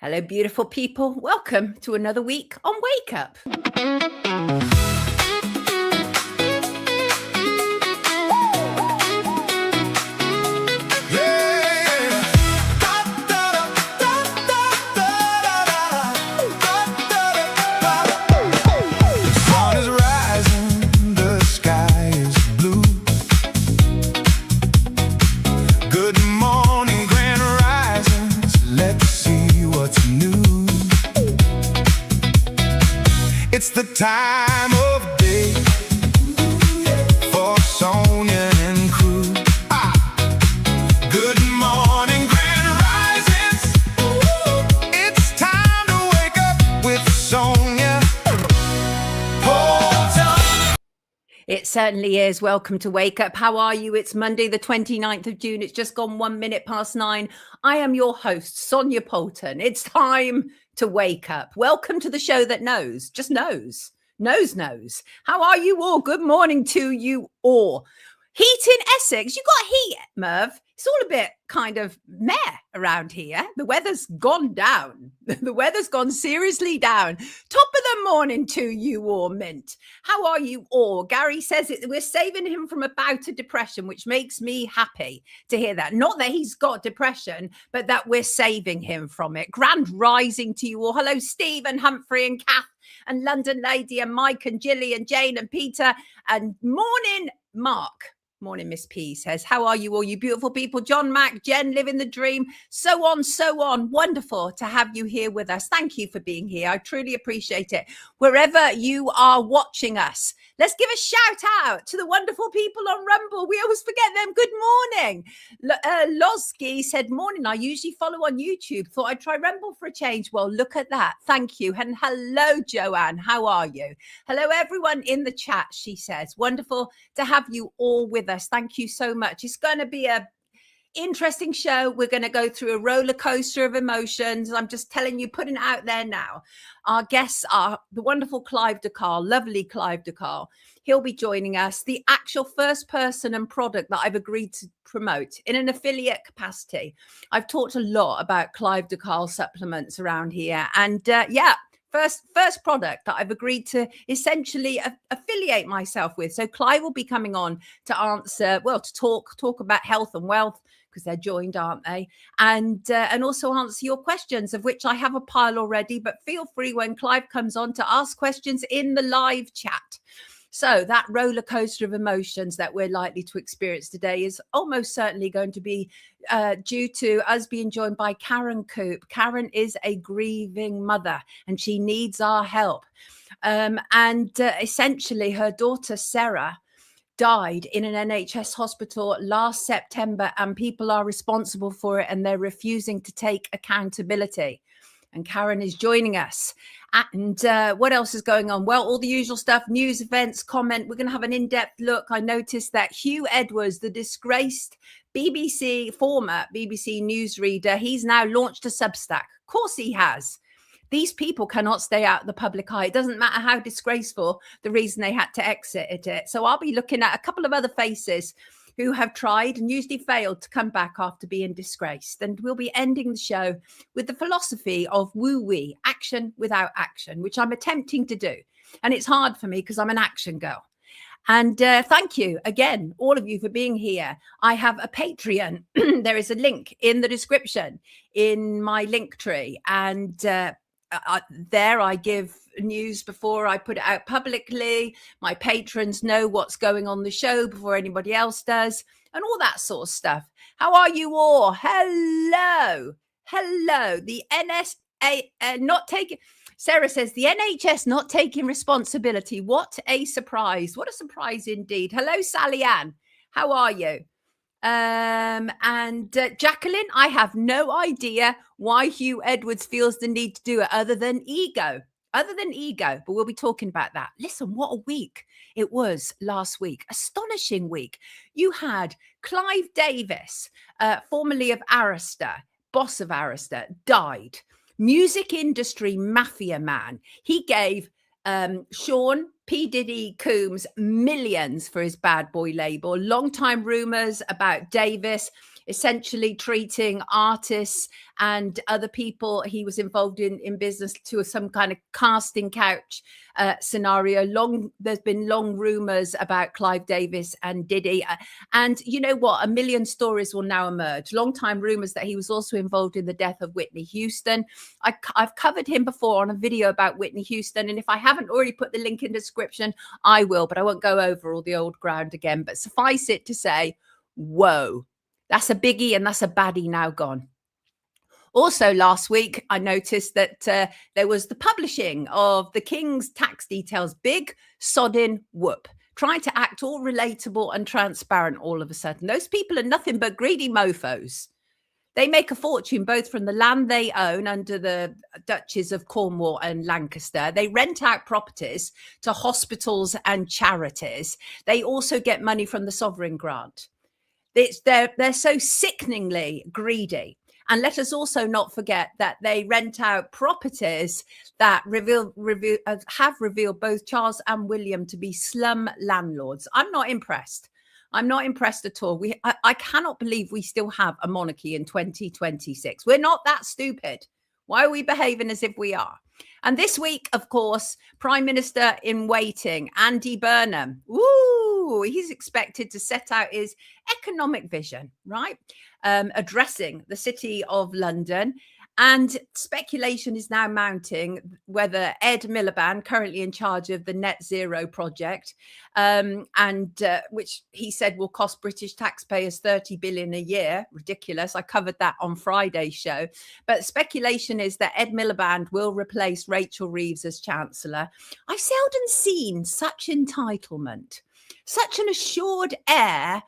Hello, beautiful people. Welcome to another week on Wake Up. It's the time of day for Sonia and crew. Good morning, grand risings. It's time to wake up with Sonia Poulton. It certainly is. Welcome to Wake Up. How are you? It's Monday, the 29th of June. It's just gone 1 minute past 9. I am your host, Sonia Poulton. It's time to wake up. Welcome to the show that knows, just knows. How are you all? Good morning to you all. Heat in Essex. You got heat, Merv. It's all a bit kind of meh around here. The weather's gone down. The weather's gone seriously down. Top of the morning to you all, Mint. How are you all? Gary says we're saving him from a bout of depression, which makes me happy to hear that. Not that he's got depression, but that we're saving him from it. Grand rising to you all. Hello, Steve and Humphrey and Kath and London Lady and Mike and Gilly and Jane and Peter and morning, Mark. Morning, Miss P says, how are you all, you beautiful people? John, Mac, Jen, living the dream, so on. Wonderful to have you here with us. Thank you for being here. I truly appreciate it. Wherever you are watching us, let's give a shout out to the wonderful people on Rumble. We always forget them. Good morning. Losky said, morning. I usually follow on YouTube. Thought I'd try Rumble for a change. Well, look at that. Thank you. And hello, Joanne. How are you? Hello, everyone in the chat, she says. Wonderful to have you all with us. Thank you so much. It's going to be a interesting show. We're going to go through a roller coaster of emotions. I'm just telling you, putting it out there now. Our guests are the wonderful Clive DeCarl, lovely Clive DeCarl. He'll be joining us, the actual first person and product that I've agreed to promote in an affiliate capacity. I've talked a lot about Clive DeCarl supplements around here. And First product that I've agreed to essentially affiliate myself with. So Clive will be coming on to answer, to talk about health and wealth, because they're joined, aren't they? And also answer your questions, of which I have a pile already, but feel free when Clive comes on to ask questions in the live chat. So that roller coaster of emotions that we're likely to experience today is almost certainly going to be due to us being joined by Karen COUPE. Karen is a grieving mother and she needs our help. Essentially her daughter, Sarah, died in an NHS hospital last September, and people are responsible for it and they're refusing to take accountability. And Karen is joining us. And what else is going on? Well, all the usual stuff, news, events, comment. We're going to have an in-depth look. I noticed that Hugh Edwards, the disgraced former BBC newsreader, he's now launched a Substack. Of course he has. These people cannot stay out of the public eye. It doesn't matter how disgraceful the reason they had to exit it. So I'll be looking at a couple of other faces who have tried and usually failed to come back after being disgraced. And we'll be ending the show with the philosophy of woo-wee, action without action, which I'm attempting to do. And it's hard for me because I'm an action girl. And thank you again, all of you, for being here. I have a Patreon. There is a link in the description in my link tree. And there I give news before I put it out publicly. My patrons know what's going on the show before anybody else does, and all that sort of stuff. How are you all? Hello. The NSA not taking, Sarah says, the NHS not taking responsibility. What a surprise. What a surprise indeed. Hello, Sally Ann. How are you? Jacqueline, I have no idea why Hugh Edwards feels the need to do it other than ego, but we'll be talking about that. Listen, what a week it was last week. Astonishing week. You had Clive Davis, formerly of Arista, boss of Arista, died. Music industry mafia man. He gave Sean P. Diddy Coombs millions for his Bad Boy label. Long time rumors about Davis. essentially treating artists and other people he was involved in business to some kind of casting couch scenario. There's been long rumors about Clive Davis and Diddy, and you know what, a million stories will now emerge. Long time rumors that he was also involved in the death of Whitney Houston. I've covered him before on a video about Whitney Houston, and if I haven't already put the link in the description, I will, but I won't go over all the old ground again. But suffice it to say, whoa, that's a biggie, and that's a baddie now gone. Also, last week, I noticed that there was the publishing of the King's tax details. Big sodding whoop. Trying to act all relatable and transparent all of a sudden. Those people are nothing but greedy mofos. They make a fortune both from the land they own under the Duchies of Cornwall and Lancaster. They rent out properties to hospitals and charities. They also get money from the sovereign grant. They're so sickeningly greedy. And let us also not forget that they rent out properties that have revealed both Charles and William to be slum landlords. I'm not impressed. I'm not impressed at all. I cannot believe we still have a monarchy in 2026. We're not that stupid. Why are we behaving as if we are? And this week, of course, Prime Minister in waiting, Andy Burnham. Ooh, he's expected to set out his economic vision, right? Addressing the City of London. And speculation is now mounting whether Ed Miliband, currently in charge of the Net Zero project, which he said will cost British taxpayers 30 billion a year. Ridiculous. I covered that on Friday's show. But speculation is that Ed Miliband will replace Rachel Reeves as Chancellor. I've seldom seen such entitlement, such an assured air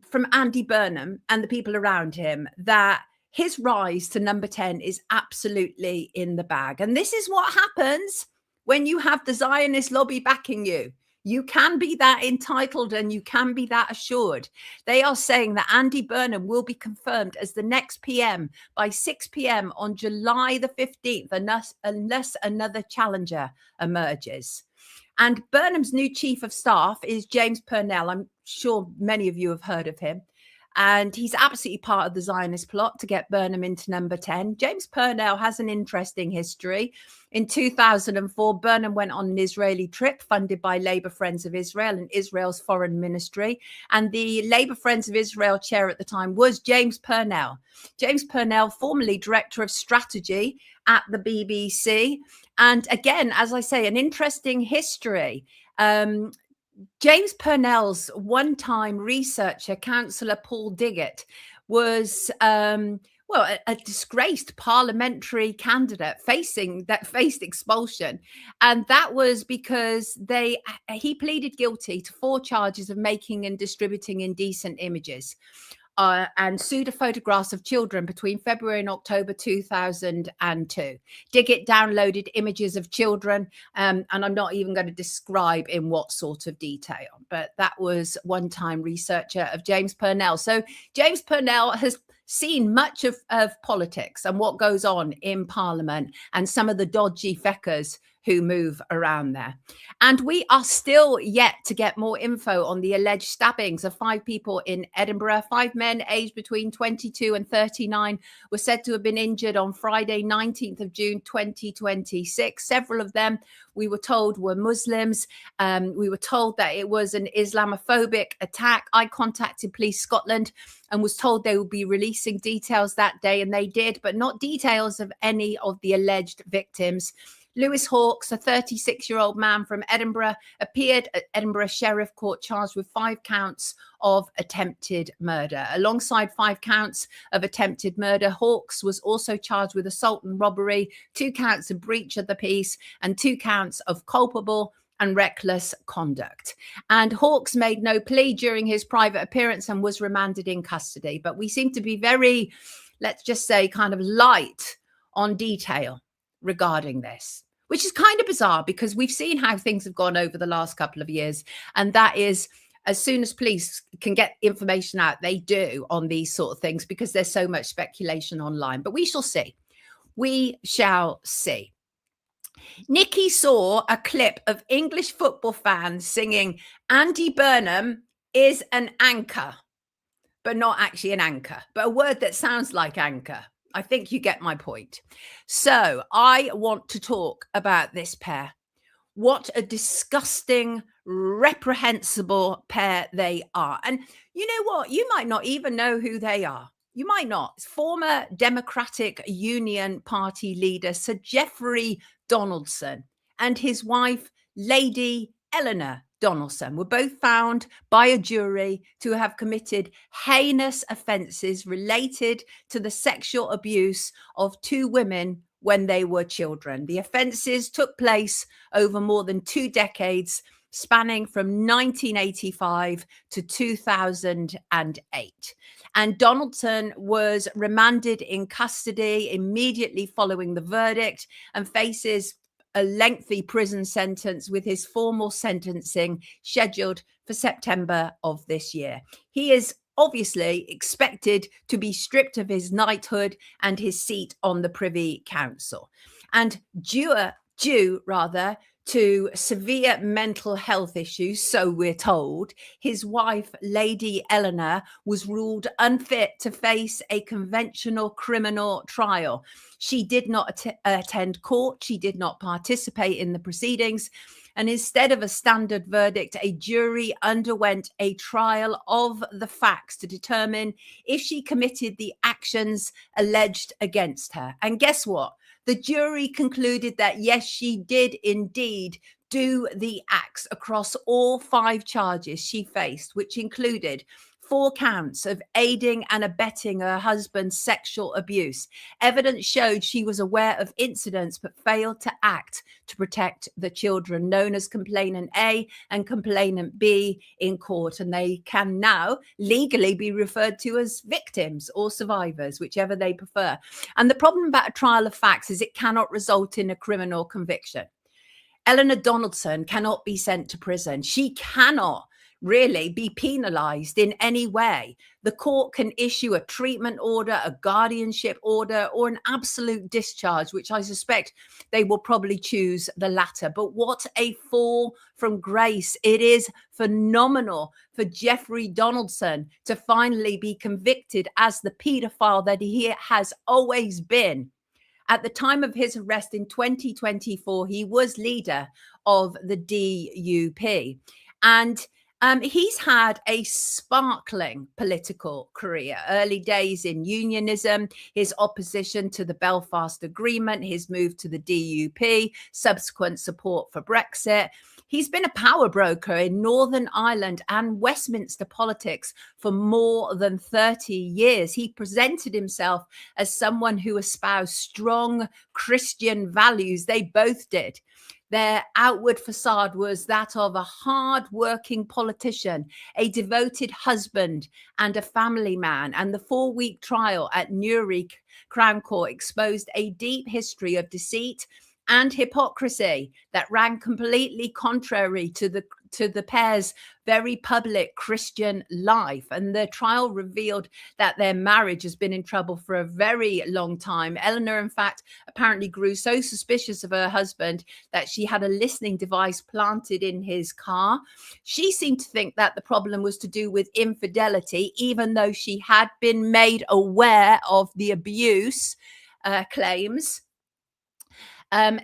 from Andy Burnham and the people around him that his rise to number 10 is absolutely in the bag. And this is what happens when you have the Zionist lobby backing you. You can be that entitled and you can be that assured. They are saying that Andy Burnham will be confirmed as the next PM by 6 p.m. on July the 15th, unless another challenger emerges. And Burnham's new chief of staff is James Purnell. I'm sure many of you have heard of him. And he's absolutely part of the Zionist plot to get Burnham into number 10. James Purnell has an interesting history. In 2004, Burnham went on an Israeli trip funded by Labour Friends of Israel and Israel's foreign ministry. And the Labour Friends of Israel chair at the time was James Purnell. James Purnell, formerly director of strategy at the BBC. And again, as I say, an interesting history. James Purnell's one-time researcher, Councillor Paul Diggett, was a disgraced parliamentary candidate faced expulsion, and that was because he pleaded guilty to 4 charges of making and distributing indecent images. And pseudo-photographs of children between February and October 2002. Diggett downloaded images of children, and I'm not even going to describe in what sort of detail, but that was one-time researcher of James Purnell. So James Purnell has seen much of politics and what goes on in Parliament and some of the dodgy feckers who move around there. And we are still yet to get more info on the alleged stabbings of 5 people in Edinburgh. 5 men aged between 22 and 39 were said to have been injured on Friday, 19th of June, 2026. Several of them, we were told, were Muslims. We were told that it was an Islamophobic attack. I contacted Police Scotland and was told they would be releasing details that day, and they did, but not details of any of the alleged victims. Lewis Hawkes, a 36-year-old man from Edinburgh, appeared at Edinburgh Sheriff Court charged with 5 counts of attempted murder. Alongside 5 counts of attempted murder, Hawkes was also charged with assault and robbery, 2 counts of breach of the peace, and 2 counts of culpable and reckless conduct. And Hawkes made no plea during his private appearance and was remanded in custody. But we seem to be very, let's just say, kind of light on detail regarding this, which is kind of bizarre because we've seen how things have gone over the last couple of years. And that is, as soon as police can get information out, they do on these sort of things because there's so much speculation online. But we shall see. We shall see. Nikki saw a clip of English football fans singing, "Andy Burnham is an anchor." but not actually an anchor, but a word that sounds like anchor. I think you get my point. So I want to talk about this pair. What a disgusting, reprehensible pair they are. And you know what? You might not even know who they are. You might not. Former Democratic Union Party leader Sir Giuffre Donaldson and his wife, Lady Eleanor Donaldson, were both found by a jury to have committed heinous offences related to the sexual abuse of two women when they were children. The offences took place over more than 2 decades, spanning from 1985 to 2008. And Donaldson was remanded in custody immediately following the verdict and faces a lengthy prison sentence, with his formal sentencing scheduled for September of this year. He is obviously expected to be stripped of his knighthood and his seat on the Privy Council. And due to severe mental health issues, so we're told, his wife, Lady Eleanor, was ruled unfit to face a conventional criminal trial. She did not attend court. She did not participate in the proceedings. And instead of a standard verdict, a jury underwent a trial of the facts to determine if she committed the actions alleged against her. And guess what? The jury concluded that, yes, she did indeed do the acts across all 5 charges she faced, which included 4 counts of aiding and abetting her husband's sexual abuse. Evidence showed she was aware of incidents but failed to act to protect the children, known as Complainant A and Complainant B in court. And they can now legally be referred to as victims or survivors, whichever they prefer. And the problem about a trial of facts is it cannot result in a criminal conviction. Eleanor Donaldson cannot be sent to prison. She cannot really be penalized in any way. The court can issue a treatment order, a guardianship order, or an absolute discharge, which I suspect they will probably choose the latter. But what a fall from grace. It is phenomenal for Giuffre Donaldson to finally be convicted as the paedophile that he has always been. At the time of his arrest in 2024, he was leader of the DUP. And he's had a sparkling political career. Early days in unionism, his opposition to the Belfast Agreement, his move to the DUP, subsequent support for Brexit. He's been a power broker in Northern Ireland and Westminster politics for more than 30 years. He presented himself as someone who espoused strong Christian values. They both did. Their outward facade was that of a hard-working politician, a devoted husband, and a family man. And the 4-week trial at Newry Crown Court exposed a deep history of deceit and hypocrisy that ran completely contrary to the pair's very public Christian life. And the trial revealed that their marriage has been in trouble for a very long time. Eleanor, in fact, apparently grew so suspicious of her husband that she had a listening device planted in his car. She seemed to think that the problem was to do with infidelity, even though she had been made aware of the abuse claims.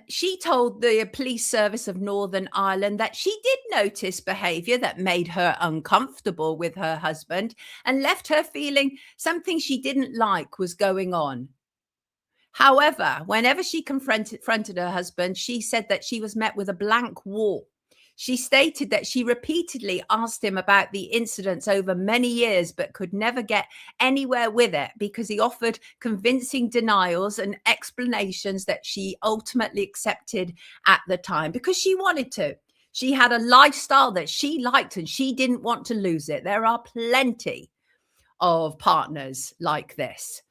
She told the police service of Northern Ireland that she did notice behaviour that made her uncomfortable with her husband and left her feeling something she didn't like was going on. However, whenever she confronted her husband, she said that she was met with a blank wall. She stated that she repeatedly asked him about the incidents over many years, but could never get anywhere with it because he offered convincing denials and explanations that she ultimately accepted at the time because she wanted to. She had a lifestyle that she liked and she didn't want to lose it. There are plenty of partners like this.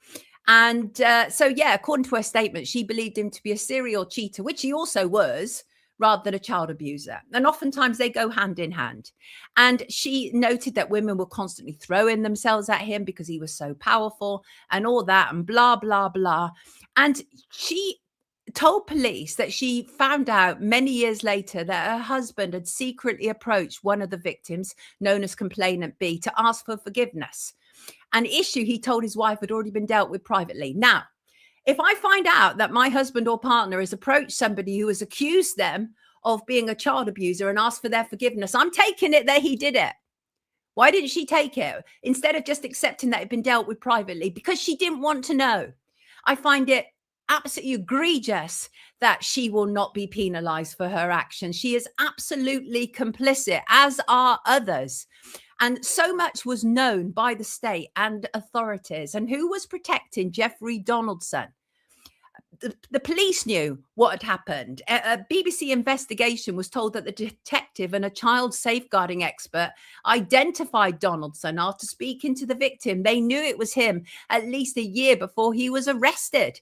And according to her statement, she believed him to be a serial cheater, which he also was, rather than a child abuser. And oftentimes they go hand in hand. And she noted that women were constantly throwing themselves at him because he was so powerful and all that and blah, blah, blah. And she told police that she found out many years later that her husband had secretly approached one of the victims, known as Complainant B, to ask for forgiveness. an issue he told his wife had already been dealt with privately. Now, if I find out that my husband or partner has approached somebody who has accused them of being a child abuser and asked for their forgiveness, I'm taking it that he did it. Why didn't she take it instead of just accepting that it had been dealt with privately? Because she didn't want to know. I find it absolutely egregious that she will not be penalized for her actions. She is absolutely complicit, as are others. And so much was known by the state and authorities. And who was protecting Giuffre Donaldson? The police knew what had happened. A BBC investigation was told that the detective and a child safeguarding expert identified Donaldson after speaking to the victim. They knew it was him at least a year before he was arrested.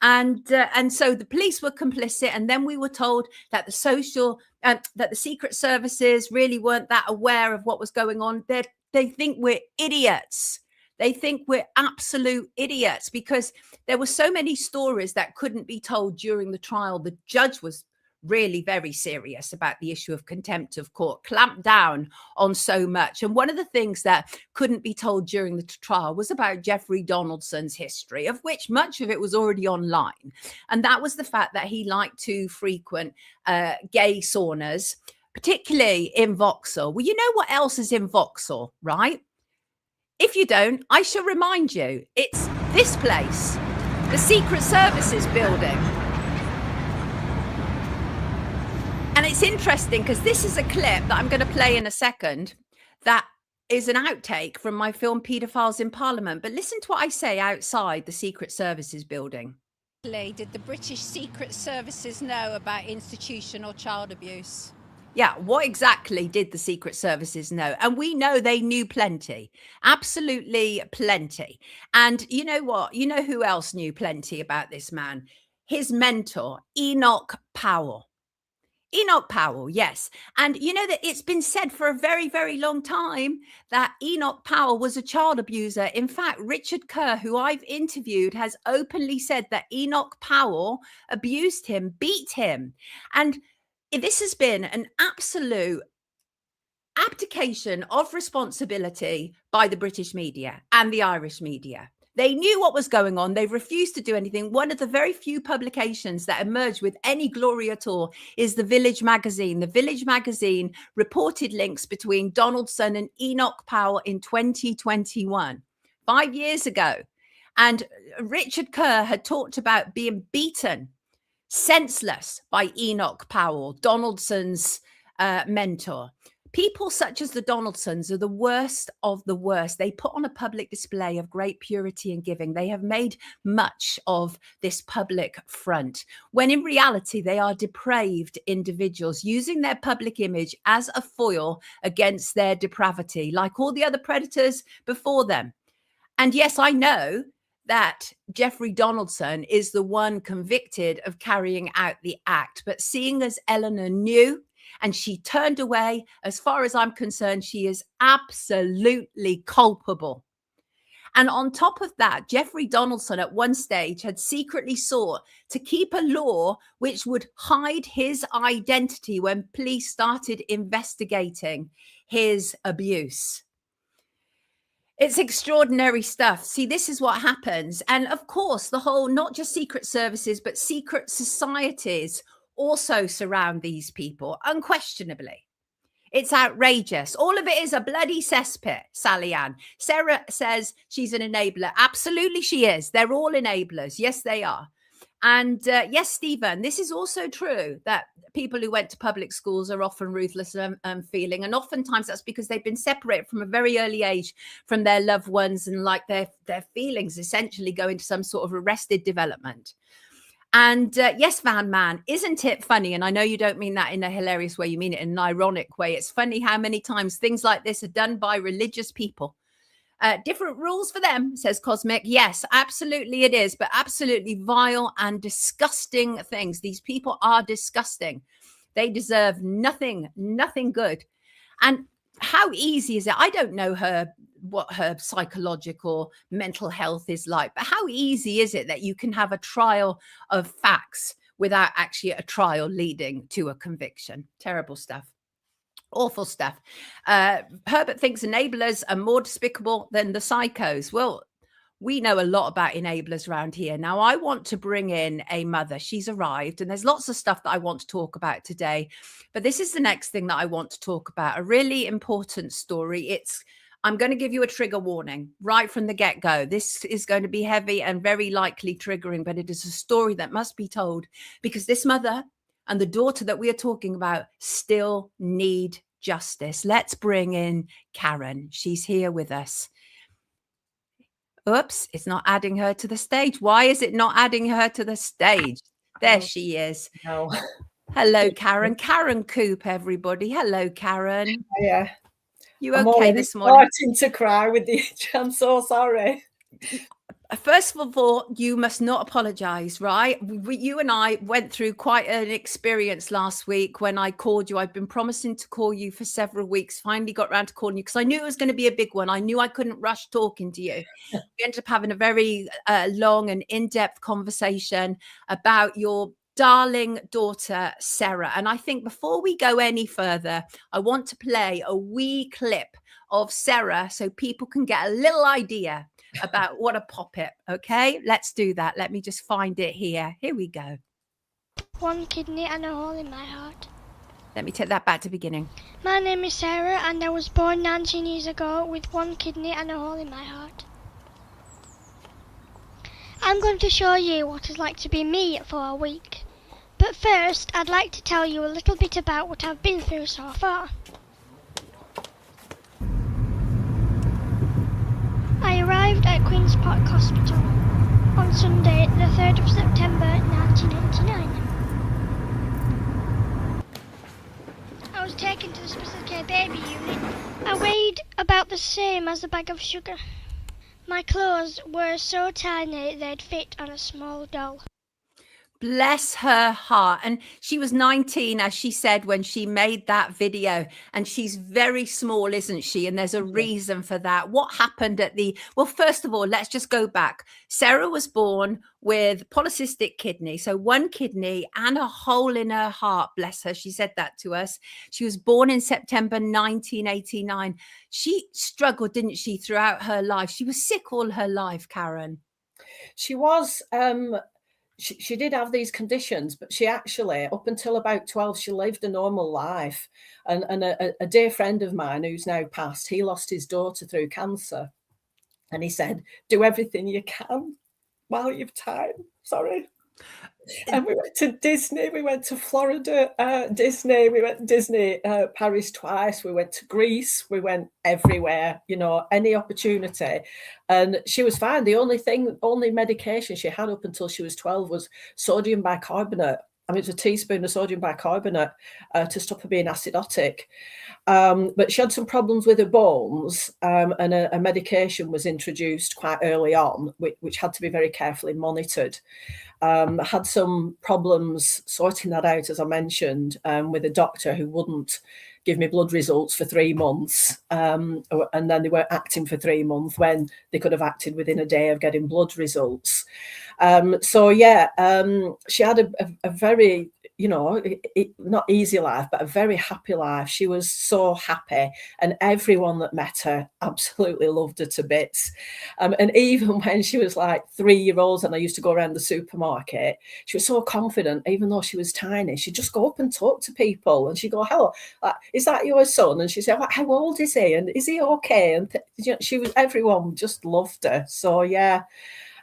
And so the police were complicit. And then we were told that that the secret services really weren't that aware of what was going on. They think we're idiots. They think we're absolute idiots because there were so many stories that couldn't be told during the trial. The judge was really very serious about the issue of contempt of court, clamped down on so much. And one of the things that couldn't be told during the trial was about Giuffre Donaldson's history, of which much of it was already online. And that was the fact that he liked to frequent gay saunas, particularly in Vauxhall. Well, you know what else is in Vauxhall, right? If you don't, I shall remind you. It's this place, the Secret Services building. And it's interesting because this is a clip that I'm going to play in a second that is an outtake from my film Paedophiles in Parliament. But listen to what I say outside the Secret Services building. Did the British Secret Services know about institutional child abuse? Yeah, what exactly did the Secret Services know? And we know they knew plenty, absolutely plenty. And you know what? You know who else knew plenty about this man? His mentor, Enoch Powell. Enoch Powell, yes. And you know that it's been said for a very, very long time that Enoch Powell was a child abuser. In fact, Richard Kerr, who I've interviewed, has openly said that Enoch Powell abused him, beat him. And this has been an absolute abdication of responsibility by the British media and the Irish media. They knew what was going on. They refused to do anything. One of the very few publications that emerged with any glory at all is the Village magazine. The Village magazine reported links between Donaldson and Enoch Powell in 2021, 5 years ago. And Richard Kerr had talked about being beaten senseless by Enoch Powell, Donaldson's mentor. People such as the Donaldsons are the worst of the worst. They put on a public display of great purity and giving. They have made much of this public front, when in reality, they are depraved individuals using their public image as a foil against their depravity, like all the other predators before them. And yes, I know that Giuffre Donaldson is the one convicted of carrying out the act. But seeing as Eleanor knew and she turned away, as far as I'm concerned, she is absolutely culpable. And on top of that, Giuffre Donaldson at one stage had secretly sought to keep a law which would hide his identity when police started investigating his abuse. It's extraordinary stuff. See, this is what happens. And of course, the whole, not just secret services, but secret societies also surround these people, unquestionably. It's outrageous. All of it is a bloody cesspit, Sally Ann. Sarah says she's an enabler. Absolutely she is. They're all enablers. Yes, they are. And yes, Stephen, this is also true that people who went to public schools are often ruthless feeling. And oftentimes that's because they've been separated from a very early age from their loved ones, and like their feelings essentially go into some sort of arrested development. And yes, Van Man, isn't it funny? And I know you don't mean that in a hilarious way. You mean it in an ironic way. It's funny how many times things like this are done by religious people. Different rules for them, says Cosmic. Yes, absolutely it is, but absolutely vile and disgusting things. These people are disgusting. They deserve nothing good. And how easy is it? I don't know what her psychological mental health is like, but how easy is it that you can have a trial of facts without actually a trial leading to a conviction? Terrible stuff. Awful stuff. Herbert thinks enablers are more despicable than the psychos. Well, we know a lot about enablers around here. Now, I want to bring in a mother. She's arrived, and there's lots of stuff that I want to talk about today. But this is the next thing that I want to talk about, a really important story. I'm going to give you a trigger warning right from the get-go. This is going to be heavy and very likely triggering, but it is a story that must be told because this mother and the daughter that we are talking about still need justice. Let's bring in Karen. She's here with us. Oops, it's not adding her to the stage. Why is it not adding her to the stage? There she is. No. Hello, Karen. Karen COUPE, everybody. Hello, Karen. Yeah. You I'm okay this morning? Starting to cry with the I'm so sorry. First of all, you must not apologize, right? You and I went through quite an experience last week when I called you. I've been promising to call you for several weeks. Finally got around to calling you because I knew it was going to be a big one. I knew I couldn't rush talking to you. We ended up having a very long and in-depth conversation about your darling daughter, Sarah. And I think before we go any further, I want to play a wee clip of Sarah so people can get a little idea about what a poppet. Okay, let's do that. Let me just find it here. Here we go. One kidney and a hole in my heart. Let me take that back to the beginning. My name is Sarah and I was born 19 years ago with one kidney and a hole in my heart. I'm going to show you what it's like to be me for a week. But first, I'd like to tell you a little bit about what I've been through so far. I arrived at Queen's Park Hospital on Sunday, the 3rd of September 1989. I was taken to the special care baby unit. I weighed about the same as a bag of sugar. My clothes were so tiny they'd fit on a small doll. Bless her heart. And she was 19, as she said, when she made that video. And she's very small, isn't she? And there's a reason for that. What happened well, first of all, let's just go back. Sarah was born with polycystic kidney. So one kidney and a hole in her heart. Bless her. She said that to us. She was born in September 1989. She struggled, didn't she, throughout her life? She was sick all her life, Karen. She was. She did have these conditions, but she actually, up until about 12, she lived a normal life. And a dear friend of mine who's now passed, he lost his daughter through cancer. And he said, do everything you can while you've time. Sorry. And we went to Disney, we went to Florida, Disney, we went to Disney, Paris twice, we went to Greece, we went everywhere, any opportunity. And she was fine. The only medication she had up until she was 12 was sodium bicarbonate. I mean, it's a teaspoon of sodium bicarbonate to stop her being acidotic. But she had some problems with her bones, and a medication was introduced quite early on, which had to be very carefully monitored. Had some problems sorting that out, as I mentioned, with a doctor who wouldn't give me blood results for 3 months. And then they weren't acting for 3 months when they could have acted within a day of getting blood results. She had a very, not easy life, but a very happy life. She was so happy, and everyone that met her absolutely loved her to bits. And even when she was like 3 years old and I used to go around the supermarket, she was so confident, even though she was tiny. She'd just go up and talk to people and she'd go, hello, is that your son? And she said, how old is he? And is he okay? And everyone just loved her. So yeah.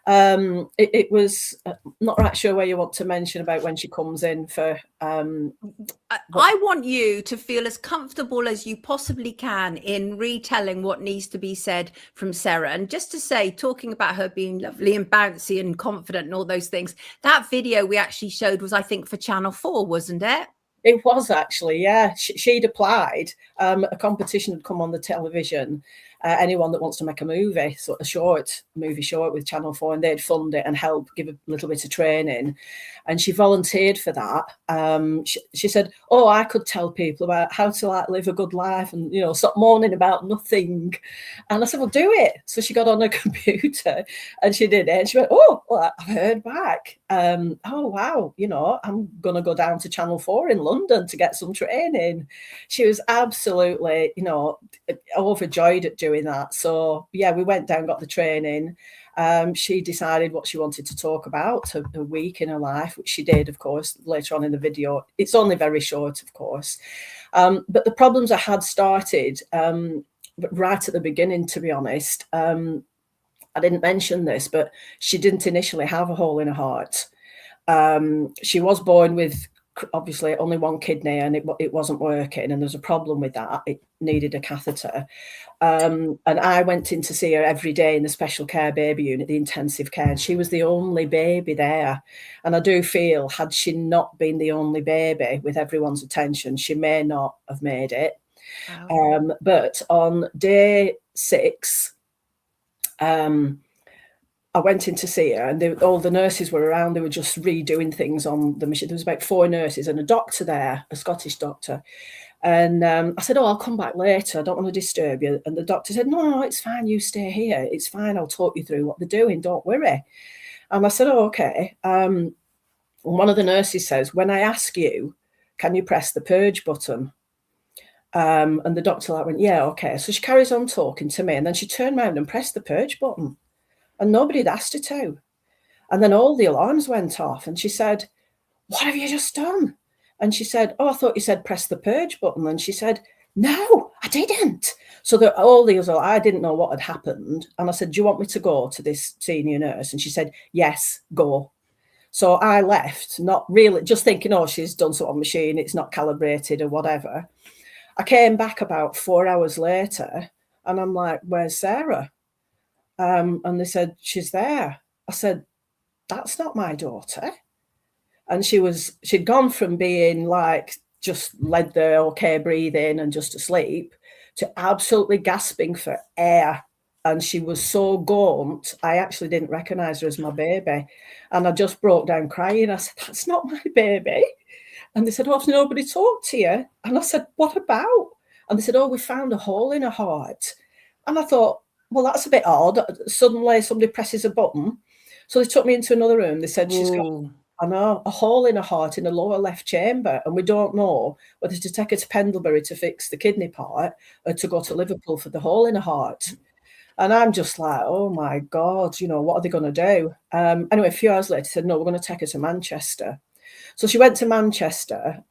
It was not right sure where you want to mention about when she comes in for I want you to feel as comfortable as you possibly can in retelling what needs to be said from Sarah. And just to say, talking about her being lovely and bouncy and confident and all those things, that video we actually showed was, I think, for Channel 4, wasn't it? It was actually, yeah. She'd applied. A competition had come on the television, anyone that wants to make a movie, sort of movie short with Channel 4, and they'd fund it and help give a little bit of training. And she volunteered for that. She said, oh, I could tell people about how to like live a good life and, you know, stop moaning about nothing. And I said, well, do it. So she got on her computer and she did it. And she went, oh, well, I've heard back. Oh, wow. You know, I'm going to go down to Channel 4 in London to get some training. She was absolutely, you know, overjoyed at doing that. So, yeah, we went down, got the training. She decided what she wanted to talk about, a week in her life, which she did, of course, later on in the video. It's only very short, of course. But the problems I had started right at the beginning, to be honest. I didn't mention this, but she didn't initially have a hole in her heart. She was born with, obviously, only one kidney, and it wasn't working, and there's a problem with that. It needed a catheter. And I went in to see her every day in the special care baby unit, the intensive care, and she was the only baby there. And I do feel, had she not been the only baby with everyone's attention, she may not have made it. Wow. But on day 6, I went in to see her, and all the nurses were around. They were just redoing things on the machine. There was about 4 nurses and a doctor there, a Scottish doctor. And I said, oh, I'll come back later. I don't want to disturb you. And the doctor said, no, it's fine. You stay here. It's fine. I'll talk you through what they're doing. Don't worry. And I said, oh, okay. And one of the nurses says, when I ask you, can you press the purge button? And the doctor went, yeah, okay. So she carries on talking to me, and then she turned around and pressed the purge button, and nobody had asked her to. And then all the alarms went off, and she said, what have you just done? And she said, oh, I thought you said press the purge button. And she said, no, I didn't. So I didn't know what had happened. And I said, do you want me to go to this senior nurse? And she said, yes, go. So I left, not really, just thinking, oh, she's done something on the machine, it's not calibrated or whatever. I came back about 4 hours later, and I'm like, where's Sarah? And they said, she's there. I said, that's not my daughter. And she'd gone from being like just led the okay breathing and just asleep to absolutely gasping for air. And she was so gaunt, I actually didn't recognize her as my baby. And I just broke down crying. I said, that's not my baby. And they said, oh, has nobody talked to you? And I said, what about? And they said, oh, we found a hole in her heart. And I thought, well, that's a bit odd. Suddenly somebody presses a button. So they took me into another room. They said, she's got, I know, a hole in her heart in the lower left chamber. And we don't know whether to take her to Pendlebury to fix the kidney part or to go to Liverpool for the hole in her heart. And I'm just like, oh, my God, you know, what are they going to do? Anyway, a few hours later, said, no, we're going to take her to Manchester. So she went to Manchester.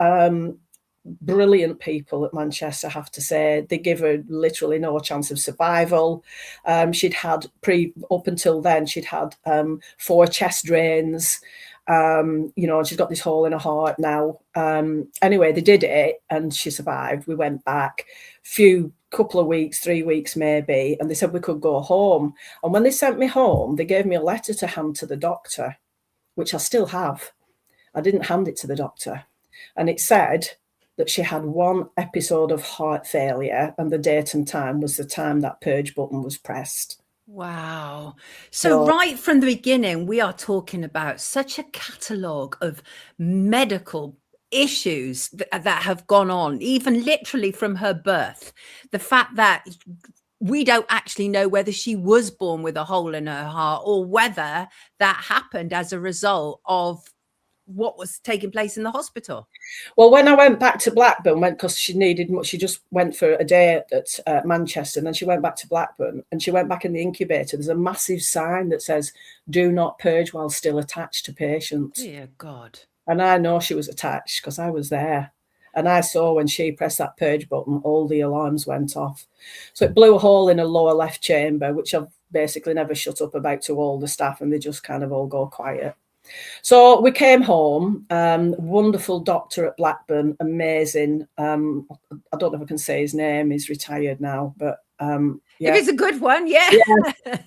Brilliant people at Manchester, I have to say. They give her literally no chance of survival. She'd had up until then, she'd had 4 chest drains. You know, she's got this hole in her heart now. Anyway, they did it and she survived. We went back couple of weeks, 3 weeks maybe, and they said we could go home. And when they sent me home, they gave me a letter to hand to the doctor, which I still have. I didn't hand it to the doctor. And it said that she had 1 episode of heart failure, and the date and time was the time that purge button was pressed. Wow. So right from the beginning, we are talking about such a catalogue of medical issues that have gone on, even literally from her birth. The fact that we don't actually know whether she was born with a hole in her heart or whether that happened as a result of what was taking place in the hospital. Well, when I went back to Blackburn, because she just went for a day at Manchester, and then she went back to Blackburn, and she went back in the incubator. There's a massive sign that says, do not purge while still attached to patients. Dear God. And I know she was attached because I was there. And I saw when she pressed that purge button, all the alarms went off. So it blew a hole in a lower left chamber, which I've basically never shut up about to all the staff, and they just kind of all go quiet. So we came home, wonderful doctor at Blackburn, amazing. I don't know if I can say his name, he's retired now, but yeah. If it's a good one, yeah.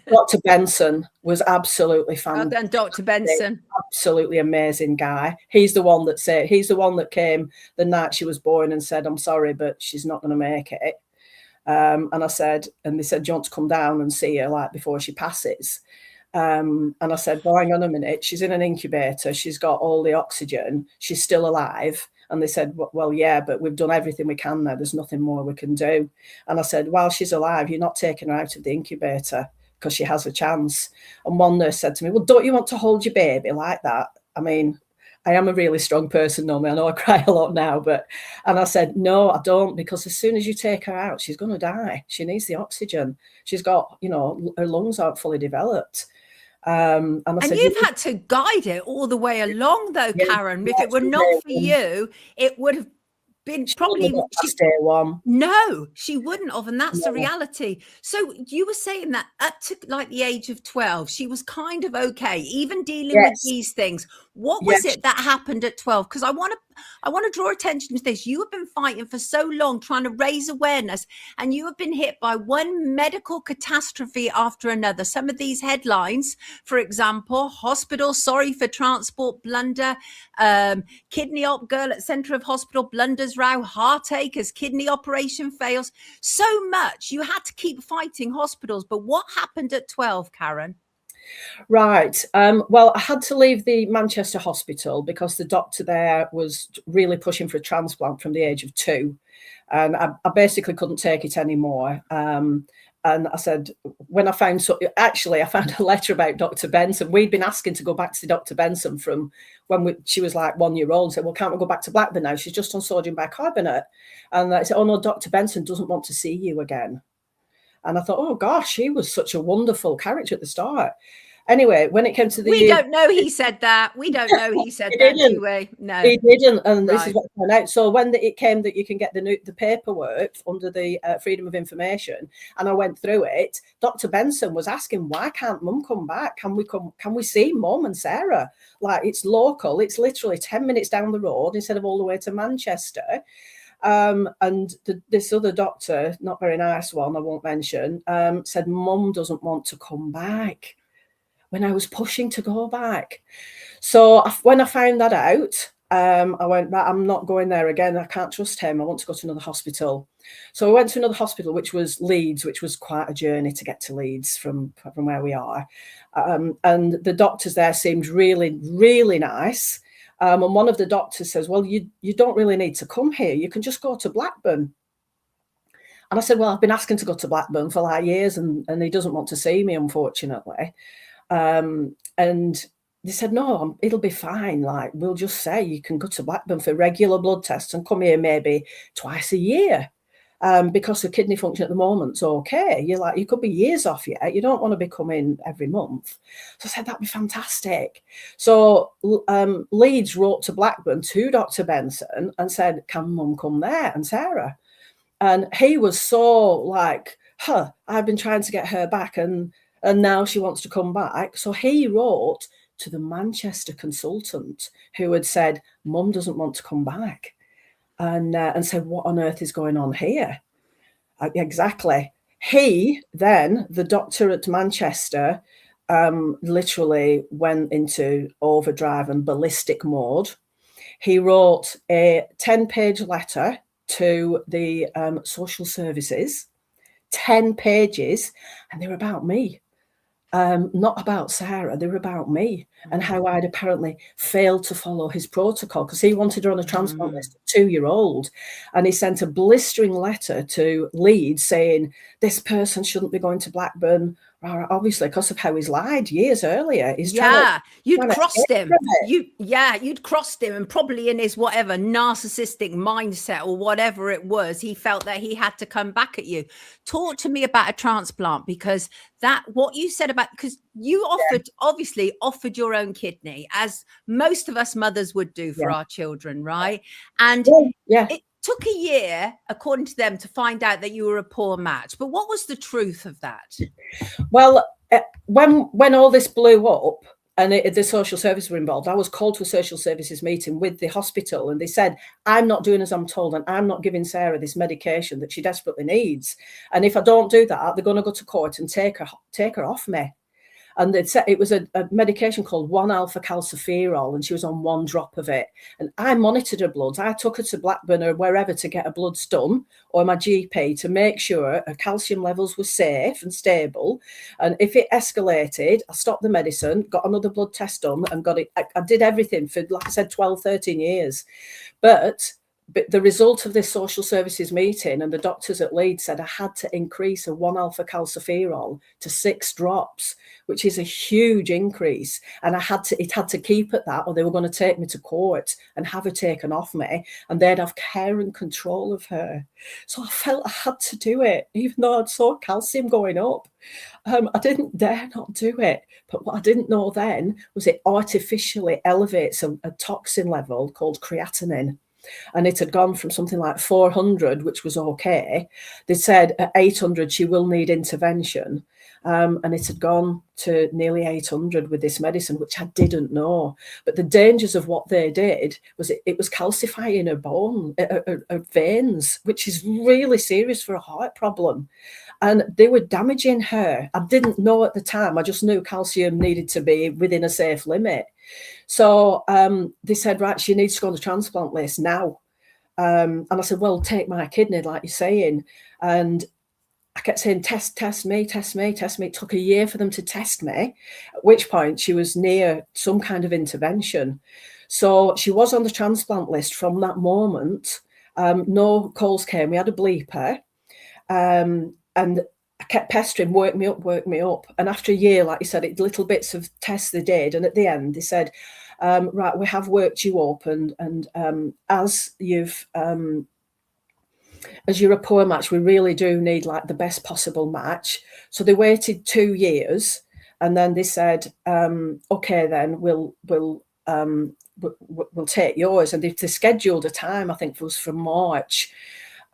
Dr. Benson was absolutely fantastic. Well done, Dr. Benson. Absolutely amazing guy. He's the one that came the night she was born and said, I'm sorry, but she's not going to make it. And I said, and they said, do you want to come down and see her like before she passes? And I said, well, hang on a minute. She's in an incubator. She's got all the oxygen. She's still alive. And they said, well, yeah, but we've done everything we can now. There's nothing more we can do. And I said, while she's alive, you're not taking her out of the incubator because she has a chance. And one nurse said to me, well, don't you want to hold your baby like that? I mean, I am a really strong person normally. I know I cry a lot now, and I said, no, I don't, because as soon as you take her out, she's going to die. She needs the oxygen. She's got, her lungs aren't fully developed. And said, you've had to guide it all the way along, though, Karen. If it were not for you, it would have been probably day one. No, she wouldn't have, and that's the reality. So you were saying that up to like the age of 12, she was kind of okay, even dealing with these things. What was it that happened at 12? Because I want to draw attention to this. You have been fighting for so long, trying to raise awareness, and you have been hit by one medical catastrophe after another. Some of these headlines, for example, hospital sorry for transport blunder, kidney op girl at centre of hospital blunders row, heartache as kidney operation fails. So much. You had to keep fighting hospitals. But what happened at 12, Karen? Right. Well, I had to leave the Manchester hospital because the doctor there was really pushing for a transplant from the age of 2. And I basically couldn't take it anymore. And I said, when I found, I found a letter about Dr. Benson. We'd been asking to go back to see Dr. Benson from when she was like 1 year old. Said, well, can't we go back to Blackburn now? She's just on sodium bicarbonate. And I said, oh no, Dr. Benson doesn't want to see you again. And I thought, oh gosh, he was such a wonderful character at the start. Anyway, when it came to the... We don't know he said that. We don't know he said that, do we? No. He didn't, and this is what I found out. So when it came that you can get the paperwork under the Freedom of Information, and I went through it, Dr. Benson was asking, why can't Mum come back? Can we see Mum and Sarah? Like, it's local. It's literally 10 minutes down the road instead of all the way to Manchester. And this other doctor, not very nice one, I won't mention, said Mum doesn't want to come back when I was pushing to go back. So when I found that out, I went, I'm not going there again. I can't trust him. I want to go to another hospital. So I went to another hospital, which was Leeds, which was quite a journey to get to Leeds from where we are. And the doctors there seemed really, really nice. And one of the doctors says, well, you don't really need to come here. You can just go to Blackburn. And I said, well, I've been asking to go to Blackburn for like years, and he doesn't want to see me, unfortunately. And they said, no, it'll be fine. Like, we'll just say you can go to Blackburn for regular blood tests and come here maybe twice a year. Because the kidney function at the moment's okay. You could be years off yet. You don't want to be coming every month. So I said, that'd be fantastic. So Leeds wrote to Blackburn to Dr. Benson and said, can Mum come there and Sarah? And he was so like, I've been trying to get her back and now she wants to come back. So he wrote to the Manchester consultant who had said, Mum doesn't want to come back. And said, what on earth is going on here? Exactly. He then, the doctor at Manchester, literally went into overdrive and ballistic mode. He wrote a 10-page letter to the social services, 10 pages, and they were about me. Not about Sarah, they were about me and how I'd apparently failed to follow his protocol because he wanted her on a transplant list, 2-year-old. And he sent a blistering letter to Leeds saying, this person shouldn't be going to Blackburn, obviously because of how he's lied years earlier. You'd crossed him. You'd crossed him, and probably in his whatever narcissistic mindset or whatever it was, he felt that he had to come back at you. Talk to me about a transplant, because what you said about, because you obviously offered your own kidney, as most of us mothers would do for our children, right? And it took a year, according to them, to find out that you were a poor match. But what was the truth of that? Well, when all this blew up and the social services were involved, I was called to a social services meeting with the hospital, and they said, I'm not doing as I'm told, and I'm not giving Sarah this medication that she desperately needs. And if I don't do that, they're going to go to court and take her off me. And they'd said it was a medication called 1-alpha-calciferol, and she was on 1 drop of it. And I monitored her bloods. I took her to Blackburn or wherever to get her bloods done, or my GP, to make sure her calcium levels were safe and stable. And if it escalated, I stopped the medicine, got another blood test done, and got it. I did everything for, like I said, 12, 13 years. But the result of this social services meeting, and the doctors at Leeds said I had to increase a 1-alpha-calciferol to 6 drops, which is a huge increase. And it had to keep at that, or they were going to take me to court and have her taken off me, and they'd have care and control of her. So I felt I had to do it, even though I'd saw calcium going up. I didn't dare not do it. But what I didn't know then was it artificially elevates a toxin level called creatinine. And it had gone from something like 400, which was okay. They said at 800, she will need intervention. And it had gone to nearly 800 with this medicine, which I didn't know. But the dangers of what they did was it was calcifying her bone, her veins, which is really serious for a heart problem. And they were damaging her. I didn't know at the time. I just knew calcium needed to be within a safe limit. So they said, right, she needs to go on the transplant list now. And I said, well, take my kidney, like you're saying. And I kept saying, test me. It took a year for them to test me, at which point she was near some kind of intervention. So she was on the transplant list from that moment. No calls came. We had a bleeper. And I kept pestering, work me up. And after a year, like you said, little bits of tests they did. And at the end, they said, right, we have worked you up. And as you're a poor match, we really do need like the best possible match. So they waited 2 years. And then they said, okay, then we'll take yours. And they scheduled a time, I think it was for March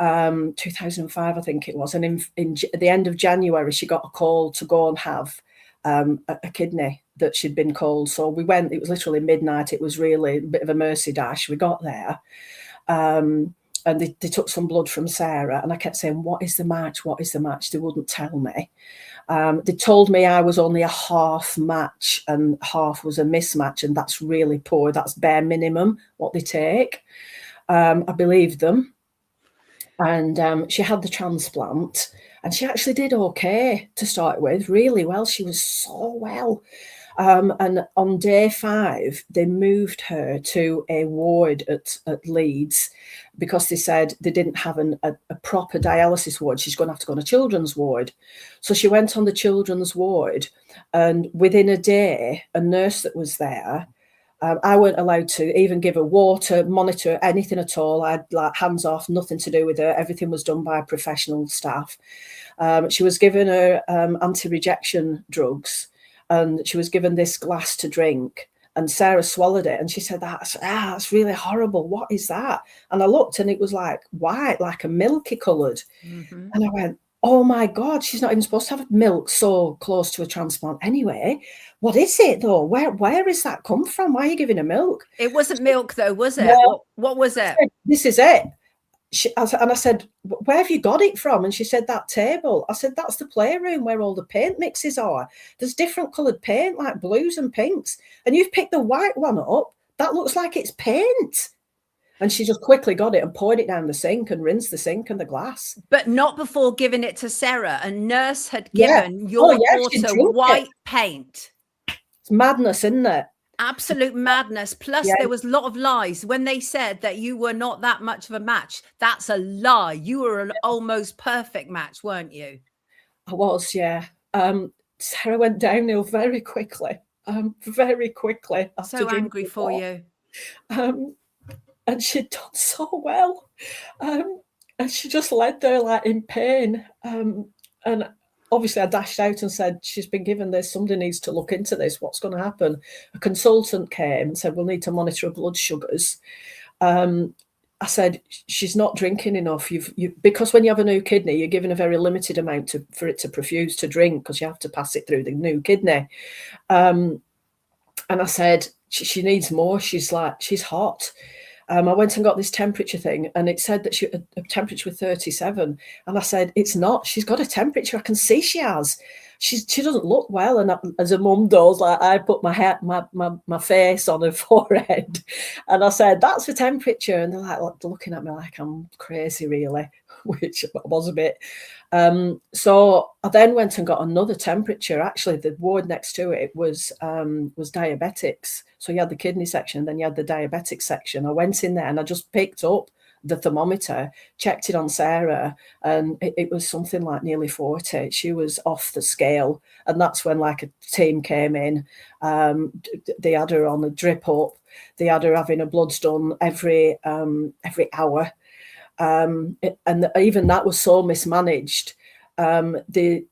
2005, I think it was. And at the end of January, she got a call to go and have a kidney that she'd been called. So we went, it was literally midnight. It was really a bit of a mercy dash. We got there. And they took some blood from Sarah. And I kept saying, what is the match? What is the match? They wouldn't tell me. They told me I was only a half match and half was a mismatch. And that's really poor. That's bare minimum what they take. I believed them. And she had the transplant, and she actually did okay to start with, really well. She was so well. And on day 5, they moved her to a ward at Leeds because they said they didn't have a proper dialysis ward. She's going to have to go on a children's ward. So she went on the children's ward, and within a day, a nurse that was there, I weren't allowed to even give her water, monitor anything at all. I had like hands off, nothing to do with her. Everything was done by professional staff. She was given her anti-rejection drugs, and she was given this glass to drink. And Sarah swallowed it, and she said, that's really horrible. What is that? And I looked, and it was like white, like a milky coloured. Mm-hmm. And I went, oh my God, she's not even supposed to have milk so close to a transplant anyway. What is it though? Where is that come from? Why are you giving her milk? It wasn't milk though, was it? No. What was it? This is it. And I said, where have you got it from? And she said, that table. I said, that's the playroom where all the paint mixes are. There's different coloured paint, like blues and pinks. And you've picked the white one up. That looks like it's paint. And she just quickly got it and poured it down the sink and rinsed the sink and the glass. But not before giving it to Sarah. A nurse had given your daughter white paint. It's madness, isn't it? Absolute madness. Plus, there was a lot of lies. When they said that you were not that much of a match, that's a lie. You were an almost perfect match, weren't you? I was, yeah. Sarah went downhill very quickly. Very quickly. So angry for you. And she'd done so well. And she just led there like in pain. And obviously I dashed out and said, she's been given this, somebody needs to look into this, what's going to happen? A consultant came and said, we'll need to monitor her blood sugars. I said, she's not drinking enough. Because when you have a new kidney, you're given a very limited amount for it to perfuse to drink, because you have to pass it through the new kidney. And I said, she needs more. She's hot. I went and got this temperature thing, and it said that she had a temperature of 37. And I said, it's not. She's got a temperature. I can see she has. she doesn't look well. And as a mum does, like I put my face on her forehead, and I said, "That's the temperature." And they're looking at me like I'm crazy, really, which I was a bit. So I then went and got another temperature. Actually, the ward next to it was diabetics. So you had the kidney section, then you had the diabetic section. I went in there and I just picked up the thermometer, checked it on Sarah, and it was something like nearly 40. She was off the scale. And that's when like a team came in. They had her on a drip up. They had her having her bloods done every hour. And even that was so mismanaged. The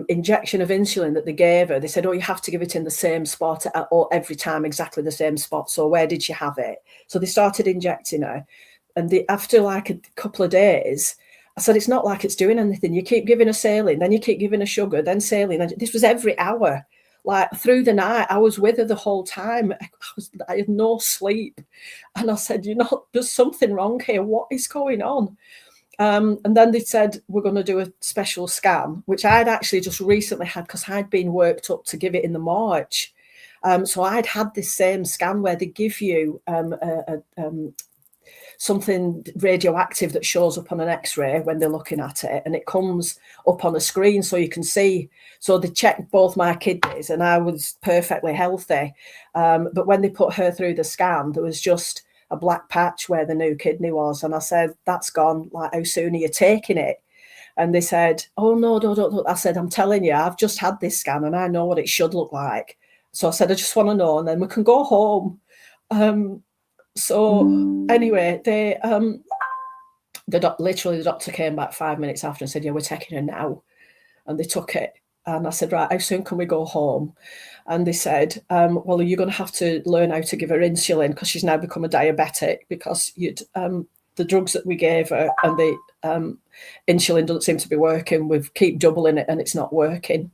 injection of insulin that they gave her, they said, "Oh, you have to give it in the same spot or every time, exactly the same spot." So where did she have it? So they started injecting her, and after like a couple of days, I said, "It's not like it's doing anything. You keep giving her saline, then you keep giving her sugar, then saline." And this was every hour, like through the night. I was with her the whole time. I had no sleep, and I said, "There's something wrong here. What is going on?" And then they said, "We're going to do a special scan," which I'd actually just recently had because I'd been worked up to give it in the March. So I'd had this same scan where they give you something radioactive that shows up on an X-ray when they're looking at it, and it comes up on a screen so you can see. So they checked both my kidneys and I was perfectly healthy. But when they put her through the scan, there was just a black patch where the new kidney was. And I said, "That's gone. Like, how soon are you taking it?" And they said, "Oh, no, don't." I said, "I'm telling you, I've just had this scan and I know what it should look like." So I said, "I just want to know, and then we can go home." So anyway, the doctor came back 5 minutes after and said, "Yeah, we're taking her now." And they took it. And I said, "Right, how soon can we go home?" And they said, "Well, you're going to have to learn how to give her insulin because she's now become a diabetic because the drugs that we gave her and the insulin doesn't seem to be working. We keep doubling it and it's not working."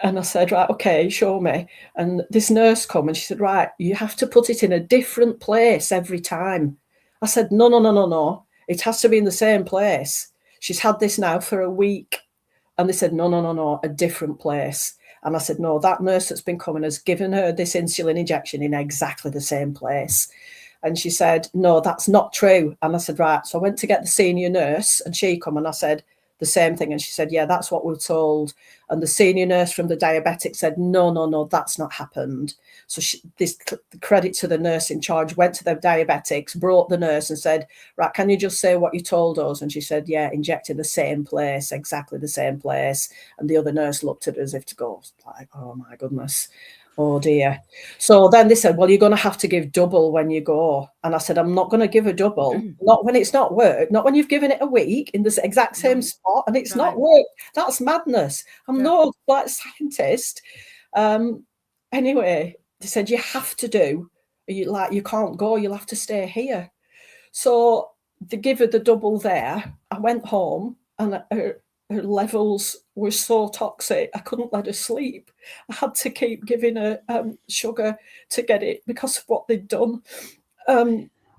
And I said, "Right, okay, show me." And this nurse come and she said, "Right, you have to put it in a different place every time." I said, No. It has to be in the same place. She's had this now for a week." And they said, No, a different place. And I said, "No, that nurse that's been coming has given her this insulin injection in exactly the same place." And she said, "No, that's not true." And I said, "Right." So I went to get the senior nurse and she come and I said the same thing. And she said, "Yeah, that's what we're told." And the senior nurse from the diabetic said, No, that's not happened. So the credit to the nurse in charge went to the diabetics, brought the nurse and said, "Right, can you just say what you told us?" And she said, "Yeah, injected the same place, exactly the same place." And the other nurse looked at her as if to go, like, "Oh my goodness. Oh dear." So then they said, "Well, you're going to have to give double when you go." And I said, "I'm not going to give a double, not when it's not worked, not when you've given it a week in the exact same spot and it's not worked. That's madness. I'm no like scientist." Anyway, they said, "You have to do. You can't go. You'll have to stay here." So they give her the double there. I went home and her levels were so toxic, I couldn't let her sleep. I had to keep giving her sugar to get it because of what they'd done.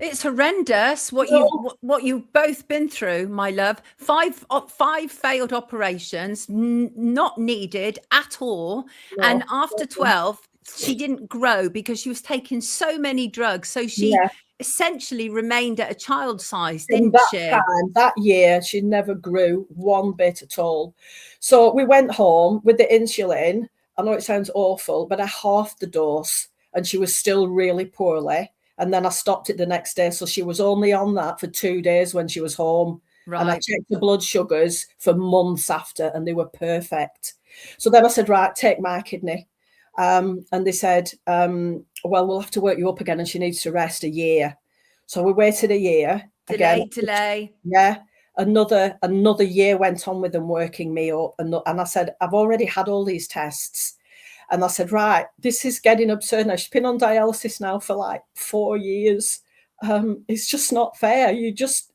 It's horrendous what you've both been through, my love. Five failed operations, not needed at all. No, and after 12, she didn't grow because she was taking so many drugs. So she essentially remained at a child size, didn't she? That year, she never grew one bit at all. So we went home with the insulin. I know it sounds awful, but I halved the dose and she was still really poorly. And then I stopped it the next day. So she was only on that for 2 days when she was home. Right. And I checked the blood sugars for months after and they were perfect. So then I said, "Right, take my kidney." And they said, "Well, we'll have to work you up again and she needs to rest a year." So we waited a year. Delay. Yeah. Another year went on with them working me up. And I said, "I've already had all these tests." And I said, "Right, this is getting absurd now. She's been on dialysis now for like 4 years. It's just not fair.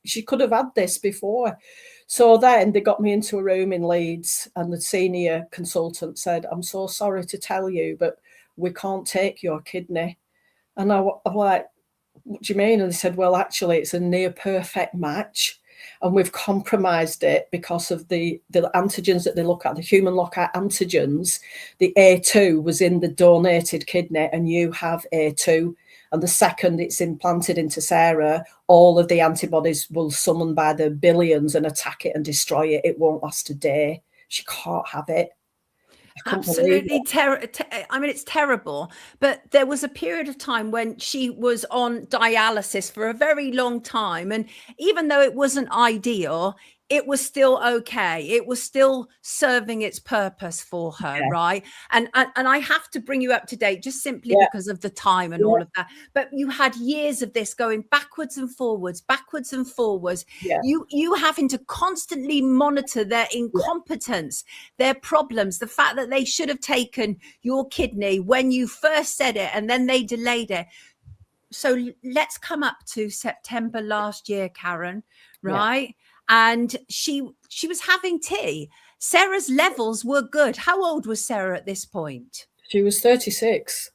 She could have had this before." So then they got me into a room in Leeds and the senior consultant said, "I'm so sorry to tell you, but we can't take your kidney." And I'm like, "What do you mean?" And they said, "Well, actually, it's a near perfect match." and we've compromised it because of the antigens that they look at, the human lockout antigens. The A2 was in the donated kidney, and you have A2. And the second it's implanted into Sarah, all of the antibodies will summon by the billions and attack it and destroy it. It won't last a day. She can't have it. Absolutely I mean, it's terrible. But there was a period of time when she was on dialysis for a very long time. And even though it wasn't ideal, it was still okay. It was still serving its purpose for her, right? And I have to bring you up to date just simply because of the time and all of that. But you had years of this going backwards and forwards. You having to constantly monitor their incompetence, their problems, the fact that they should have taken your kidney when you first said it and then they delayed it. So let's come up to September last year, Karen, right? And she was having tea. Sarah's levels were good. How old was Sarah at this point? She was 36.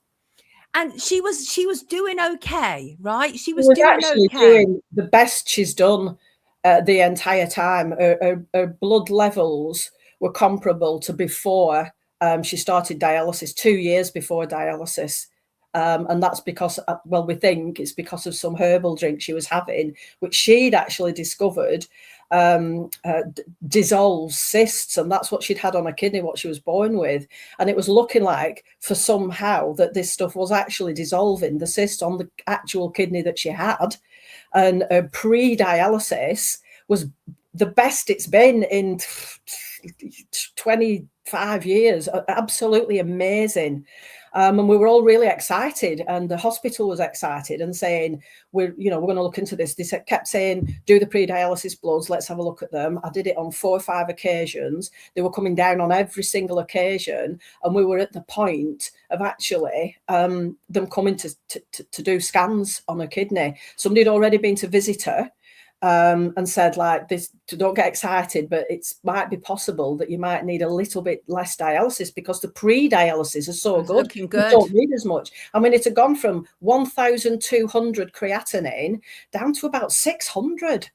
And she was doing okay, right? She was doing the best she's done the entire time. Her blood levels were comparable to before she started dialysis, 2 years before dialysis. And that's because, well, we think it's because of some herbal drink she was having, which she'd actually discovered dissolves cysts, and that's what she'd had on her kidney, what she was born with. And it was looking like for somehow that this stuff was actually dissolving the cyst on the actual kidney that she had. And pre-dialysis was the best it's been in 25 years. Absolutely amazing. And we were all really excited, and the hospital was excited and saying, we're going to look into this. They kept saying, do the pre-dialysis bloods, let's have a look at them. I did it on 4 or 5 occasions. They were coming down on every single occasion, and we were at the point of actually them coming to do scans on her kidney. Somebody had already been to visit her and said, like, this, don't get excited, but it might be possible that you might need a little bit less dialysis because the pre-dialysis is so good. Looking good. You don't need as much. I mean, it had gone from 1,200 creatinine down to about 600.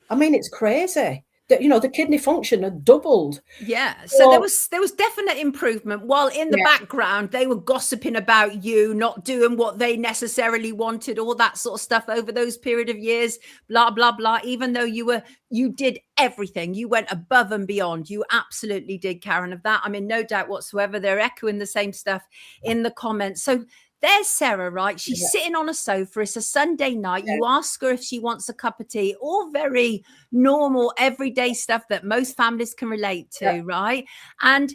I mean, it's crazy. The kidney function had doubled. Yeah. So there was definite improvement, while in the background they were gossiping about you not doing what they necessarily wanted, all that sort of stuff over those period of years, blah, blah, blah. Even though you did everything, you went above and beyond. You absolutely did, Karen, of that. I mean, no doubt whatsoever. They're echoing the same stuff in the comments. So there's Sarah, right? She's sitting on a sofa. It's a Sunday night. You ask her if she wants a cup of tea, all very normal, everyday stuff that most families can relate to, right? And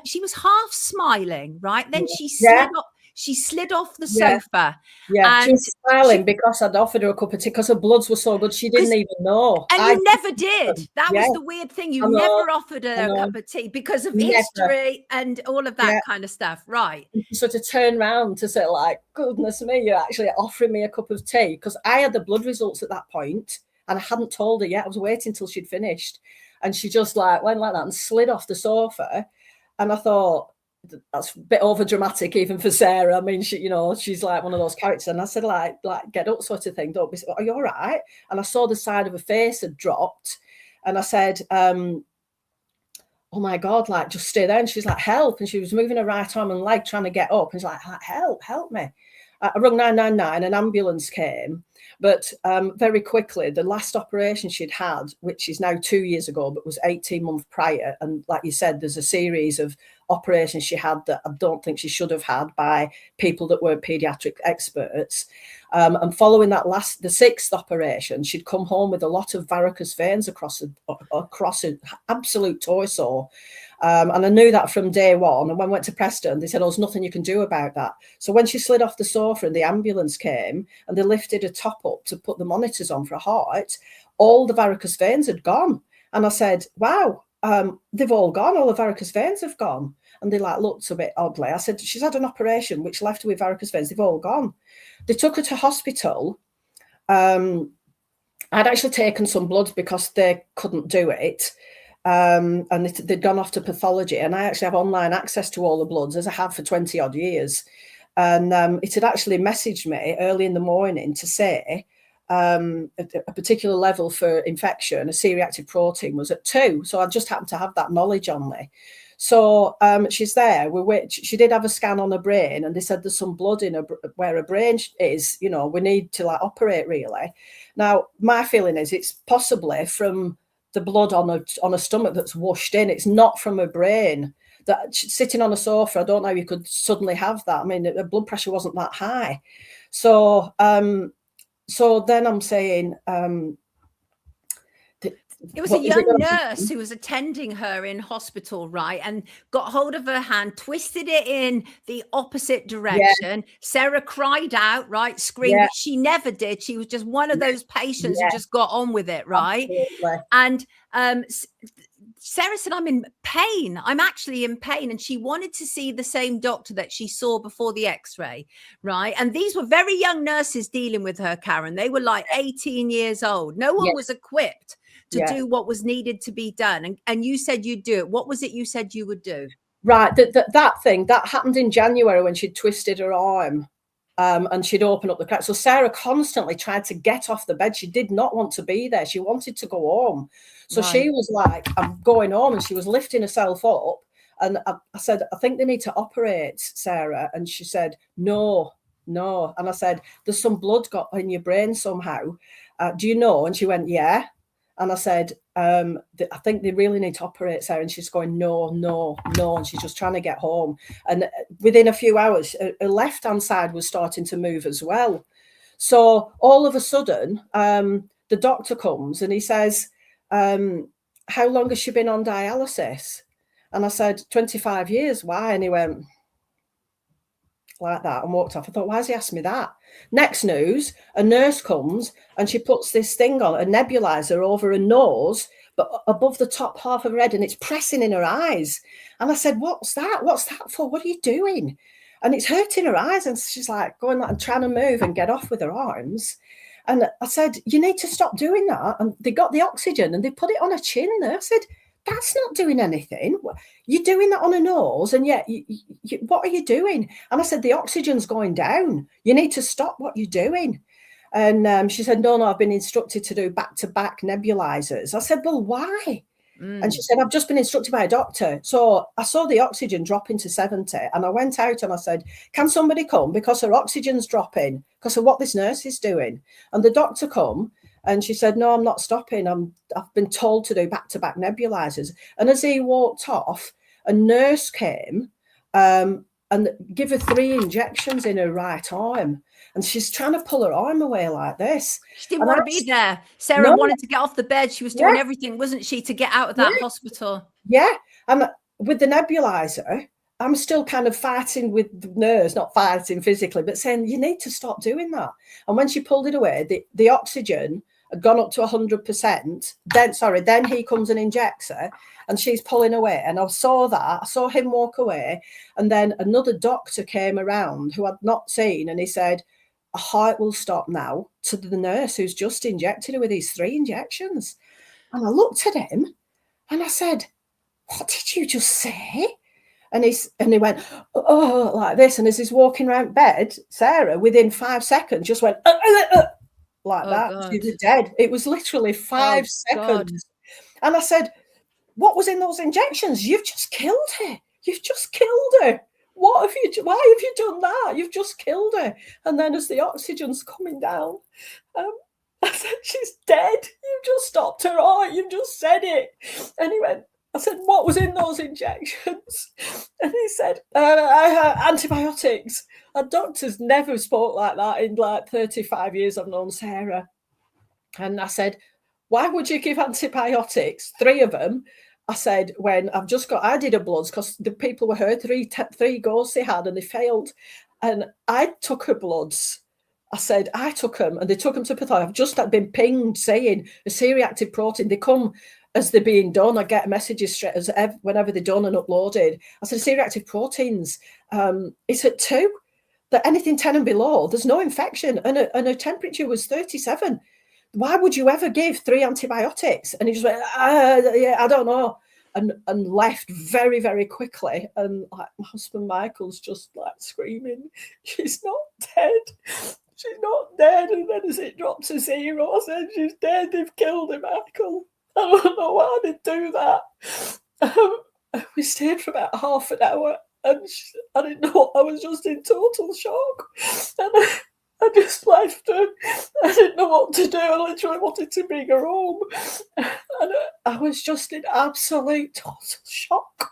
she was half smiling, right? Then she slid off the sofa. Yeah, she was smiling because I'd offered her a cup of tea because her bloods were so good. She didn't even know. And you never did. That was the weird thing. You never offered her a cup of tea because of history and all of that kind of stuff. Right. She sort of turned around to say, like, goodness me, you're actually offering me a cup of tea. Because I had the blood results at that point and I hadn't told her yet. I was waiting till she'd finished. And she just went like that and slid off the sofa. And I thought, that's a bit over dramatic even for Sarah. I mean, she's like one of those characters. And I said, like get up, sort of thing. Don't be. Are you all right? And I saw the side of her face had dropped, and I said, "Oh my God, like just stay there." And she's like, "Help!" And she was moving her right arm and leg trying to get up. And she's like, "Help me!" I rung 999. An ambulance came, but very quickly, the last operation she'd had, which is now 2 years ago, but was 18 months prior, and like you said, there's a series of operations she had that I don't think she should have had by people that weren't pediatric experts. And following that the 6th operation, she'd come home with a lot of varicose veins across her absolute torso. And I knew that from day one. And when I went to Preston, they said, "Oh, there's nothing you can do about that." So when she slid off the sofa and the ambulance came and they lifted her top up to put the monitors on for her heart, all the varicose veins had gone. And I said, "Wow, they've all gone. All the varicose veins have gone." And they looked a bit oddly. I said, "She's had an operation which left her with varicose veins. They've all gone." They took her to hospital. I'd actually taken some bloods because they couldn't do it. And they'd gone off to pathology. And I actually have online access to all the bloods, as I have for 20 odd years. And it had actually messaged me early in the morning to say, a particular level for infection, a C-reactive protein, was at 2. So I just happened to have that knowledge on me. So she's there. She did have a scan on her brain, and they said there's some blood in her where her brain is. You know, we need to like operate really. Now, my feeling is it's possibly from the blood on a stomach that's washed in. It's not from her brain. That sitting on a sofa, I don't know how you could suddenly have that. I mean, the blood pressure wasn't that high. So then I'm saying. It was a young nurse who was attending her in hospital, right? And got hold of her hand, twisted it in the opposite direction. Yeah. Sarah cried out, right? Screamed. Yeah. She never did. She was just one of those patients who just got on with it, right? Absolutely. And Sarah said, I'm in pain. I'm actually in pain. And she wanted to see the same doctor that she saw before the x-ray, right? And these were very young nurses dealing with her, Karen. They were like 18 years old. No one was equipped to do what was needed to be done. And you said you'd do it. What was it you said you would do? Right. That thing, that happened in January when she'd twisted her arm and she'd open up the crack. So Sarah constantly tried to get off the bed. She did not want to be there. She wanted to go home. So she was like, I'm going home. And she was lifting herself up. And I said, I think they need to operate, Sarah. And she said, no. And I said, there's some blood got in your brain somehow. Do you know? And she went, yeah. And I said, I think they really need to operate, Sarah. And she's going, no. And she's just trying to get home. And within a few hours, her left-hand side was starting to move as well. So all of a sudden, the doctor comes and he says, how long has she been on dialysis? And I said, 25 years. Why? And he went like that and walked off. I thought, why has he asked me that? Next news, a nurse comes and she puts this thing on, a nebulizer over her nose, but above the top half of her head, and it's pressing in her eyes. And I said, what's that? What's that for? What are you doing? And it's hurting her eyes. And she's like going like and trying to move and get off with her arms. And I said, you need to stop doing that. And they got the oxygen and they put it on her chin there. I said, that's not doing anything. You're doing that on her nose, and yet, what are you doing? And I said, the oxygen's going down. You need to stop what you're doing. And she said, no, I've been instructed to do back-to-back nebulizers. I said, well, why? And she said, I've just been instructed by a doctor. So I saw the oxygen dropping to 70, and I went out and I said, can somebody come? Because her oxygen's dropping because of what this nurse is doing. And the doctor come. And she said, no, I'm not stopping. I've been told to do back-to-back nebulizers. And as he walked off, a nurse came and give her 3 injections in her right arm. And she's trying to pull her arm away like this. She didn't want to be there. Sarah wanted to get off the bed. She was doing everything, wasn't she, to get out of that hospital? Yeah. And with the nebulizer, I'm still kind of fighting with the nurse, not fighting physically, but saying, you need to stop doing that. And when she pulled it away, the oxygen had gone up to 100%. Then he comes and injects her and she's pulling away. And I saw that. I saw him walk away. And then another doctor came around who I'd not seen. And he said, a heart will stop now, to the nurse who's just injected her with these 3 injections. And I looked at him and I said, what did you just say? And he went, oh, like this. And as he's walking around bed, Sarah, within 5 seconds, just went, like that. God. She was dead. It was literally 5 seconds. God. And I said, what was in those injections? You've just killed her. You've just killed her. Why have you done that? You've just killed her. And then as the oxygen's coming down, I said, she's dead. You just stopped her heart. You've just said it. And he went, I said, what was in those injections? And he said, antibiotics. And doctors never spoke like that in like 35 years I've known Sarah. And I said, why would you give antibiotics? 3 of them. I said, when I did a bloods because the people were hurt, 3 goes they had and they failed. And I took her bloods. I said, I took them and they took them to pathology. I've just been pinged saying a C-reactive protein. They come as they're being done. I get messages straight as whenever they're done and uploaded. I said, C-reactive proteins, it's at 2. That anything 10 and below, there's no infection. And her temperature was 37. Why would you ever give 3 antibiotics? And he just went, yeah, I don't know. And left very, very quickly. And like my husband Michael's just like screaming, she's not dead. She's not dead. And then as it dropped to 0, I said, she's dead. They've killed her, Michael. I don't know why they do that. We stayed for about half an hour, and I didn't know. I was just in total shock. And I just left her. I didn't know what to do. I literally wanted to bring her home. And I was just in absolute total shock.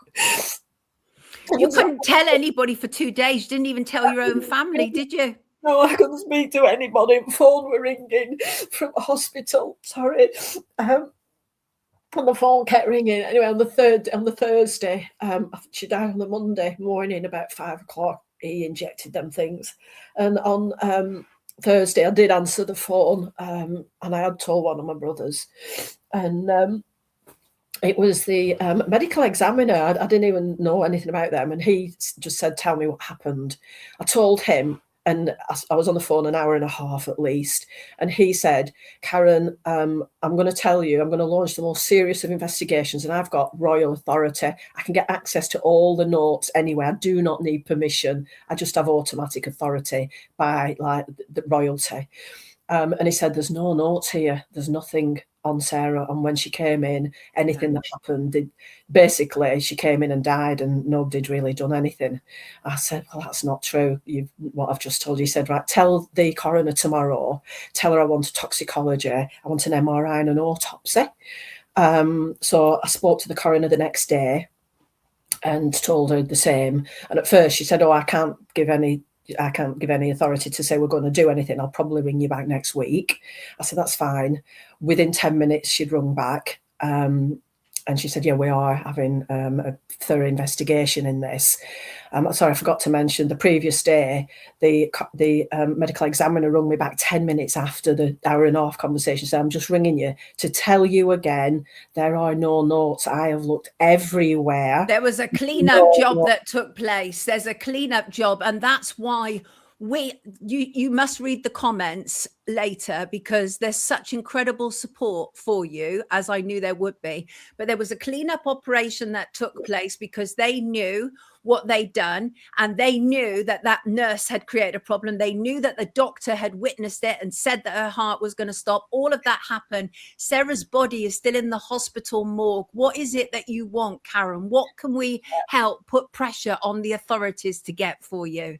You couldn't tell anybody for 2 days. You didn't even tell your own family, did you? No, I couldn't speak to anybody. The phone were ringing from the hospital. Sorry. And the phone kept ringing. Anyway, on the Thursday, she died on the Monday morning about 5 o'clock. He injected them things. And on Thursday, I did answer the phone, and I had told one of my brothers. And it was the medical examiner. I didn't even know anything about them. And he just said, tell me what happened. I told him, and I was on the phone an hour and a half at least. And he said, Karen, I'm going to tell you, I'm going to launch the most serious of investigations, and I've got royal authority. I can get access to all the notes anyway. I do not need permission. I just have automatic authority by like the royalty. And he said, there's no notes here. There's nothing on Sarah. And when she came in, anything that happened, basically she came in and died, and nobody'd really done anything. I said, well, that's not true. What I've just told you. He said, right, tell the coroner tomorrow, tell her I want a toxicology, I want an MRI and an autopsy. So I spoke to the coroner the next day and told her the same. And at first she said, oh, I can't give any authority to say we're going to do anything. I'll probably ring you back next week. I said, that's fine. Within 10 minutes, she'd rung back. And she said, yeah, we are having a thorough investigation in this. Sorry, I forgot to mention the previous day, the medical examiner rung me back 10 minutes after the hour and a half conversation. So I'm just ringing you to tell you again, there are no notes. I have looked everywhere. There was a cleanup job that took place. There's a cleanup job. And that's why you must read the comments later, because there's such incredible support for you, as I knew there would be. But there was a cleanup operation that took place because they knew what they'd done, and they knew that that nurse had created a problem. They knew that the doctor had witnessed it and said that her heart was going to stop. All of that happened. Sarah's body is still in the hospital morgue. What is it that you want, Karen? What can we help put pressure on the authorities to get for you?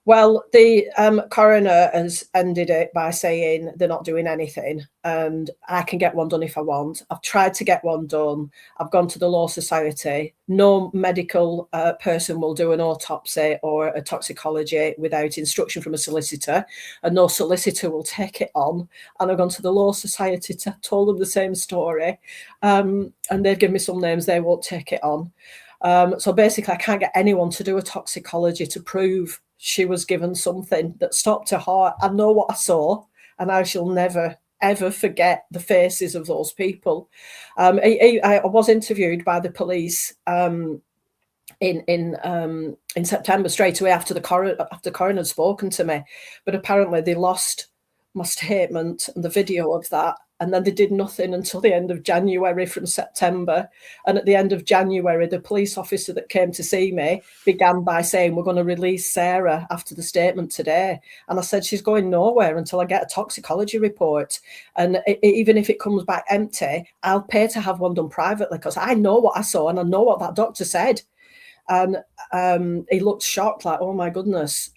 Well, the coroner has ended it by saying they're not doing anything, and I can get one done if I want. I've tried to get one done. I've gone to the Law Society. No medical person will do an autopsy or a toxicology without instruction from a solicitor, and no solicitor will take it on. And I've gone to the Law Society, told them the same story, and they've given me some names they won't take it on. So basically, I can't get anyone to do a toxicology to prove she was given something that stopped her heart. I know what I saw, and I shall never, ever forget the faces of those people. I was interviewed by the police in September, straight away after the coroner had spoken to me. But apparently they lost my statement and the video of that. And then they did nothing until the end of January from September. And at the end of January, the police officer that came to see me began by saying, we're going to release Sarah after the statement today. And I said, she's going nowhere until I get a toxicology report. And even if it comes back empty, I'll pay to have one done privately, because I know what I saw and I know what that doctor said. And he looked shocked, like, oh my goodness.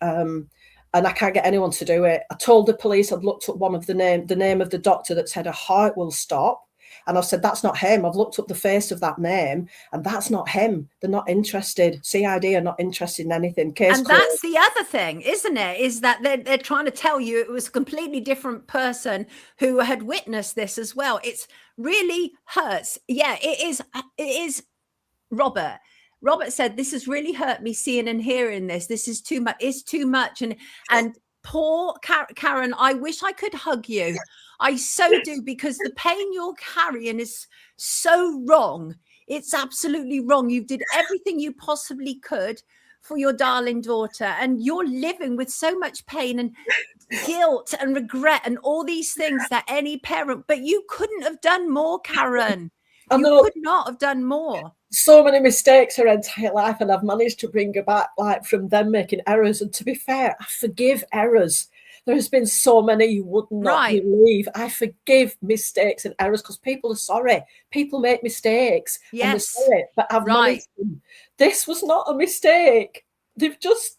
And I can't get anyone to do it. I told the police I'd looked up the name of the doctor that said her heart will stop. And I said, that's not him. I've looked up the face of that name, and that's not him. They're not interested. CID are not interested in anything. Case and closed. That's the other thing, isn't it? Is that they're trying to tell you it was a completely different person who had witnessed this as well. It's really hurts. Yeah, it is, Robert. Robert said, this has really hurt me seeing and hearing this. This is too much. It's too much. And poor Karen, I wish I could hug you. I so do, because the pain you're carrying is so wrong. It's absolutely wrong. You did everything you possibly could for your darling daughter, and you're living with so much pain and guilt and regret and all these things that any parent, but you couldn't have done more, Karen. You could not have done more. So many mistakes her entire life, and I've managed to bring her back, like, from them making errors. And to be fair, I forgive errors. There has been so many you would not Right. believe. I forgive mistakes and errors because people are sorry. People make mistakes and they're Yes. sorry, but I've Right. managed them. This was not a mistake. They've just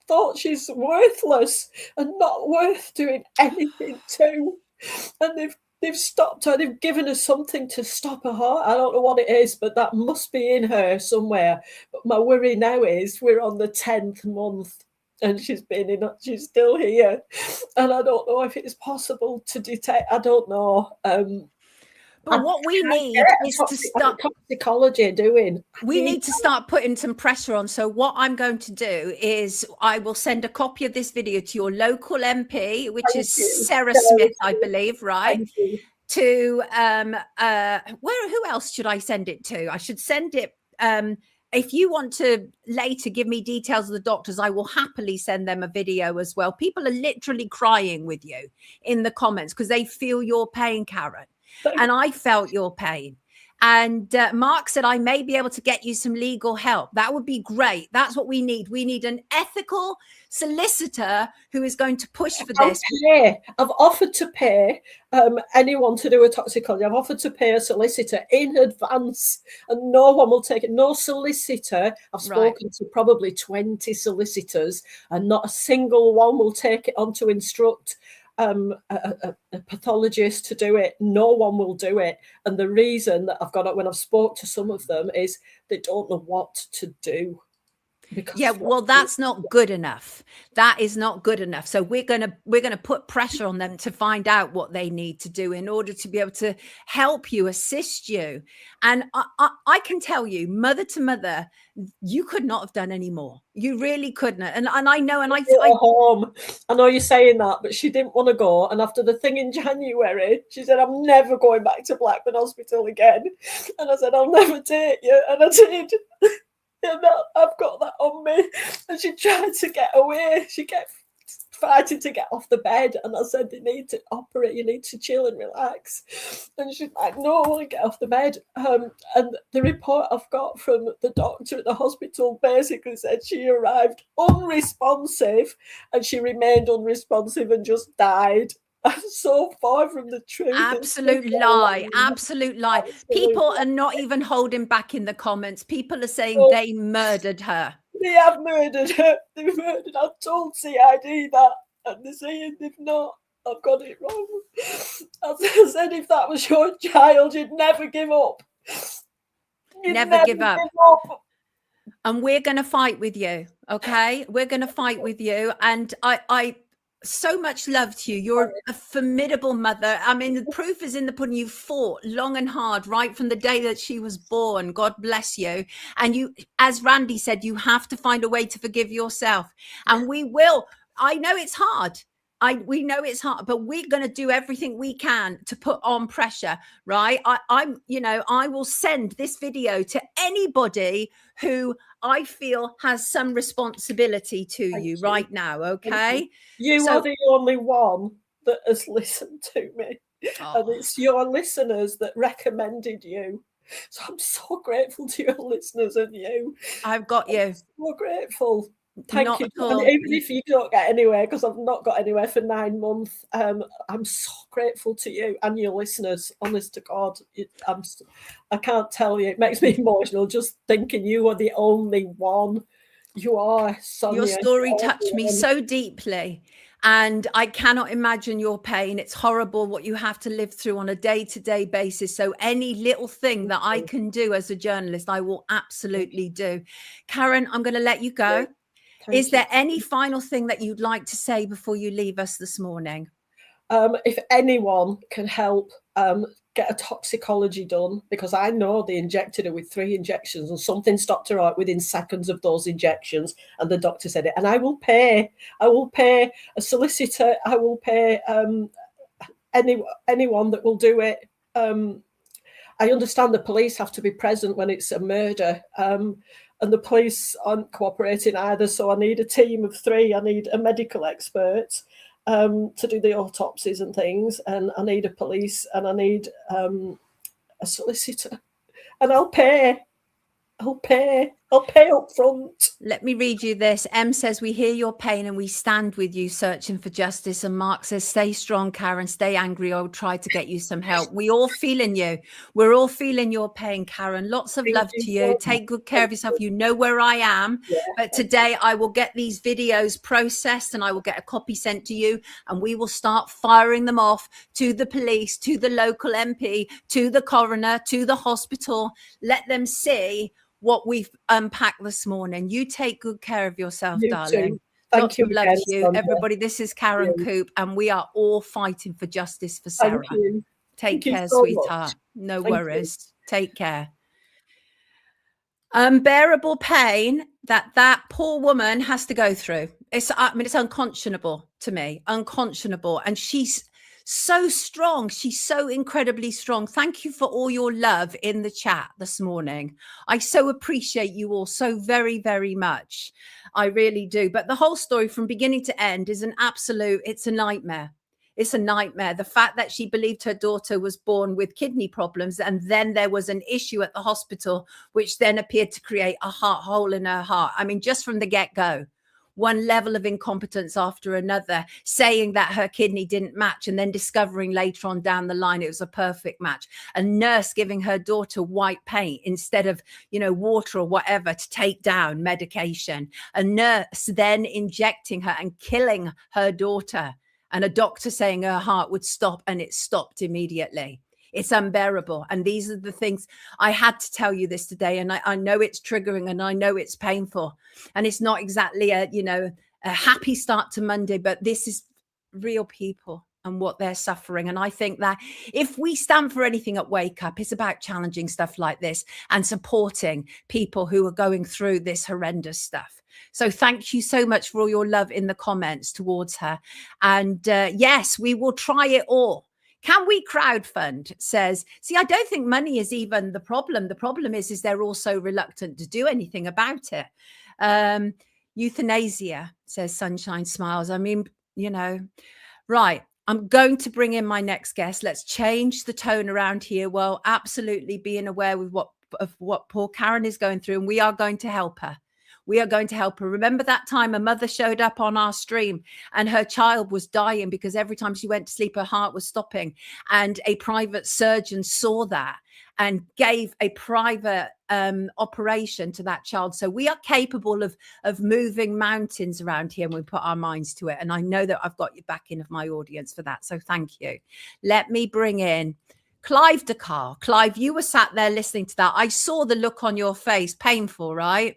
thought she's worthless and not worth doing anything to. And they've stopped her. They've given her something to stop her heart. I don't know what it is, but that must be in her somewhere. But my worry now is we're on the 10th month and she's still here. And I don't know if it's possible to detect. I don't know. But what we need is to start toxicology doing. We need to start putting some pressure on. So what I'm going to do is I will send a copy of this video to your local MP, which is Sarah Smith, I believe, right? To who else should I send it to? I should send it. If you want to later give me details of the doctors, I will happily send them a video as well. People are literally crying with you in the comments because they feel your pain, Karen. And I felt your pain. And Mark said, I may be able to get you some legal help. That would be great. That's what we need. We need an ethical solicitor who is going to push for this. I've offered to pay anyone to do a toxicology. I've offered to pay a solicitor in advance and no one will take it. No solicitor. I've spoken to probably 20 solicitors and not a single one will take it on to instruct a pathologist to do it. No one will do it. And the reason that I've got it when I've spoke to some of them is they don't know what to do. Yeah, well, that's not good enough. That is not good enough. So we're gonna put pressure on them to find out what they need to do in order to be able to help you, assist you. And I can tell you, mother to mother, you could not have done any more. You really couldn't. And I know, and I home. I know you're saying that, but she didn't want to go. And after the thing in January, she said, "I'm never going back to Blackburn Hospital again." And I said, "I'll never take you," and I did. And I've got that on me. And she tried to get away. She kept fighting to get off the bed. And I said, "You need to operate. You need to chill and relax." And she's like, "No, I want to get off the bed." And the report I've got from the doctor at the hospital basically said she arrived unresponsive and she remained unresponsive and just died. I'm so far from the truth. Absolute lie. Absolute lie. People are not even holding back in the comments. People are saying they murdered her. They have murdered her. They've murdered. I've told CID that, and they're saying they've not. I've got it wrong. As I said, if that was your child, you'd never give up. You'd never give up. And we're going to fight with you. Okay, we're going to fight with you. And I so much love to you. You're a formidable mother. I mean, the proof is in the pudding. You fought long and hard right from the day that she was born. God bless you. And you, as Randy said, you have to find a way to forgive yourself. And we will. I know it's hard. We know it's hard, but we're going to do everything we can to put on pressure, right? I will send this video to anybody who I feel has some responsibility to you right now, okay? You are the only one that has listened to me. And it's your listeners that recommended you. So I'm so grateful to your listeners and you. I've got you. I'm so grateful. Thank you. And even if you don't get anywhere, because I've not got anywhere for 9 months, I'm so grateful to you and your listeners. Honest to God, I can't tell you. It makes me emotional just thinking you are the only one. You are, Sonia. Your story touched me so deeply. And I cannot imagine your pain. It's horrible what you have to live through on a day-to-day basis. So any little thing that I can do as a journalist, I will absolutely do. Karen, I'm going to let you go. Is there any final thing that you'd like to say before you leave us this morning? If anyone can help get a toxicology done, because I know they injected her with 3 injections and something stopped her out within seconds of those injections, and the doctor said it. And I will pay a solicitor. I will pay anyone that will do it. I understand the police have to be present when it's a murder. And the police aren't cooperating either. So I need a team of 3. I need a medical expert to do the autopsies and things. And I need a police and I need a solicitor. And I'll pay. I'll pay up front. Let me read you this. M says, we hear your pain and we stand with you searching for justice. And Mark says, stay strong, Karen, stay angry. I'll try to get you some help. We all feeling you. We're all feeling your pain, Karen. Lots of love to you. Take good care of yourself. You know where I am. But today I will get these videos processed and I will get a copy sent to you. And we will start firing them off to the police, to the local MP, to the coroner, to the hospital. Let them see what we've unpacked this morning. You take good care of yourself, You darling. too. Thank Lots you of love again, to you, Sonia. everybody. This is Karen COUPE, and we are all fighting for justice for Sarah. Thank you. Take Thank you care, so sweetheart. much. No Thank you. worries. Take care. Unbearable pain that poor woman has to go through. It's unconscionable to me, unconscionable. And she's so strong. She's so incredibly strong. Thank you for all your love in the chat this morning. I so appreciate you all so very, very much. I really do. But the whole story from beginning to end is it's a nightmare. It's a nightmare. The fact that she believed her daughter was born with kidney problems, and then there was an issue at the hospital, which then appeared to create a heart hole in her heart. I mean, just from the get-go, one level of incompetence after another, saying that her kidney didn't match and then discovering later on down the line it was a perfect match. A nurse giving her daughter white paint instead of, water or whatever to take down medication. A nurse then injecting her and killing her daughter. And a doctor saying her heart would stop, and it stopped immediately. It's unbearable. And these are the things I had to tell you this today. And I know it's triggering and I know it's painful. And it's not exactly a happy start to Monday, but this is real people and what they're suffering. And I think that if we stand for anything at Wake Up, it's about challenging stuff like this and supporting people who are going through this horrendous stuff. So thank you so much for all your love in the comments towards her. And yes, we will try it all. Can we crowdfund? Says, see, I don't think money is even the problem. The problem is they're also reluctant to do anything about it. Euthanasia, says Sunshine Smiles. I mean, right. I'm going to bring in my next guest. Let's change the tone around here. Well, absolutely being aware of what poor Karen is going through, and we are going to help her. We are going to help her. Remember that time a mother showed up on our stream and her child was dying because every time she went to sleep, her heart was stopping. And a private surgeon saw that and gave a private operation to that child. So we are capable of moving mountains around here when we put our minds to it. And I know that I've got your backing of my audience for that. So thank you. Let me bring in Clive Dakar. Clive, you were sat there listening to that. I saw the look on your face. Painful, right?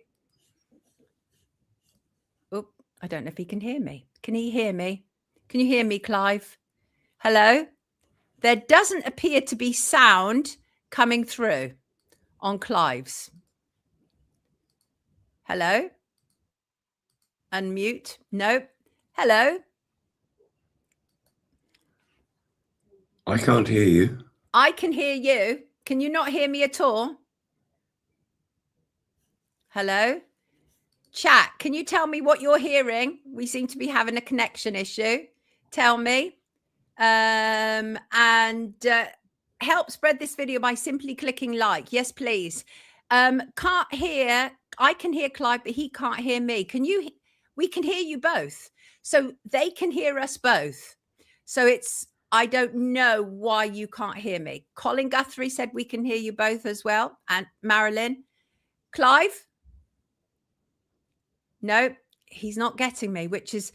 I don't know if he can hear me. Can he hear me? Can you hear me, Clive? Hello? There doesn't appear to be sound coming through on Clive's. Hello? Unmute? No. Hello? I can't hear you. I can hear you. Can you not hear me at all? Hello? Chat, can you tell me what you're hearing? We seem to be having a connection issue. Tell me. And help spread this video by simply clicking like. Yes, please. Can't hear. I can hear Clive, but he can't hear me. We can hear you both. So they can hear us both. So I don't know why you can't hear me. Colin Guthrie said we can hear you both as well. And Marilyn. Clive? No, he's not getting me, which is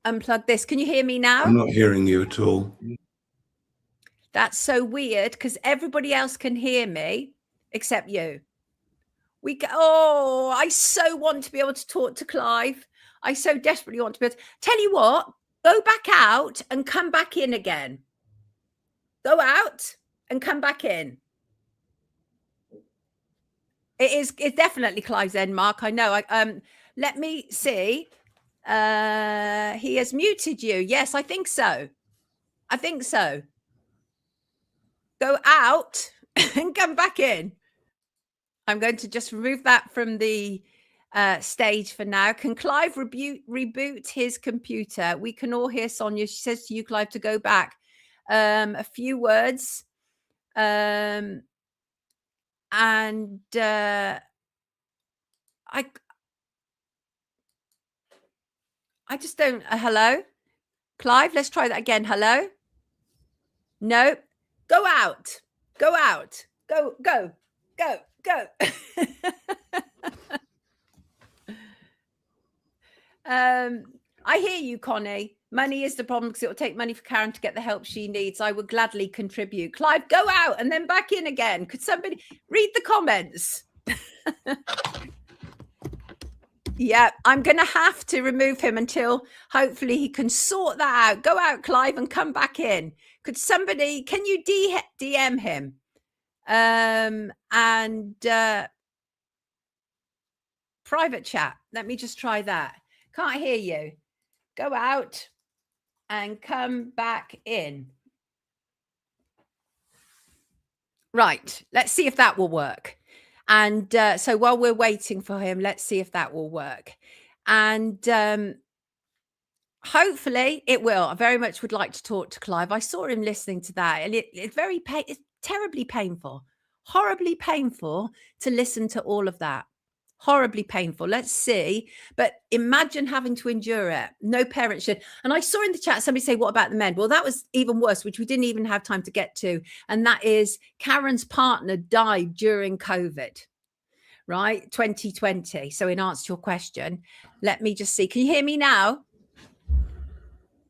unplug this. Can you hear me now? I'm not hearing you at all. That's so weird because everybody else can hear me except you. I so want to be able to talk to Clive. I so desperately want to be able to tell you what, go back out and come back in again. Go out and come back in. It's definitely Clive's end, Mark. I know. Let me see. He has muted you. Yes, I think so. Go out and come back in. I'm going to just remove that from the stage for now. Can Clive reboot his computer? We can all hear Sonia. She says to you, Clive, to go back. A few words. And I just don't. Hello, Clive. Let's try that again. Hello. No. Go out. Go out. Go. Go. Go. Go. I hear you, Connie. Money is the problem because it will take money for Karen to get the help she needs. I would gladly contribute. Clive, go out and then back in again. Could somebody read the comments? Yeah, I'm going to have to remove him until hopefully he can sort that out. Go out, Clive, and come back in. Could somebody, can you DM him? Private chat. Let me just try that. Can't hear you. Go out and come back in. Right. Let's see if that will work. And so while we're waiting for him, let's see if that will work. And hopefully it will. I very much would like to talk to Clive. I saw him listening to that, and it's terribly painful, horribly painful to listen to all of that. Horribly painful. Let's see. But imagine having to endure it. No parent should. And I saw in the chat somebody say, what about the men? Well, that was even worse, which we didn't even have time to get to. And that is Karen's partner died during COVID, right? 2020. So in answer to your question, let me just see. Can you hear me now?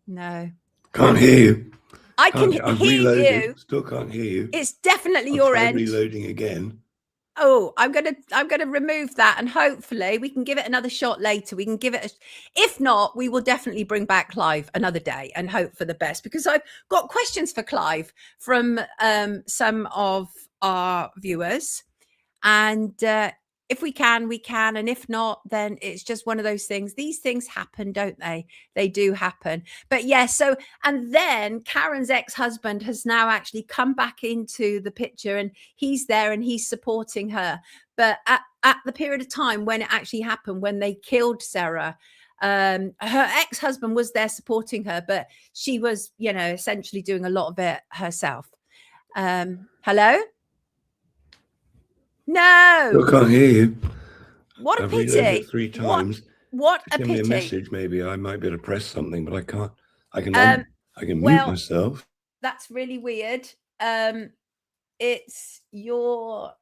No. Can't hear you. I can hear you. Still can't hear you. It's definitely your end. Reloading again. Oh, I'm gonna remove that, and hopefully we can give it another shot later. We can give it if not, we will definitely bring back Clive another day and hope for the best, because I've got questions for Clive from some of our viewers, and if we can, we can, and if not, then it's just one of those things. These things happen, don't they? They do happen. But yeah, so, and then Karen's ex-husband has now actually come back into the picture, and he's there and he's supporting her. But at the period of time when it actually happened, when they killed Sarah, her ex-husband was there supporting her, but she was, you know, essentially doing a lot of it herself. Hello? No. Still can't hear you. What a I've pity. reloaded it 3 times. What a Give pity. me a message, maybe I might be able to press something, but I can't. I can mute myself. That's really weird. It's your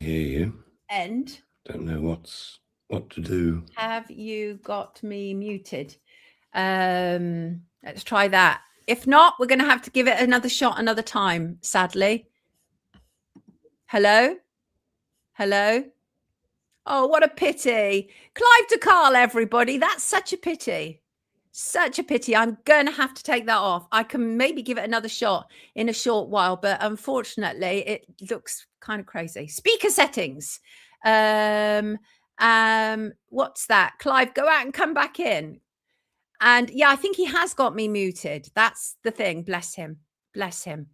Hear you. end. Don't know what to do. Have you got me muted? Let's try that. If not, we're going to have to give it another shot another time, sadly. Hello? Hello? Oh, what a pity. Clive to Carl, everybody. That's such a pity. Such a pity. I'm going to have to take that off. I can maybe give it another shot in a short while, but unfortunately, it looks kind of crazy. Speaker settings. What's that? Clive, go out and come back in. And yeah, I think he has got me muted. That's the thing. Bless him. Bless him.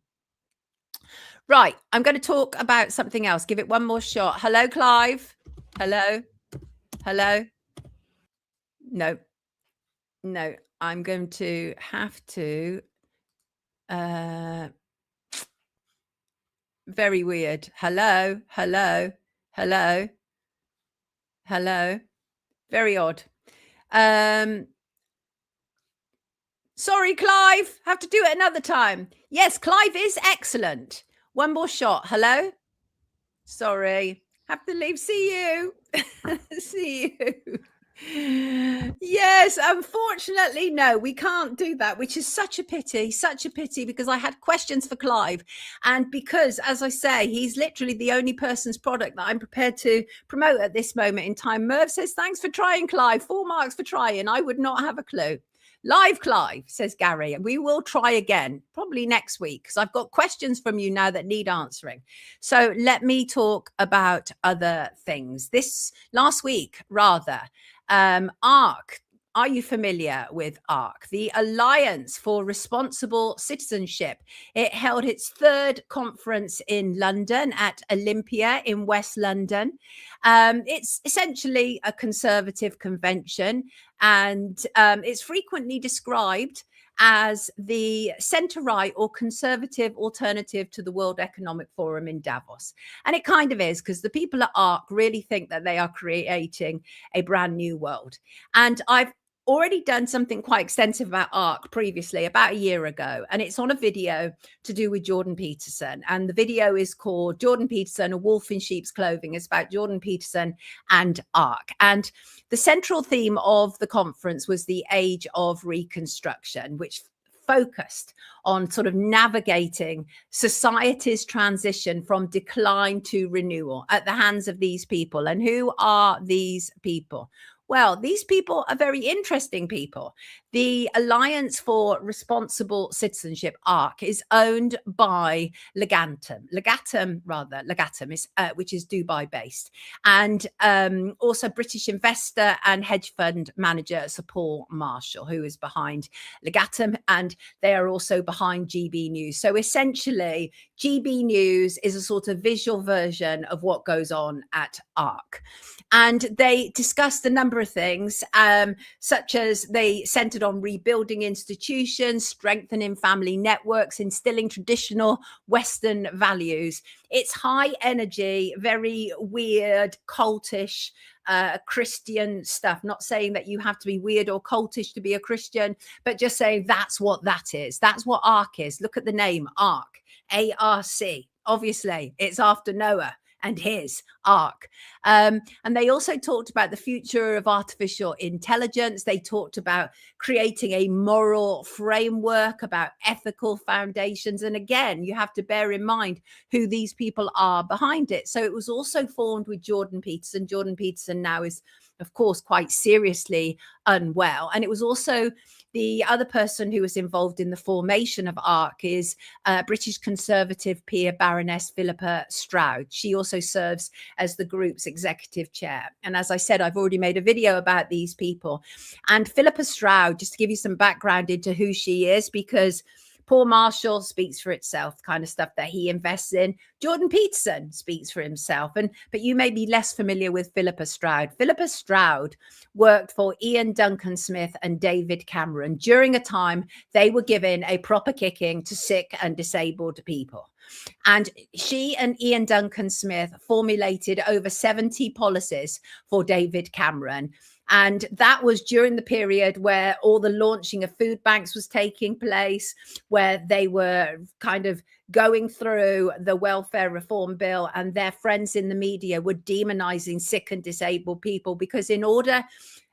Right. I'm going to talk about something else. Give it one more shot. Hello, Clive. Hello. Hello. No. No. I'm going to have to. Very weird. Hello. Hello. Hello. Hello. Very odd. Sorry, Clive. Have to do it another time. Yes, Clive is excellent. One more shot. Hello. Sorry. Have to leave. See you. See you. Yes, unfortunately, no, we can't do that, which is such a pity, because I had questions for Clive. And because, as I say, he's literally the only person's product that I'm prepared to promote at this moment in time. Merv says, thanks for trying, Clive. 4 marks for trying. I would not have a clue. Live Clive, says Gary, and we will try again, probably next week, because I've got questions from you now that need answering. So let me talk about other things. This last week, rather, ARC. Are you familiar with ARC? The Alliance for Responsible Citizenship. It held its 3rd conference in London at Olympia in West London. It's essentially a conservative convention. And it's frequently described as the centre-right or conservative alternative to the World Economic Forum in Davos. And it kind of is, because the people at ARC really think that they are creating a brand new world. And I've already done something quite extensive about ARC previously, about a year ago, and it's on a video to do with Jordan Peterson. And the video is called Jordan Peterson, A Wolf in Sheep's Clothing. It's about Jordan Peterson and ARC. And the central theme of the conference was the age of reconstruction, which focused on sort of navigating society's transition from decline to renewal at the hands of these people. And who are these people? Well, these people are very interesting people. The Alliance for Responsible Citizenship, ARC, is owned by Legatum, which is Dubai-based, and also British investor and hedge fund manager Sir Paul Marshall, who is behind Legatum, and they are also behind GB News. So essentially, GB News is a sort of visual version of what goes on at ARC. And they discussed a number of things, such as they centered on rebuilding institutions, strengthening family networks, instilling traditional Western values. It's high energy, very weird, cultish, Christian stuff. Not saying that you have to be weird or cultish to be a Christian, but just saying that's what that is. That's what ARC is. Look at the name, ARC, A-R-C. Obviously, it's after Noah and his ARC. And they also talked about the future of artificial intelligence. They talked about creating a moral framework, about ethical foundations. And again, you have to bear in mind who these people are behind it. So it was also formed with Jordan Peterson. Jordan Peterson now is, of course, quite seriously unwell. And it was also the other person who was involved in the formation of ARC is British Conservative peer Baroness Philippa Stroud. She also serves as the group's executive chair. And as I said, I've already made a video about these people. And Philippa Stroud, just to give you some background into who she is, because Paul Marshall speaks for itself, kind of stuff that he invests in. Jordan Peterson speaks for himself. But you may be less familiar with Philippa Stroud. Philippa Stroud worked for Ian Duncan Smith and David Cameron during a time they were giving a proper kicking to sick and disabled people. And she and Ian Duncan Smith formulated over 70 policies for David Cameron. And that was during the period where all the launching of food banks was taking place, where they were kind of going through the welfare reform bill, and their friends in the media were demonizing sick and disabled people, because in order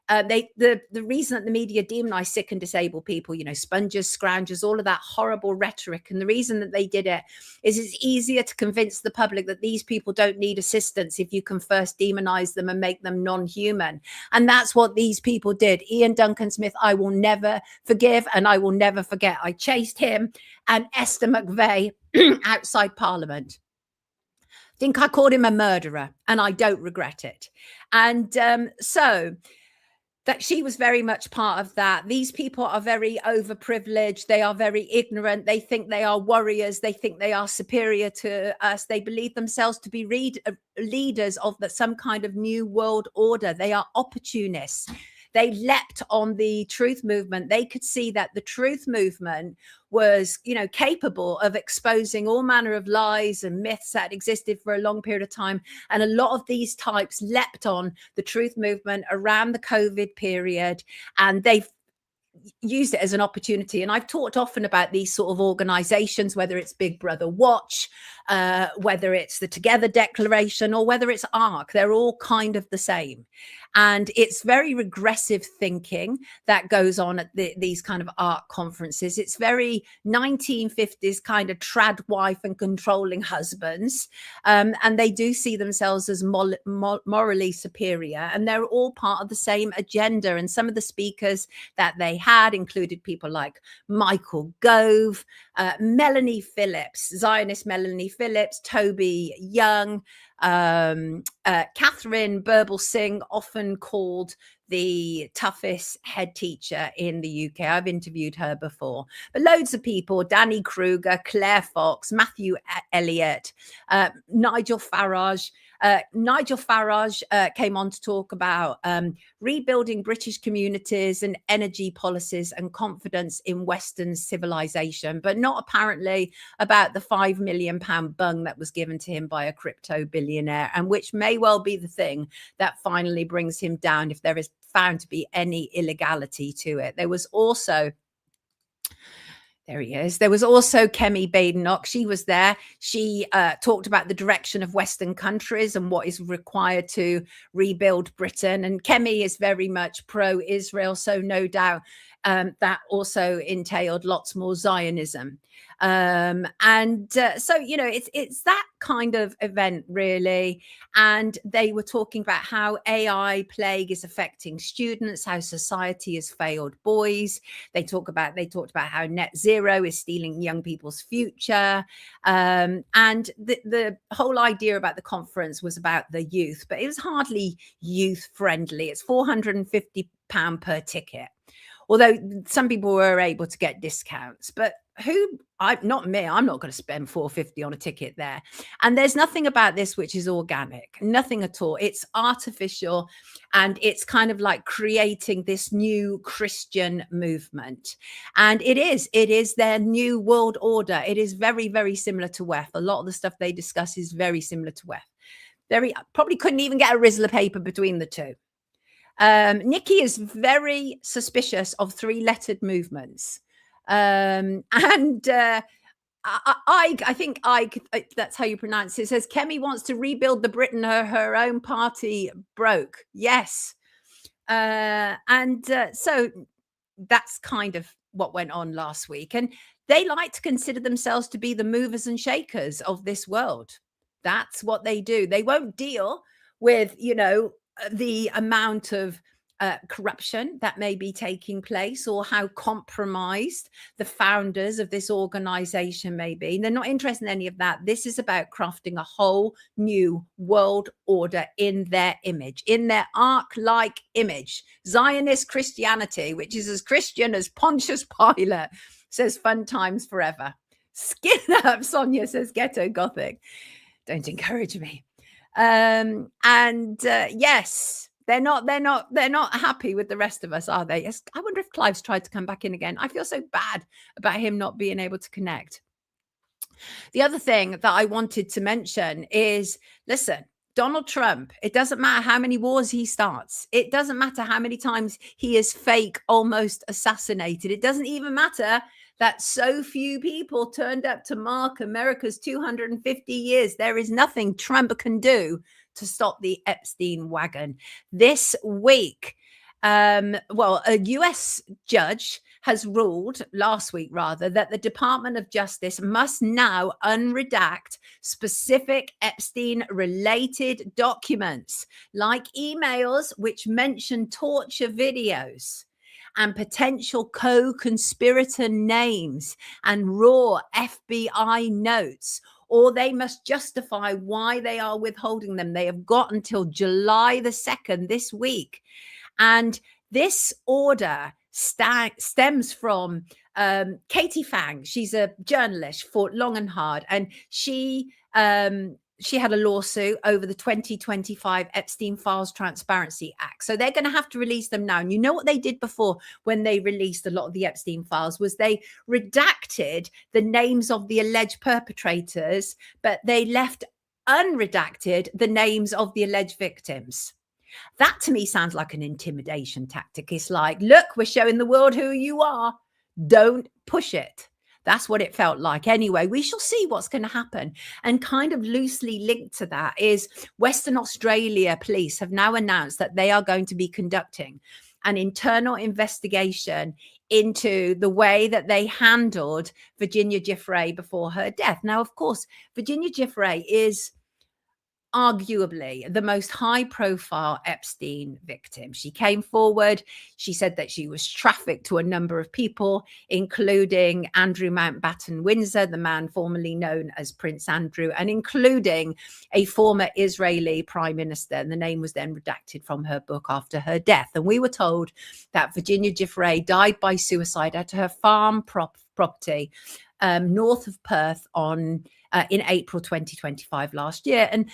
the reason that the media demonize sick and disabled people, you know, spongers, scroungers, all of that horrible rhetoric, and the reason that they did it is it's easier to convince the public that these people don't need assistance if you can first demonize them and make them non-human. And that's what these people did. Ian Duncan Smith, I will never forgive and I will never forget. I chased him and Esther McVeigh outside Parliament. I think I called him a murderer, and I don't regret it. And so that she was very much part of that. These people are very overprivileged. They are very ignorant. They think they are warriors. They think they are superior to us. They believe themselves to be leaders of some kind of new world order. They are opportunists. They leapt on the truth movement. They could see that the truth movement was, you know, capable of exposing all manner of lies and myths that existed for a long period of time. And a lot of these types leapt on the truth movement around the COVID period, and they've used it as an opportunity. And I've talked often about these sort of organizations, whether it's Big Brother Watch, whether it's the Together Declaration, or whether it's ARC. They're all kind of the same. And it's very regressive thinking that goes on at these kind of ARC conferences. It's very 1950s kind of trad wife and controlling husbands. And they do see themselves as morally superior. And they're all part of the same agenda. And some of the speakers that they had included people like Michael Gove, Melanie Phillips, Zionist Melanie Phillips, Toby Young, Catherine Burble-Singh, often called the toughest head teacher in the UK. I've interviewed her before. But loads of people: Danny Kruger, Claire Fox, Matthew Elliott, Nigel Farage, Nigel Farage came on to talk about rebuilding British communities and energy policies and confidence in Western civilization, but not apparently about the £5 million bung that was given to him by a crypto billionaire, and which may well be the thing that finally brings him down if there is found to be any illegality to it. There was also There was also Kemi Badenoch. She was there. She talked about the direction of Western countries and what is required to rebuild Britain. And Kemi is very much pro-Israel, so no doubt that also entailed lots more Zionism. So, you know, it's that kind of event, really. And they were talking about how AI plague is affecting students, how society has failed boys. They talked about how net zero is stealing young people's future. And the whole idea about the conference was about the youth, but it was hardly youth friendly. It's £450 per ticket. Although some people were able to get discounts, but not me, I'm not going to spend $450 on a ticket there. And there's nothing about this which is organic, nothing at all. It's artificial, and it's kind of like creating this new Christian movement. And it is their new world order. It is very, very similar to WEF. A lot of the stuff they discuss is very similar to WEF. Probably couldn't even get a Rizzler paper between the two. Nikki is very suspicious of three-lettered movements. I think that's how you pronounce it. Says Kemi wants to rebuild the Britain her own party broke. Yes. So that's kind of what went on last week. And they like to consider themselves to be the movers and shakers of this world. That's what they do. They won't deal with, you know, the amount of corruption that may be taking place, or how compromised the founders of this organization may be. They're not interested in any of that. This is about crafting a whole new world order in their image, in their ark-like image. Zionist Christianity, which is as Christian as Pontius Pilate, says fun times forever. Skin up, Sonia says ghetto Gothic. Don't encourage me. Yes, they're not happy with the rest of us, are they? Yes. I wonder if Clive's tried to come back in again. I feel so bad about him not being able to connect. The other thing that I wanted to mention is, listen, Donald Trump, it doesn't matter how many wars he starts. It doesn't matter how many times he is fake, almost assassinated. It doesn't even matter that so few people turned up to mark America's 250 years. There is nothing Trump can do to stop the Epstein wagon. This week, a US judge has ruled, last week rather, that the Department of Justice must now unredact specific Epstein-related documents, like emails which mention torture videos and potential co-conspirator names and raw FBI notes, or they must justify why they are withholding them. They have got until July the 2nd this week. And this order stems from Katie Fang. She's a journalist, fought long and hard, and she had a lawsuit over the 2025 Epstein Files Transparency Act. So they're going to have to release them now. And you know what they did before when they released a lot of the Epstein files was they redacted the names of the alleged perpetrators, but they left unredacted the names of the alleged victims. That to me sounds like an intimidation tactic. It's like, look, we're showing the world who you are. Don't push it. That's what it felt like. Anyway, we shall see what's going to happen. And kind of loosely linked to that is Western Australia police have now announced that they are going to be conducting an internal investigation into the way that they handled Virginia Giuffre before her death. Now, of course, Virginia Giuffre is arguably the most high-profile Epstein victim. She came forward. She said that she was trafficked to a number of people, including Andrew Mountbatten Windsor, the man formerly known as Prince Andrew, and including a former Israeli prime minister. And the name was then redacted from her book after her death. And we were told that Virginia Giuffre died by suicide at her farm property north of Perth in April 2025 last year. And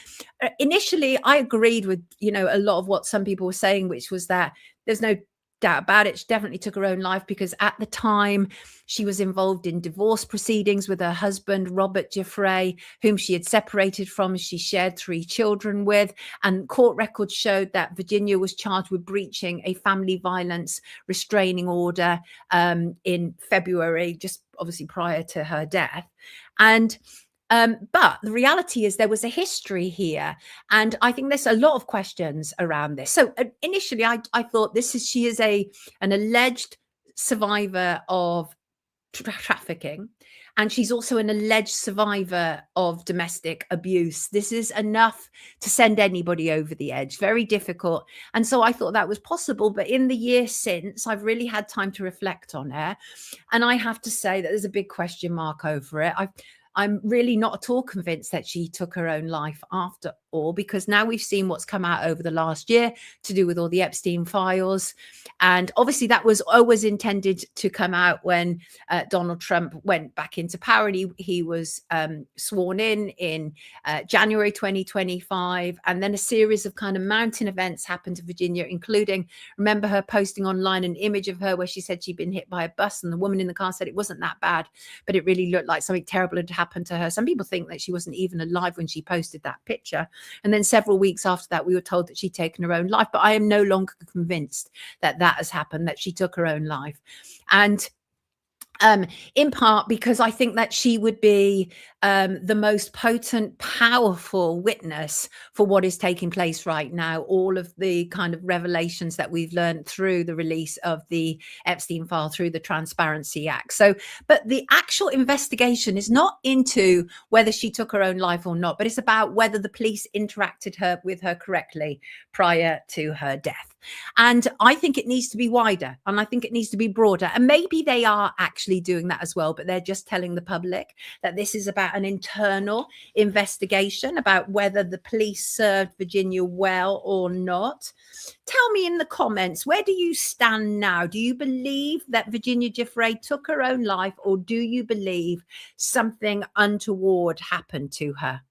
initially I agreed with, a lot of what some people were saying, which was that there's no doubt about it. She definitely took her own life because at the time she was involved in divorce proceedings with her husband, Robert Giuffre, whom she had separated from. She shared 3 children with, and court records showed that Virginia was charged with breaching a family violence restraining order in February, just obviously prior to her death. And but the reality is there was a history here, and I think there's a lot of questions around this. So initially, I thought she is an alleged survivor of trafficking, and she's also an alleged survivor of domestic abuse. This is enough to send anybody over the edge. Very difficult, and so I thought that was possible. But in the year since, I've really had time to reflect on her, and I have to say that there's a big question mark over it. I'm really not at all convinced that she took her own life after all, because now we've seen what's come out over the last year to do with all the Epstein files. And obviously that was always intended to come out when Donald Trump went back into power. And he was sworn in January 2025. And then a series of kind of mountain events happened to Virginia, including, remember her posting online an image of her where she said she'd been hit by a bus, and the woman in the car said it wasn't that bad, but it really looked like something terrible had happened to her. Some people think that she wasn't even alive when she posted that picture. And then several weeks after that, we were told that she'd taken her own life. But I am no longer convinced that that has happened, that she took her own life. And in part because I think that she would be the most potent, powerful witness for what is taking place right now. All of the kind of revelations that we've learned through the release of the Epstein file, through the Transparency Act. So, but the actual investigation is not into whether she took her own life or not, but it's about whether the police interacted with her correctly prior to her death. And I think it needs to be wider, and I think it needs to be broader. And maybe they are actually doing that as well, but they're just telling the public that this is about an internal investigation about whether the police served Virginia well or not. Tell me in the comments, where do you stand now? Do you believe that Virginia Giuffre took her own life, or do you believe something untoward happened to her?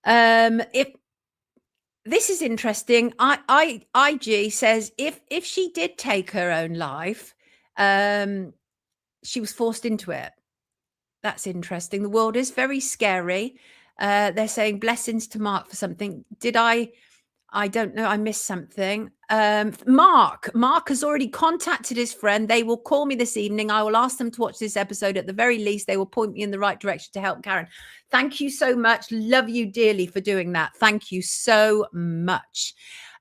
If this is interesting, IG says if she did take her own life, she was forced into it. That's interesting. The world is very scary. They're saying blessings to Mark for something. Did I don't know. I missed something. Mark has already contacted his friend. They will call me this evening. I will ask them to watch this episode. At the very least, they will point me in the right direction to help Karen. Thank you so much. Love you dearly for doing that. Thank you so much.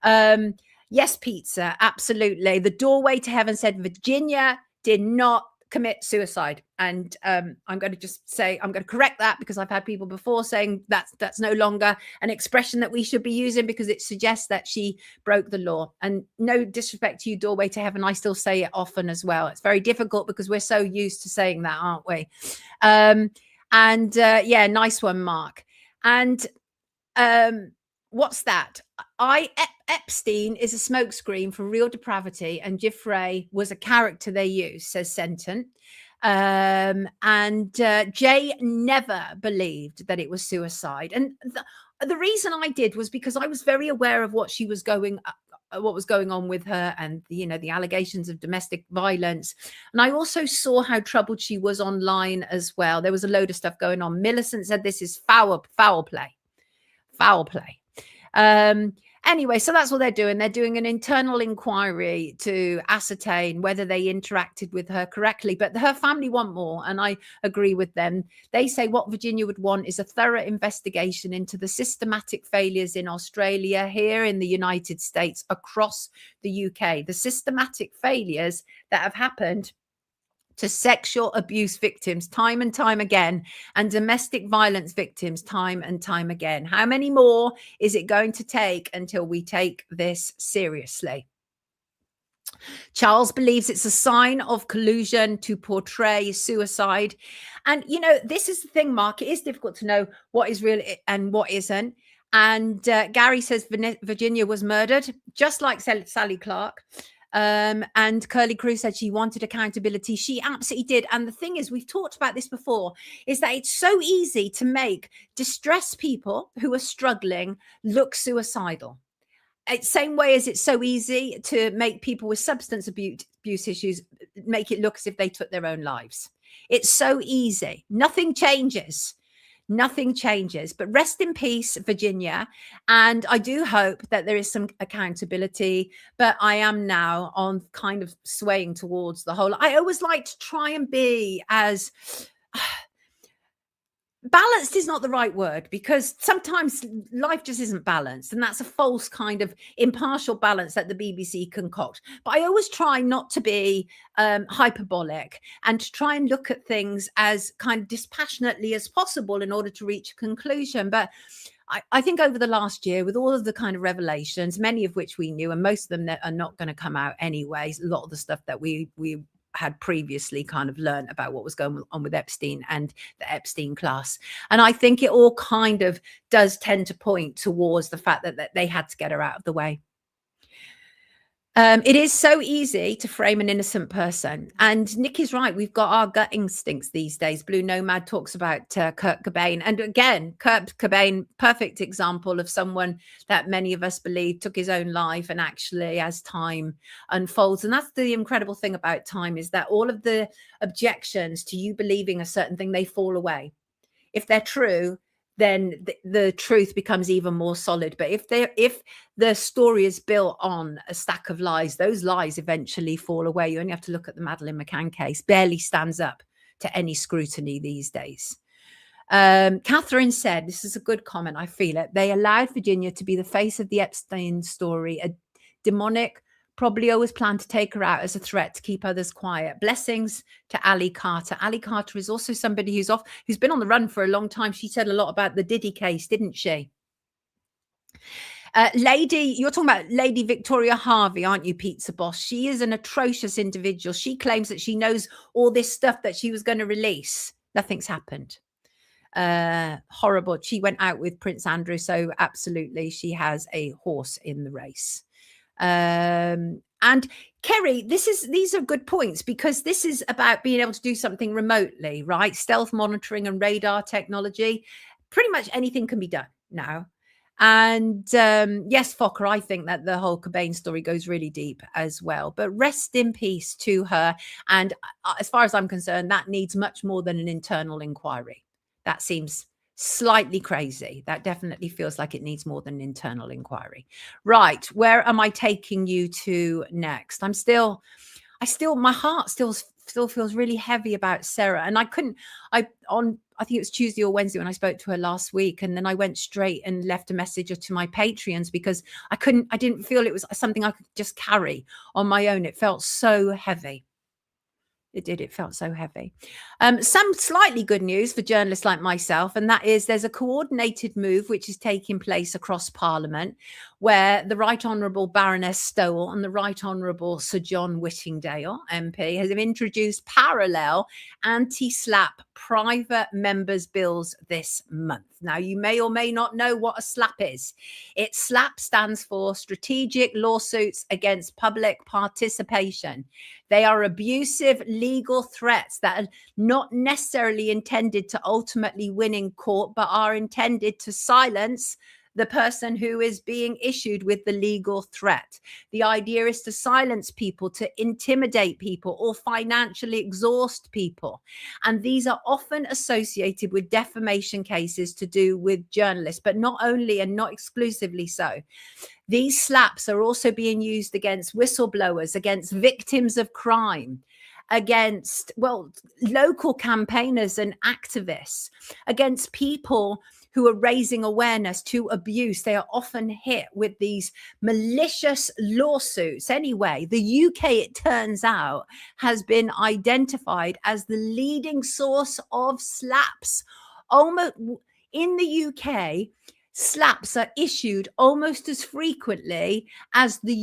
Yes, pizza. Absolutely. The doorway to heaven said Virginia did not commit suicide. And I'm going to correct that, because I've had people before saying that's no longer an expression that we should be using, because it suggests that she broke the law. And no disrespect to you, doorway to heaven, I still say it often as well. It's very difficult because we're so used to saying that, aren't we? Yeah, nice one, Mark. And what's that? Epstein is a smokescreen for real depravity, and Giuffre was a character they used, says Senton. Jay never believed that it was suicide. And the reason I did was because I was very aware of what was going on with her, and the allegations of domestic violence. And I also saw how troubled she was online as well. There was a load of stuff going on. Millicent said this is foul play. Anyway, so that's what they're doing. They're doing an internal inquiry to ascertain whether they interacted with her correctly. But her family want more, and I agree with them. They say what Virginia would want is a thorough investigation into the systematic failures in Australia, here in the United States, across the UK, the systematic failures that have happened to sexual abuse victims time and time again, and domestic violence victims time and time again. How many more is it going to take until we take this seriously? Charles believes it's a sign of collusion to portray suicide. And, this is the thing, Mark. It is difficult to know what is real and what isn't. And Gary says Virginia was murdered, just like Sally Clark. And Curly Crew said she wanted accountability. She absolutely did. And the thing is, we've talked about this before, is that it's so easy to make distressed people who are struggling look suicidal. Same way as it's so easy to make people with substance abuse issues make it look as if they took their own lives. It's so easy. Nothing changes. Nothing changes. But rest in peace, Virginia. And I do hope that there is some accountability. But I am now on kind of swaying towards the whole. I always like to try and be as balanced is not the right word, because sometimes life just isn't balanced, and that's a false kind of impartial balance that the BBC concoct. But I always try not to be hyperbolic, and to try and look at things as kind of dispassionately as possible in order to reach a conclusion. But I think over the last year, with all of the kind of revelations, many of which we knew, and most of them that are not going to come out anyway, a lot of the stuff that we had previously kind of learned about what was going on with Epstein and the Epstein class. And I think it all kind of does tend to point towards the fact that they had to get her out of the way. It is so easy to frame an innocent person. And Nick is right. We've got our gut instincts these days. Blue Nomad talks about Kurt Cobain. And again, Kurt Cobain, perfect example of someone that many of us believe took his own life. And actually, as time unfolds, and that's the incredible thing about time, is that all of the objections to you believing a certain thing, they fall away. If they're true, then the truth becomes even more solid. But if the story is built on a stack of lies, those lies eventually fall away. You only have to look at the Madeleine McCann case. Barely stands up to any scrutiny these days. Catherine said, this is a good comment, I feel it. They allowed Virginia to be the face of the Epstein story, a demonic, probably always planned to take her out as a threat to keep others quiet. Blessings to Ali Carter. Ali Carter is also somebody who's been on the run for a long time. She said a lot about the Diddy case, didn't she? You're talking about Lady Victoria Harvey, aren't you, Pizza Boss? She is an atrocious individual. She claims that she knows all this stuff that she was going to release. Nothing's happened. Horrible. She went out with Prince Andrew, so absolutely she has a horse in the race. And Kerry, these are good points, because this is about being able to do something remotely, right? Stealth monitoring and radar technology. Pretty much anything can be done now. And yes, Fokker, I think that the whole Cobain story goes really deep as well. But rest in peace to her. And as far as I'm concerned, that needs much more than an internal inquiry. That seems slightly crazy. That definitely feels like it needs more than an internal inquiry. Right. Where am I taking you to next? My heart still feels really heavy about Sarah. And I think it was Tuesday or Wednesday when I spoke to her last week. And then I went straight and left a message to my Patreons, because I didn't feel it was something I could just carry on my own. It felt so heavy. It did. It felt so heavy. Some slightly good news for journalists like myself, and that is there's a coordinated move which is taking place across Parliament, where the Right Honourable Baroness Stowell and the Right Honourable Sir John Whittingdale MP have introduced parallel anti-SLAPP private members' bills this month. Now, you may or may not know what a SLAPP is. SLAPP stands for Strategic Lawsuits Against Public Participation. They are abusive legal threats that are not necessarily intended to ultimately win in court, but are intended to silence the person who is being issued with the legal threat. The idea is to silence people, to intimidate people, or financially exhaust people. And these are often associated with defamation cases to do with journalists, but not only and not exclusively so. These SLAPPs are also being used against whistleblowers, against victims of crime, against, local campaigners and activists, against people who are raising awareness to abuse. They are often hit with these malicious lawsuits. Anyway, the UK, it turns out, has been identified as the leading source of SLAPPs. Almost in the UK, SLAPPs are issued almost as frequently as the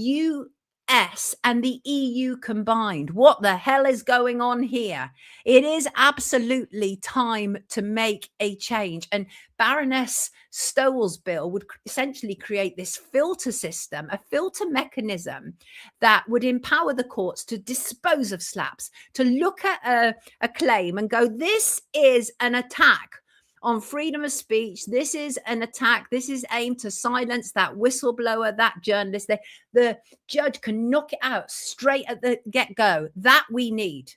US and the EU combined. What the hell is going on here? It is absolutely time to make a change. And Baroness Stowell's bill would essentially create this filter system, a filter mechanism that would empower the courts to dispose of SLAPPs, to look at a claim and go, this is an attack on freedom of speech. This is an attack. This is aimed to silence that whistleblower, that journalist. The judge can knock it out straight at the get-go. That we need.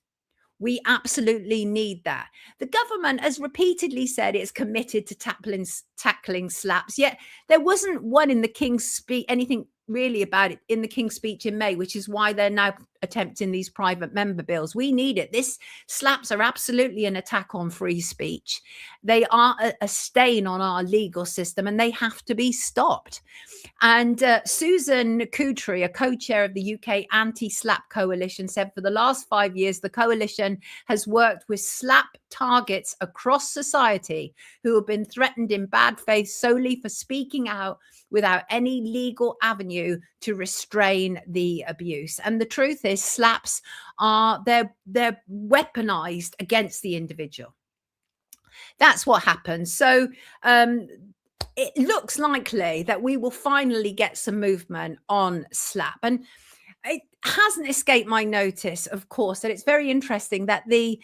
We absolutely need that. The government has repeatedly said it's committed to tackling SLAPPs, yet there wasn't one in the King's speech, anything really about it in the King's speech in May, which is why they're now attempting these private member bills. We need it. This SLAPPs are absolutely an attack on free speech. They are a stain on our legal system, and they have to be stopped. And Susan Giuffre, a co-chair of the UK Anti-SLAPP Coalition, said for the last 5 years, the coalition has worked with SLAPP targets across society who have been threatened in bad faith solely for speaking out without any legal avenue to restrain the abuse. And the truth is, SLAPPs are they're weaponized against the individual. That's what happens. So it looks likely that we will finally get some movement on SLAPP. And it hasn't escaped my notice, of course, that it's very interesting that the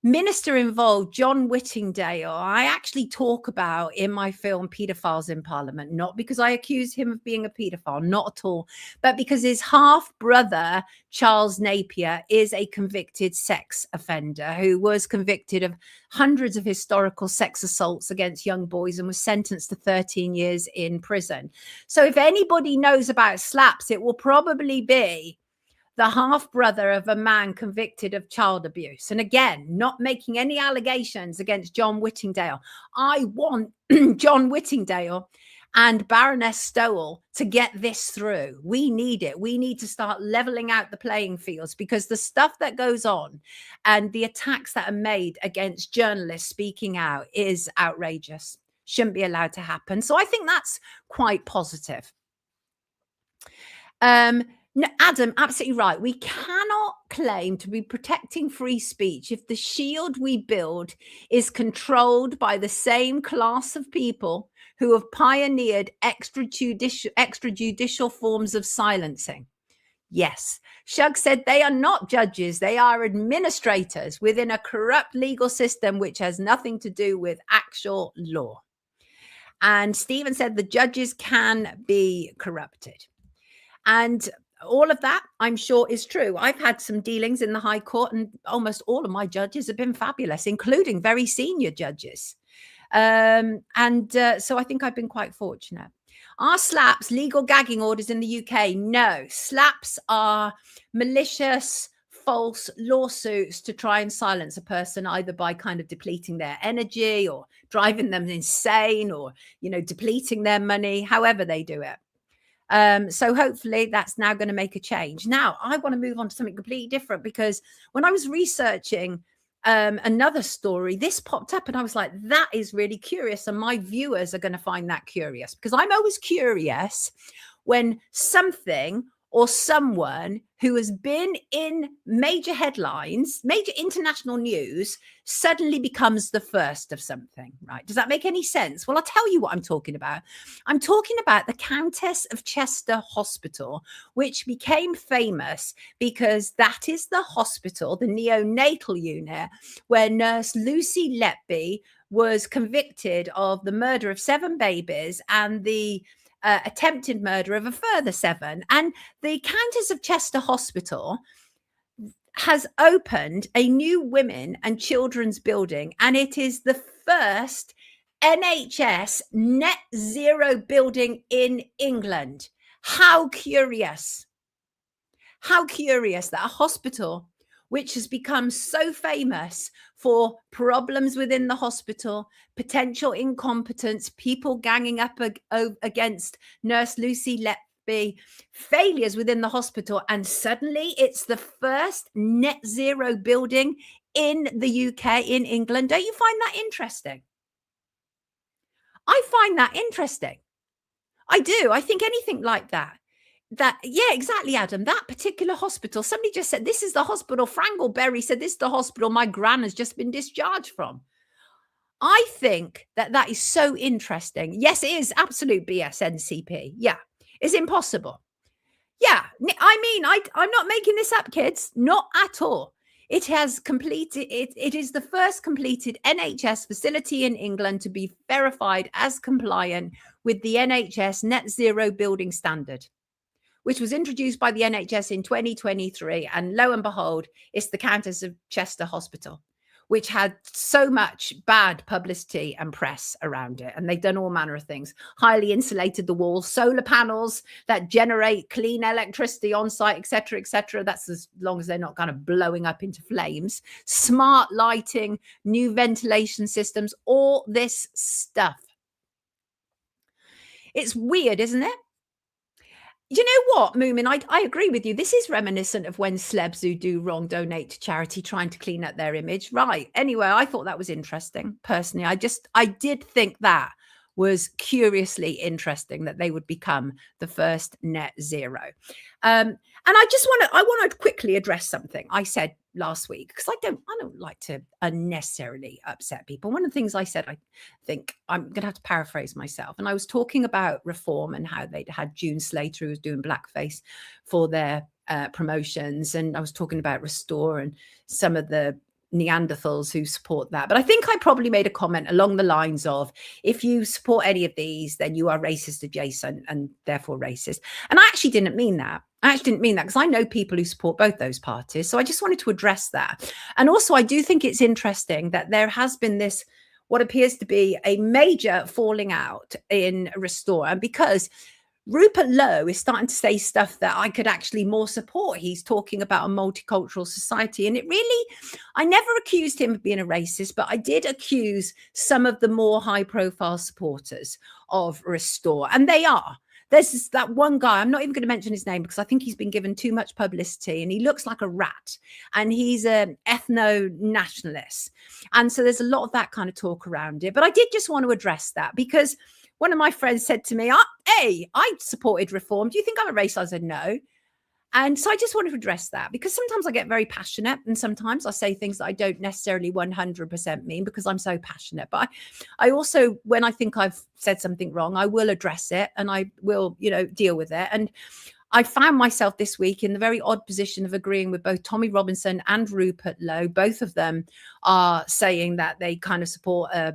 minister involved, John Whittingdale, I actually talk about in my film Paedophiles in Parliament, not because I accuse him of being a paedophile, not at all, but because his half-brother, Charles Napier, is a convicted sex offender who was convicted of hundreds of historical sex assaults against young boys and was sentenced to 13 years in prison. So if anybody knows about SLAPPs, it will probably be the half-brother of a man convicted of child abuse. And again, not making any allegations against John Whittingdale. I want John Whittingdale and Baroness Stowell to get this through. We need it. We need to start leveling out the playing fields, because the stuff that goes on and the attacks that are made against journalists speaking out is outrageous. Shouldn't be allowed to happen. So I think that's quite positive. No, Adam, absolutely right. We cannot claim to be protecting free speech if the shield we build is controlled by the same class of people who have pioneered extrajudicial forms of silencing. Yes, Shug said they are not judges. They are administrators within a corrupt legal system which has nothing to do with actual law. And Stephen said the judges can be corrupted. And all of that, I'm sure, is true. I've had some dealings in the High Court, and almost all of my judges have been fabulous, including very senior judges. So I think I've been quite fortunate. Are SLAPPs legal gagging orders in the UK? No. SLAPPs are malicious, false lawsuits to try and silence a person, either by kind of depleting their energy or driving them insane or, depleting their money, however they do it. So hopefully that's now going to make a change. Now, I want to move on to something completely different, because when I was researching another story, this popped up and I was like, that is really curious. And my viewers are going to find that curious, because I'm always curious when something or someone who has been in major headlines, major international news, suddenly becomes the first of something, right? Does that make any sense? Well, I'll tell you what I'm talking about. I'm talking about the Countess of Chester Hospital, which became famous because that is the hospital, the neonatal unit, where nurse Lucy Letby was convicted of the murder of 7 babies and the attempted murder of a further 7. And the Countess of Chester Hospital has opened a new women and children's building, and it is the first NHS net zero building in England. How curious. How curious that a hospital which has become so famous for problems within the hospital, potential incompetence, people ganging up against nurse Lucy Letby, failures within the hospital, and suddenly it's the first net zero building in the UK, in England. Don't you find that interesting? I find that interesting. I do. I think anything like that yeah, exactly, Adam. That particular hospital, somebody just said, this is the hospital. Frangleberry said, this is the hospital my gran has just been discharged from. I think that is so interesting. Yes, it is absolute BS, NCP. Yeah, it's impossible. Yeah, I mean, I'm not making this up, kids. Not at all. It has completed, it is the first completed NHS facility in England to be verified as compliant with the NHS Net Zero Building Standard, which was introduced by the NHS in 2023. And lo and behold, it's the Countess of Chester Hospital, which had so much bad publicity and press around it. And they've done all manner of things. Highly insulated the walls, solar panels that generate clean electricity on site, etc., etc. That's as long as they're not kind of blowing up into flames. Smart lighting, new ventilation systems, all this stuff. It's weird, isn't it? You know what, Moomin, I agree with you. This is reminiscent of when celebs who do wrong donate to charity trying to clean up their image. Right. Anyway, I thought that was interesting. Personally, I did think that was curiously interesting that they would become the first net zero. And I want to quickly address something I said last week, because I don't like to unnecessarily upset people. One of the things I said, I think I'm going to have to paraphrase myself. And I was talking about Reform and how they'd had June Slater, who was doing blackface for their promotions. And I was talking about Restore and some of the Neanderthals who support that. But I think I probably made a comment along the lines of, if you support any of these, then you are racist adjacent and therefore racist. And I actually didn't mean that. Because I know people who support both those parties. So I just wanted to address that. And also, I do think it's interesting that there has been this, what appears to be a major falling out in Restore. And because Rupert Lowe is starting to say stuff that I could actually more support. He's talking about a multicultural society. And it really, I never accused him of being a racist, but I did accuse some of the more high profile supporters of Restore. And they are. There's that one guy, I'm not even going to mention his name because I think he's been given too much publicity, and he looks like a rat, and he's an ethno-nationalist. And so there's a lot of that kind of talk around it. But I did just want to address that, because one of my friends said to me, hey, I supported Reform. Do you think I'm a racist? I said, no. And so I just wanted to address that, because sometimes I get very passionate, and sometimes I say things that I don't necessarily 100% mean because I'm so passionate. But I also, when I think I've said something wrong, I will address it, and I will, deal with it. And I found myself this week in the very odd position of agreeing with both Tommy Robinson and Rupert Lowe. Both of them are saying that they kind of support a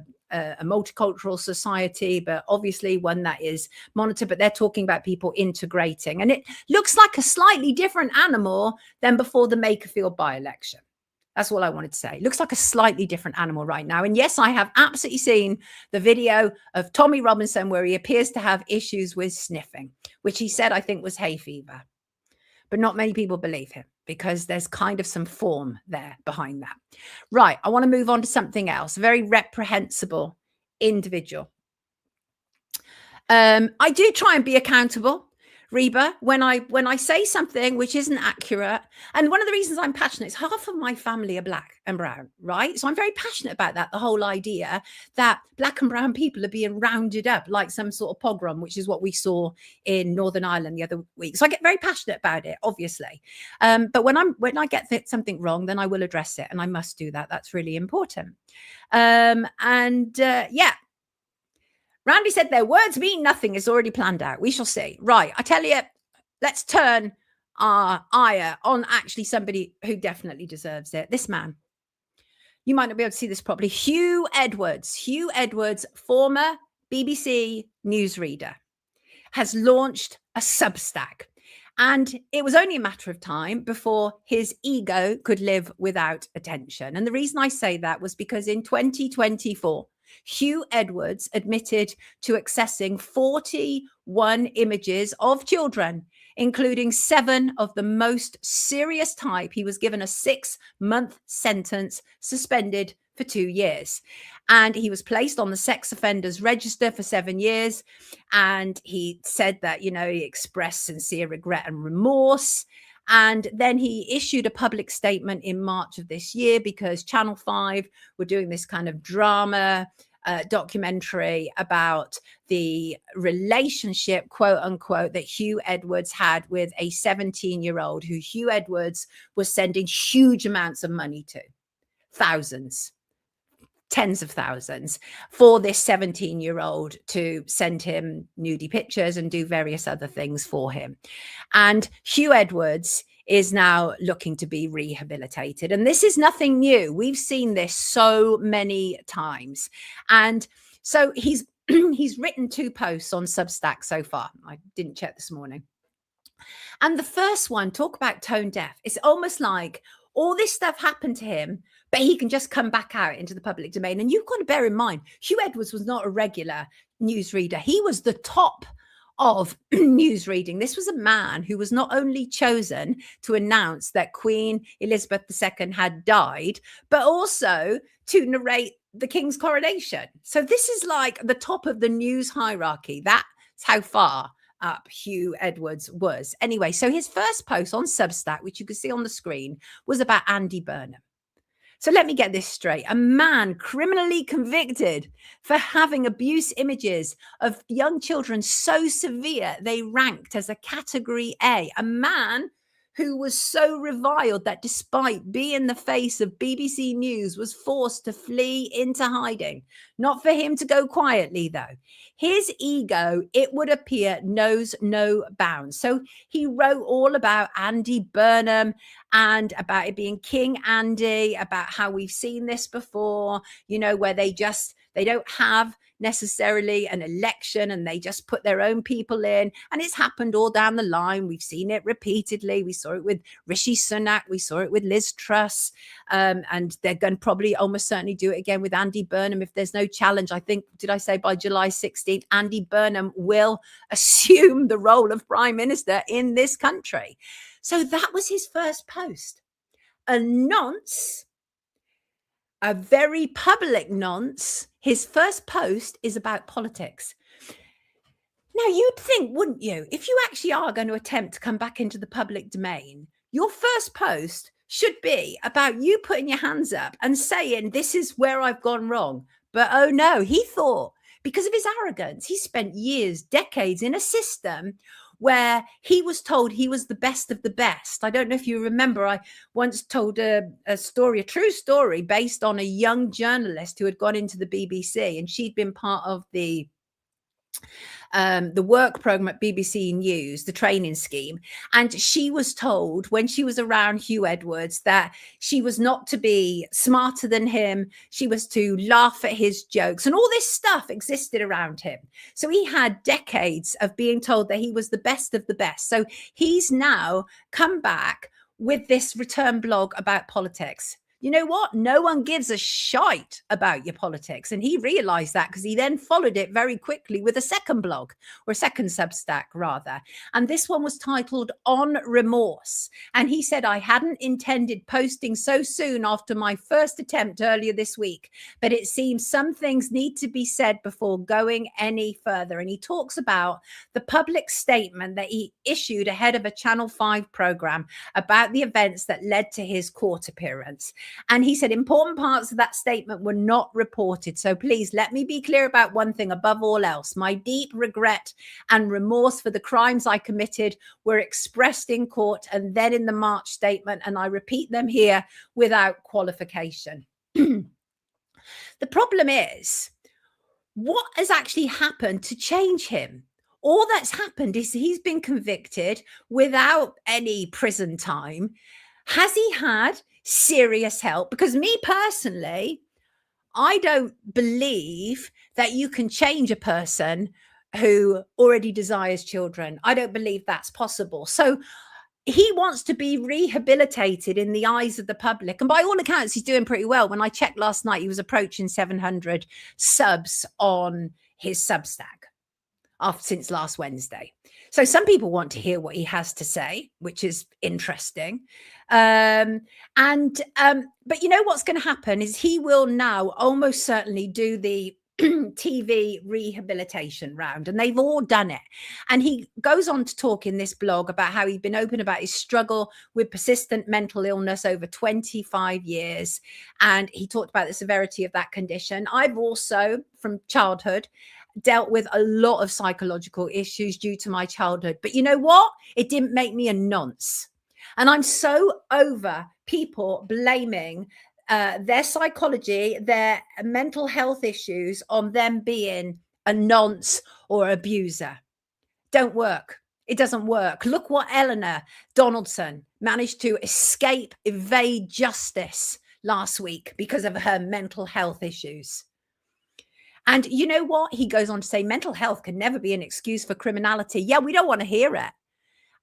multicultural society, but obviously one that is monitored, but they're talking about people integrating. And it looks like a slightly different animal than before the Makerfield by-election. That's all I wanted to say. It looks like a slightly different animal right now. And yes, I have absolutely seen the video of Tommy Robinson where he appears to have issues with sniffing, which he said, I think, was hay fever. But not many people believe him, because there's kind of some form there behind that. Right. I want to move on to something else. A very reprehensible individual. I do try and be accountable, Reba, when I say something which isn't accurate. And one of the reasons I'm passionate is half of my family are black and brown, right? So I'm very passionate about that, the whole idea that black and brown people are being rounded up like some sort of pogrom, which is what we saw in Northern Ireland the other week. So I get very passionate about it, obviously. But when I get something wrong, then I will address it, and I must do that. That's really important. Yeah. Randy said their words mean nothing is already planned out. We shall see. Right. I tell you, let's turn our ire on actually somebody who definitely deserves it. This man. You might not be able to see this properly. Hugh Edwards. Hugh Edwards, former BBC newsreader, has launched a Substack. And it was only a matter of time before his ego could live without attention. And the reason I say that was because in 2024, Hugh Edwards admitted to accessing 41 images of children, including 7 of the most serious type. He was given a 6-month sentence, suspended for 2 years. And he was placed on the sex offenders register for 7 years. And he said that, he expressed sincere regret and remorse. And then he issued a public statement in March of this year because Channel 5 were doing this kind of drama documentary about the relationship, quote unquote, that Hugh Edwards had with a 17-year-old who Hugh Edwards was sending huge amounts of money to, thousands, tens of thousands, for this 17-year-old to send him nudie pictures and do various other things for him. And Hugh Edwards is now looking to be rehabilitated. And this is nothing new. We've seen this so many times. And so he's written 2 posts on Substack so far. I didn't check this morning. And the first one, talk about tone deaf. It's almost like all this stuff happened to him, but he can just come back out into the public domain. And you've got to bear in mind, Hugh Edwards was not a regular newsreader. He was the top of news reading. This was a man who was not only chosen to announce that Queen Elizabeth II had died, but also to narrate the King's coronation. So this is like the top of the news hierarchy. That's how far up Hugh Edwards was. Anyway, so his first post on Substack, which you can see on the screen, was about Andy Burnham. So let me get this straight. A man criminally convicted for having abuse images of young children so severe they ranked as a category A. A man who was so reviled that despite being the face of BBC News was forced to flee into hiding. Not for him to go quietly, though. His ego, it would appear, knows no bounds. So he wrote all about Andy Burnham and about it being King Andy, about how we've seen this before, you know, where they don't have necessarily an election and they just put their own people in. And it's happened all down the line. We've seen it repeatedly. We saw it with Rishi Sunak. We saw it with Liz Truss. And they're going to probably almost certainly do it again with Andy Burnham if there's no challenge. I think, did I say by July 16th, Andy Burnham will assume the role of Prime Minister in this country. So that was his first post. A nonce, a very public nonce. His first post is about politics. Now, you'd think, wouldn't you, if you actually are going to attempt to come back into the public domain, your first post should be about you putting your hands up and saying, this is where I've gone wrong. But oh no, he thought, because of his arrogance, he spent years, decades in a system where he was told he was the best of the best. I don't know if you remember, I once told a story, a true story, based on a young journalist who had gone into the BBC, and she'd been part of the work program at BBC News, the training scheme. And she was told when she was around Hugh Edwards that she was not to be smarter than him. She was to laugh at his jokes, and all this stuff existed around him. So he had decades of being told that he was the best of the best. So he's now come back with this return blog about politics. You know what? No one gives a shite about your politics. And he realized that because he then followed it very quickly with a second blog, or a second Substack rather. And this one was titled On Remorse. And he said, I hadn't intended posting so soon after my first attempt earlier this week, but it seems some things need to be said before going any further. And he talks about the public statement that he issued ahead of a Channel 5 program about the events that led to his court appearance. And he said important parts of that statement were not reported. So please let me be clear about one thing above all else. My deep regret and remorse for the crimes I committed were expressed in court and then in the March statement. And I repeat them here without qualification. The problem is, what has actually happened to change him? All that's happened is he's been convicted without any prison time. Has he had serious help? Because me personally, I don't believe that you can change a person who already desires children. I don't believe that's possible. So he wants to be rehabilitated in the eyes of the public. And by all accounts, he's doing pretty well. When I checked last night, he was approaching 700 subs on his Substack since last Wednesday. So some people want to hear what he has to say, which is interesting. But you know what's going to happen is he will now almost certainly do the TV rehabilitation round, and they've all done it. And he goes on to talk in this blog about how he'd been open about his struggle with persistent mental illness over 25 years. And he talked about the severity of that condition. I've also, from childhood, dealt with a lot of psychological issues due to my childhood. But you know what? It didn't make me a nonce. And I'm so over people blaming their psychology, their mental health issues on them being a nonce or abuser. Don't work. It doesn't work. Look what Eleanor Donaldson managed to evade justice last week because of her mental health issues. And you know what? He goes on to say mental health can never be an excuse for criminality. Yeah, we don't want to hear it.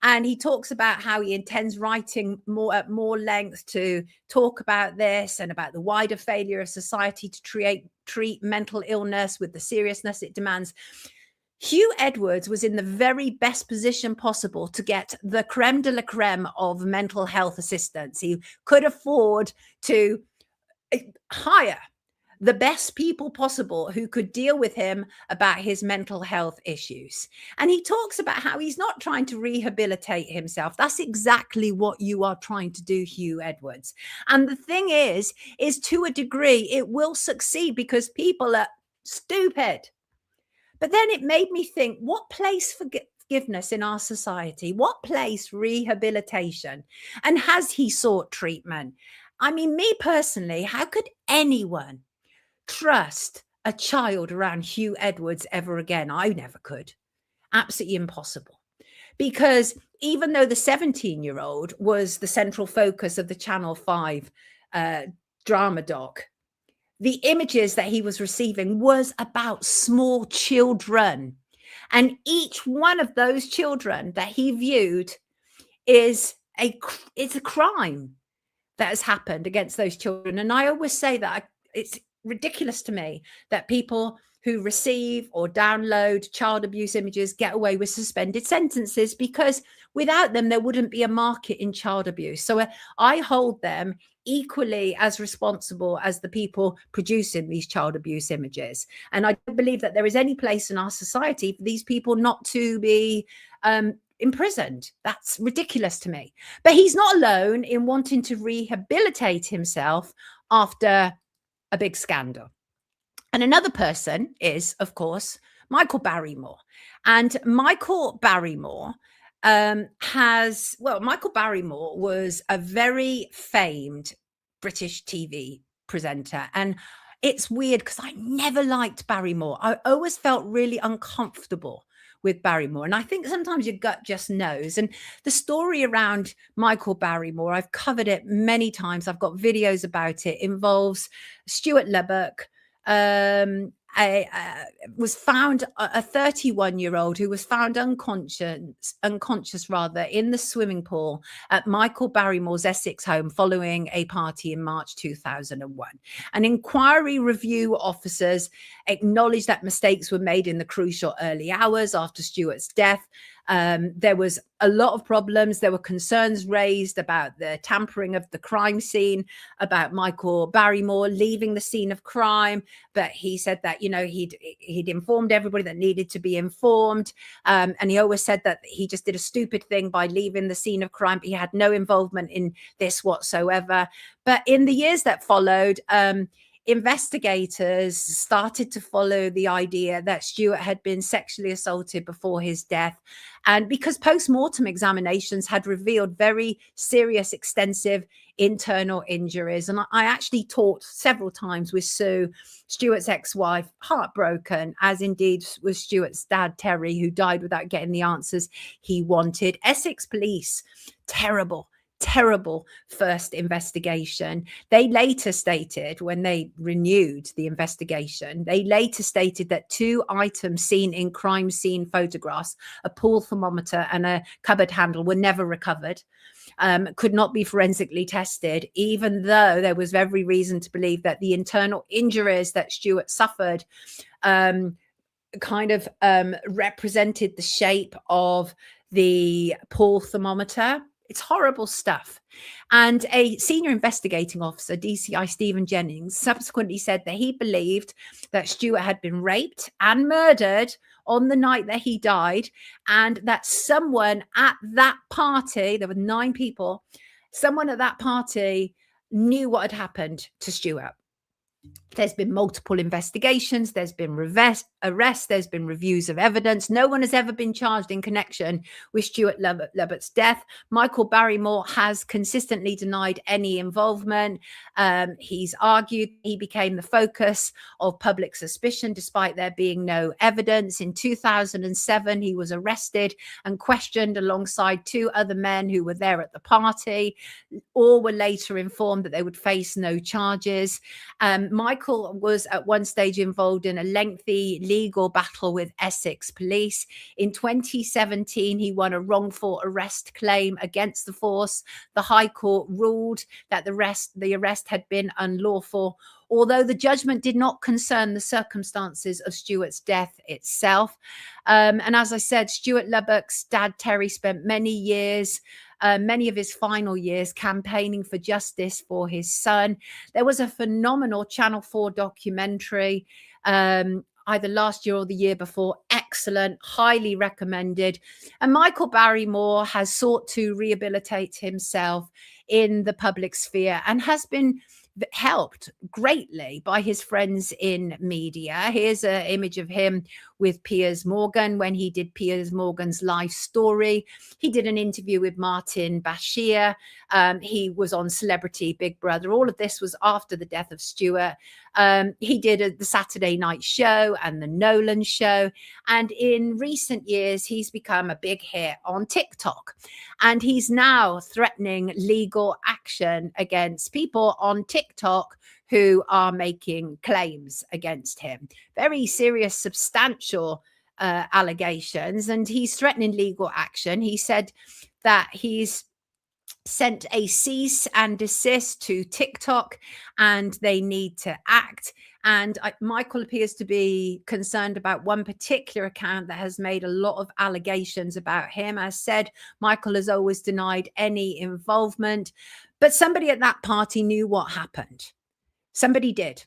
And he talks about how he intends writing at more length to talk about this and about the wider failure of society to treat mental illness with the seriousness it demands. Hugh Edwards was in the very best position possible to get the creme de la creme of mental health assistance. He could afford to hire the best people possible who could deal with him about his mental health issues. And he talks about how he's not trying to rehabilitate himself. That's exactly what you are trying to do, Hugh Edwards. And the thing is to a degree, it will succeed because people are stupid. But then it made me think, what place forgiveness in our society? What place rehabilitation? And has he sought treatment? I mean, me personally, how could anyone trust a child around Hugh Edwards ever again? I never could. Absolutely impossible. Because even though the 17-year-old was the central focus of the Channel 5 drama doc, the images that he was receiving was about small children. And each one of those children that he viewed is a crime that has happened against those children. And I always say that it's ridiculous to me that people who receive or download child abuse images get away with suspended sentences, because without them, there wouldn't be a market in child abuse. So I hold them equally as responsible as the people producing these child abuse images. And I don't believe that there is any place in our society for these people not to be imprisoned. That's ridiculous to me. But he's not alone in wanting to rehabilitate himself after a big scandal. And another person is, of course, Michael Barrymore. And Michael Barrymore Michael Barrymore was a very famed British TV presenter. And it's weird because I never liked Barrymore. I always felt really uncomfortable with Barrymore. And I think sometimes your gut just knows. And the story around Michael Barrymore, I've covered it many times. I've got videos about it. Involves Stuart Lubbock, was found a 31-year-old who was found unconscious in the swimming pool at Michael Barrymore's Essex home following a party in March 2001. And inquiry review officers acknowledged that mistakes were made in the crucial early hours after Stuart's death. There was a lot of problems. There were concerns raised about the tampering of the crime scene, about Michael Barrymore leaving the scene of crime. But he said that, he'd informed everybody that needed to be informed. And he always said that he just did a stupid thing by leaving the scene of crime. But he had no involvement in this whatsoever. But in the years that followed, investigators started to follow the idea that Stuart had been sexually assaulted before his death. And because post-mortem examinations had revealed very serious, extensive internal injuries. And I actually talked several times with Sue, Stuart's ex-wife, heartbroken, as indeed was Stuart's dad, Terry, who died without getting the answers he wanted. Essex police, terrible first investigation. They later stated, when they renewed the investigation, they later stated that 2 items seen in crime scene photographs, a pool thermometer and a cupboard handle, were never recovered, could not be forensically tested, even though there was every reason to believe that the internal injuries that Stuart suffered represented the shape of the pool thermometer It's horrible stuff. And a senior investigating officer, DCI Stephen Jennings, subsequently said that he believed that Stewart had been raped and murdered on the night that he died, and that someone at that party, there were 9 people, someone at that party knew what had happened to Stewart. There's been multiple investigations, there's been arrests, there's been reviews of evidence. No one has ever been charged in connection with Stewart Lubbock's death. Michael Barrymore has consistently denied any involvement. He's argued he became the focus of public suspicion despite there being no evidence. In 2007, he was arrested and questioned alongside 2 other men who were there at the party. All were later informed that they would face no charges. Michael was at one stage involved in a lengthy legal battle with Essex police. In 2017, he won a wrongful arrest claim against the force. The High Court ruled that the arrest had been unlawful, although the judgment did not concern the circumstances of Stewart's death itself. And as I said, Stewart Lubbock's dad, Terry, spent many of his final years campaigning for justice for his son. There was a phenomenal Channel 4 documentary, either last year or the year before. Excellent, highly recommended. And Michael Barrymore has sought to rehabilitate himself in the public sphere and has been helped greatly by his friends in media. Here's an image of him with Piers Morgan when he did Piers Morgan's life story. He did an interview with Martin Bashir. He was on Celebrity Big Brother. All of this was after the death of Stewart. He did the Saturday Night Show and the Nolan Show. And in recent years, he's become a big hit on TikTok. And he's now threatening legal action against people on TikTok who are making claims against him. Very serious, substantial allegations. And he's threatening legal action. He said that he's sent a cease and desist to TikTok and they need to act. And Michael appears to be concerned about one particular account that has made a lot of allegations about him. As said, Michael has always denied any involvement, but somebody at that party knew what happened. Somebody did.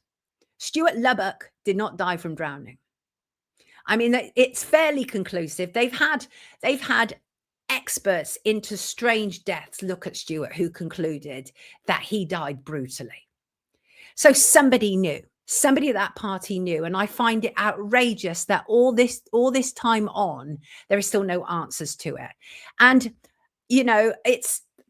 Stewart Lubbock did not die from drowning. I mean, it's fairly conclusive. They've had experts into strange deaths look at Stewart who concluded that he died brutally. So somebody knew. Somebody at that party knew. And I find it outrageous that all this time on, there is still no answers to it. And, you know,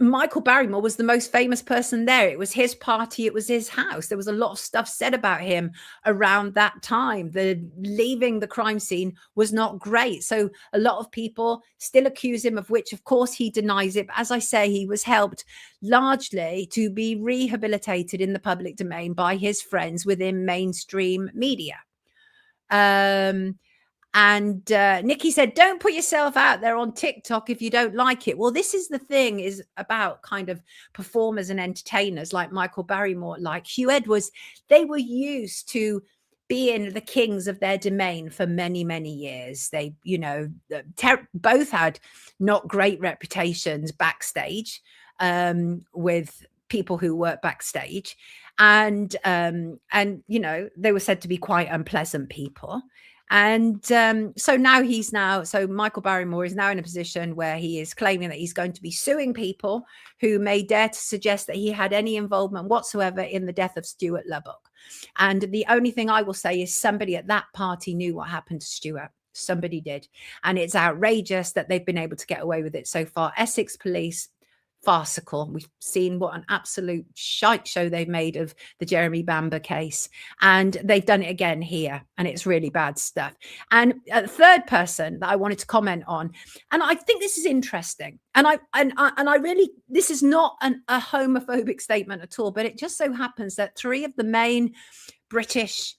Michael Barrymore was the most famous person there. It was his party. It was his house. There was a lot of stuff said about him around that time. Leaving the crime scene was not great. So a lot of people still accuse him of which, of course, he denies it. But as I say, he was helped largely to be rehabilitated in the public domain by his friends within mainstream media. And Nikki said, don't put yourself out there on TikTok if you don't like it. Well, this is the thing is about kind of performers and entertainers like Michael Barrymore, like Hugh Edwards. They were used to being the kings of their domain for many, many years. They, you know, both had not great reputations backstage with people who work backstage. And, you know, they were said to be quite unpleasant people. And so Michael Barrymore is now in a position where he is claiming that he's going to be suing people who may dare to suggest that he had any involvement whatsoever in the death of Stewart Lubbock. And the only thing I will say is somebody at that party knew what happened to Stewart. Somebody did. And it's outrageous that they've been able to get away with it so far. Essex police, farcical. We've seen what an absolute shite show they've made of the Jeremy Bamber case, and they've done it again here, and it's really bad stuff. And a third person that I wanted to comment on, and I think this is interesting, and I really, this is not a homophobic statement at all, but it just so happens that 3 of the main British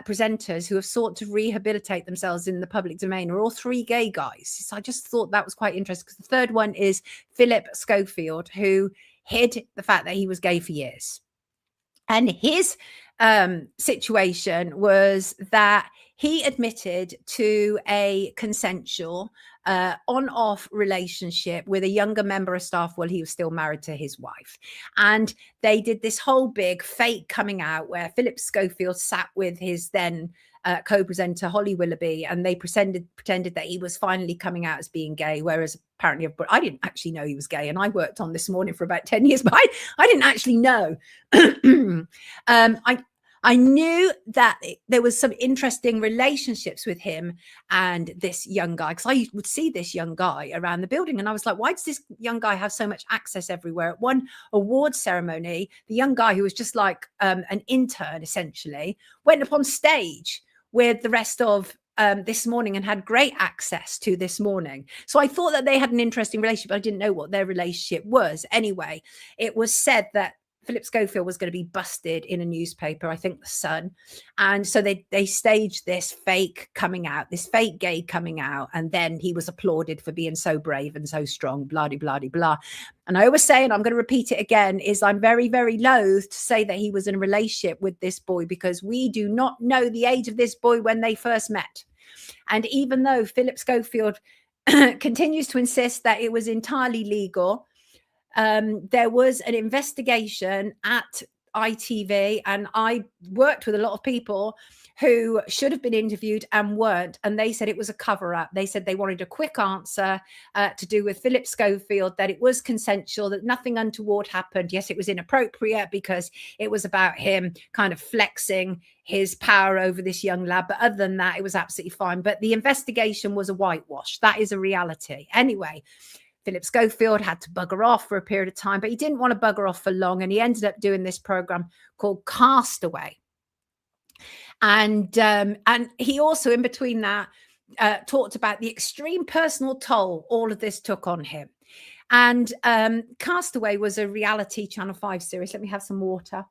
presenters who have sought to rehabilitate themselves in the public domain are all 3 gay guys. So I just thought that was quite interesting, because the third one is Philip Schofield, who hid the fact that he was gay for years. And his situation was that he admitted to a consensual on-off relationship with a younger member of staff while he was still married to his wife. And they did this whole big fake coming out where Philip Schofield sat with his then co-presenter Holly Willoughby, and they pretended that he was finally coming out as being gay, whereas apparently I didn't actually know he was gay, and I worked on This Morning for about 10 years, but I didn't actually know. I knew that there was some interesting relationships with him and this young guy, because I would see this young guy around the building, and I was like, why does this young guy have so much access everywhere? At one award ceremony, the young guy, who was just like an intern essentially, went up on stage with the rest of This Morning and had great access to This Morning. So I thought that they had an interesting relationship, but I didn't know what their relationship was. Anyway, it was said that Philip Schofield was going to be busted in a newspaper, I think The Sun. And so they staged this fake coming out, this fake gay coming out. And then he was applauded for being so brave and so strong, blah, blah, blah, blah. And I always say, and I'm going to repeat it again, is I'm very, very loath to say that he was in a relationship with this boy, because we do not know the age of this boy when they first met. And even though Philip Schofield continues to insist that it was entirely legal, there was an investigation at ITV, and I worked with a lot of people who should have been interviewed and weren't, and they said it was a cover-up. They said they wanted a quick answer to do with Philip Schofield, that it was consensual, that nothing untoward happened. Yes, it was inappropriate because it was about him kind of flexing his power over this young lad, but other than that, it was absolutely fine. But the investigation was a whitewash. That is a reality. Anyway, Philip Schofield had to bugger off for a period of time, but he didn't want to bugger off for long. And he ended up doing this program called Castaway. And he also, in between that, talked about the extreme personal toll all of this took on him. And Castaway was a reality Channel 5 series. Let me have some water.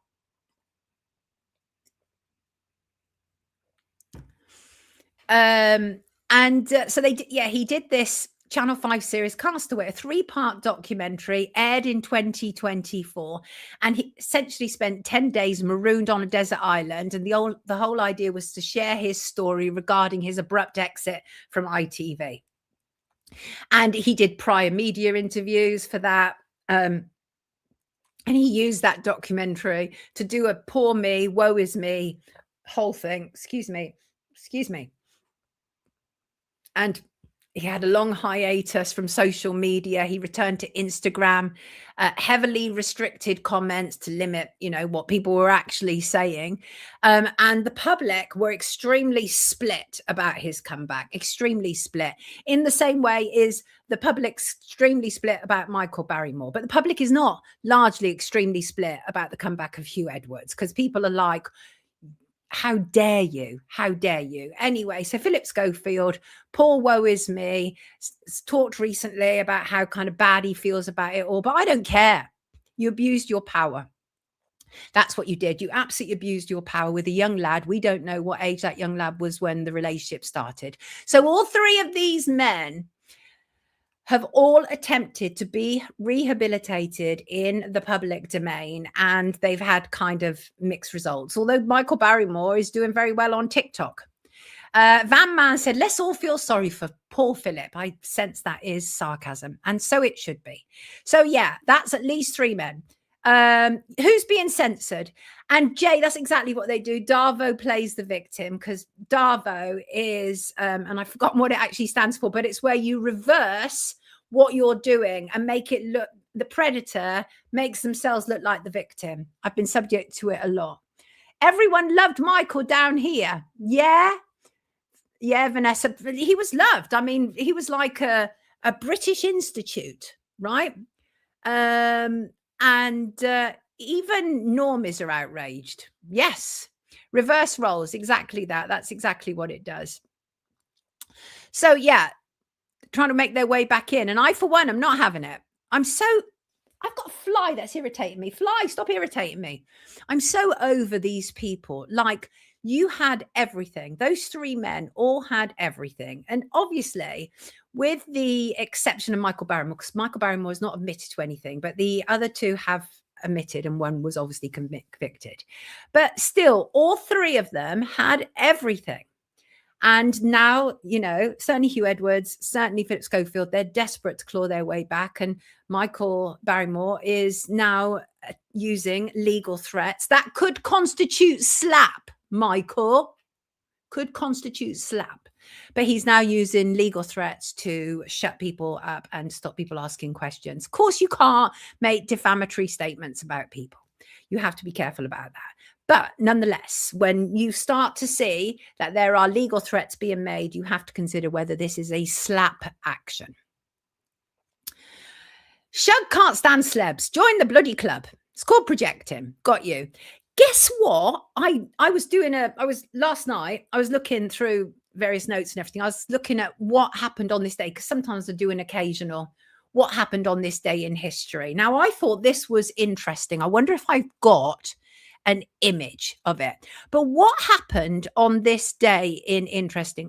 So he did this Channel 5 series Castaway, a 3-part documentary, aired in 2024, and he essentially spent 10 days marooned on a desert island, and the whole idea was to share his story regarding his abrupt exit from ITV. And he did prior media interviews for that, and he used that documentary to do a poor me, woe is me whole thing. Excuse me. And he had a long hiatus from social media. He returned to Instagram, heavily restricted comments to limit, what people were actually saying. And the public were extremely split about his comeback, extremely split. In the same way is the public extremely split about Michael Barrymore. But the public is not largely extremely split about the comeback of Hugh Edwards, because people are like, how dare you? How dare you? Anyway, so Philip Schofield, poor woe is me, talked recently about how kind of bad he feels about it all, but I don't care. You abused your power. That's what you did. You absolutely abused your power with a young lad. We don't know what age that young lad was when the relationship started. So all three of these men have all attempted to be rehabilitated in the public domain, and they've had kind of mixed results. Although Michael Barrymore is doing very well on TikTok. Van Man said, let's all feel sorry for poor Philip. I sense that is sarcasm, and so it should be. So yeah, that's at least 3 men. Who's being censored? And Jay, that's exactly what they do. Darvo plays the victim, because Darvo is, and I've forgotten what it actually stands for, but it's where you reverse what you're doing and make it look, the predator makes themselves look like the victim. I've been subject to it a lot. Everyone loved Michael down here. Yeah, Vanessa, he was loved. I mean, he was like a British Institute, right? And even normies are outraged. Yes. Reverse roles. Exactly that. That's exactly what it does. So yeah, trying to make their way back in. And I, for one, am not having it. I've got a fly that's irritating me. Fly, stop irritating me. I'm so over these people. Like, you had everything. Those 3 men all had everything. And obviously, with the exception of Michael Barrymore, because Michael Barrymore has not admitted to anything, but the other 2 have admitted, and one was obviously convicted. But still, all 3 of them had everything. And now, you know, certainly Hugh Edwards, certainly Philip Schofield, they're desperate to claw their way back. And Michael Barrymore is now using legal threats that could constitute SLAPP, Michael. Could constitute SLAPP. But he's now using legal threats to shut people up and stop people asking questions. Of course, you can't make defamatory statements about people. You have to be careful about that. But nonetheless, when you start to see that there are legal threats being made, you have to consider whether this is a SLAPP action. Shug can't stand celebs. Join the bloody club. It's called projecting. Got you. Guess what? Last night, I was looking through various notes and everything. I was looking at what happened on this day, because sometimes I do an occasional what happened on this day in history. Now, I thought this was interesting. I wonder if I've got an image of it. But what happened on this day in history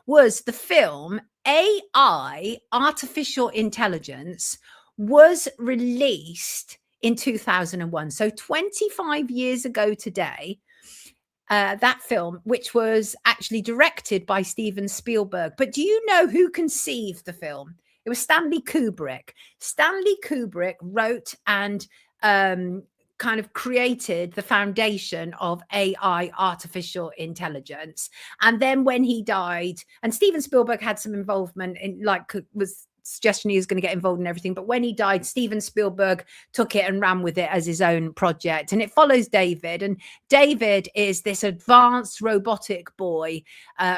was the film AI, Artificial Intelligence, was released in 2001. So 25 years ago today, that film, which was actually directed by Steven Spielberg. But do you know who conceived the film? It was Stanley Kubrick. Stanley Kubrick wrote and kind of created the foundation of AI, artificial intelligence. And then when he died, and Steven Spielberg had some involvement in, like, was suggestion he was going to get involved in everything. But when he died, Steven Spielberg took it and ran with it as his own project. And it follows David. And David is this advanced robotic boy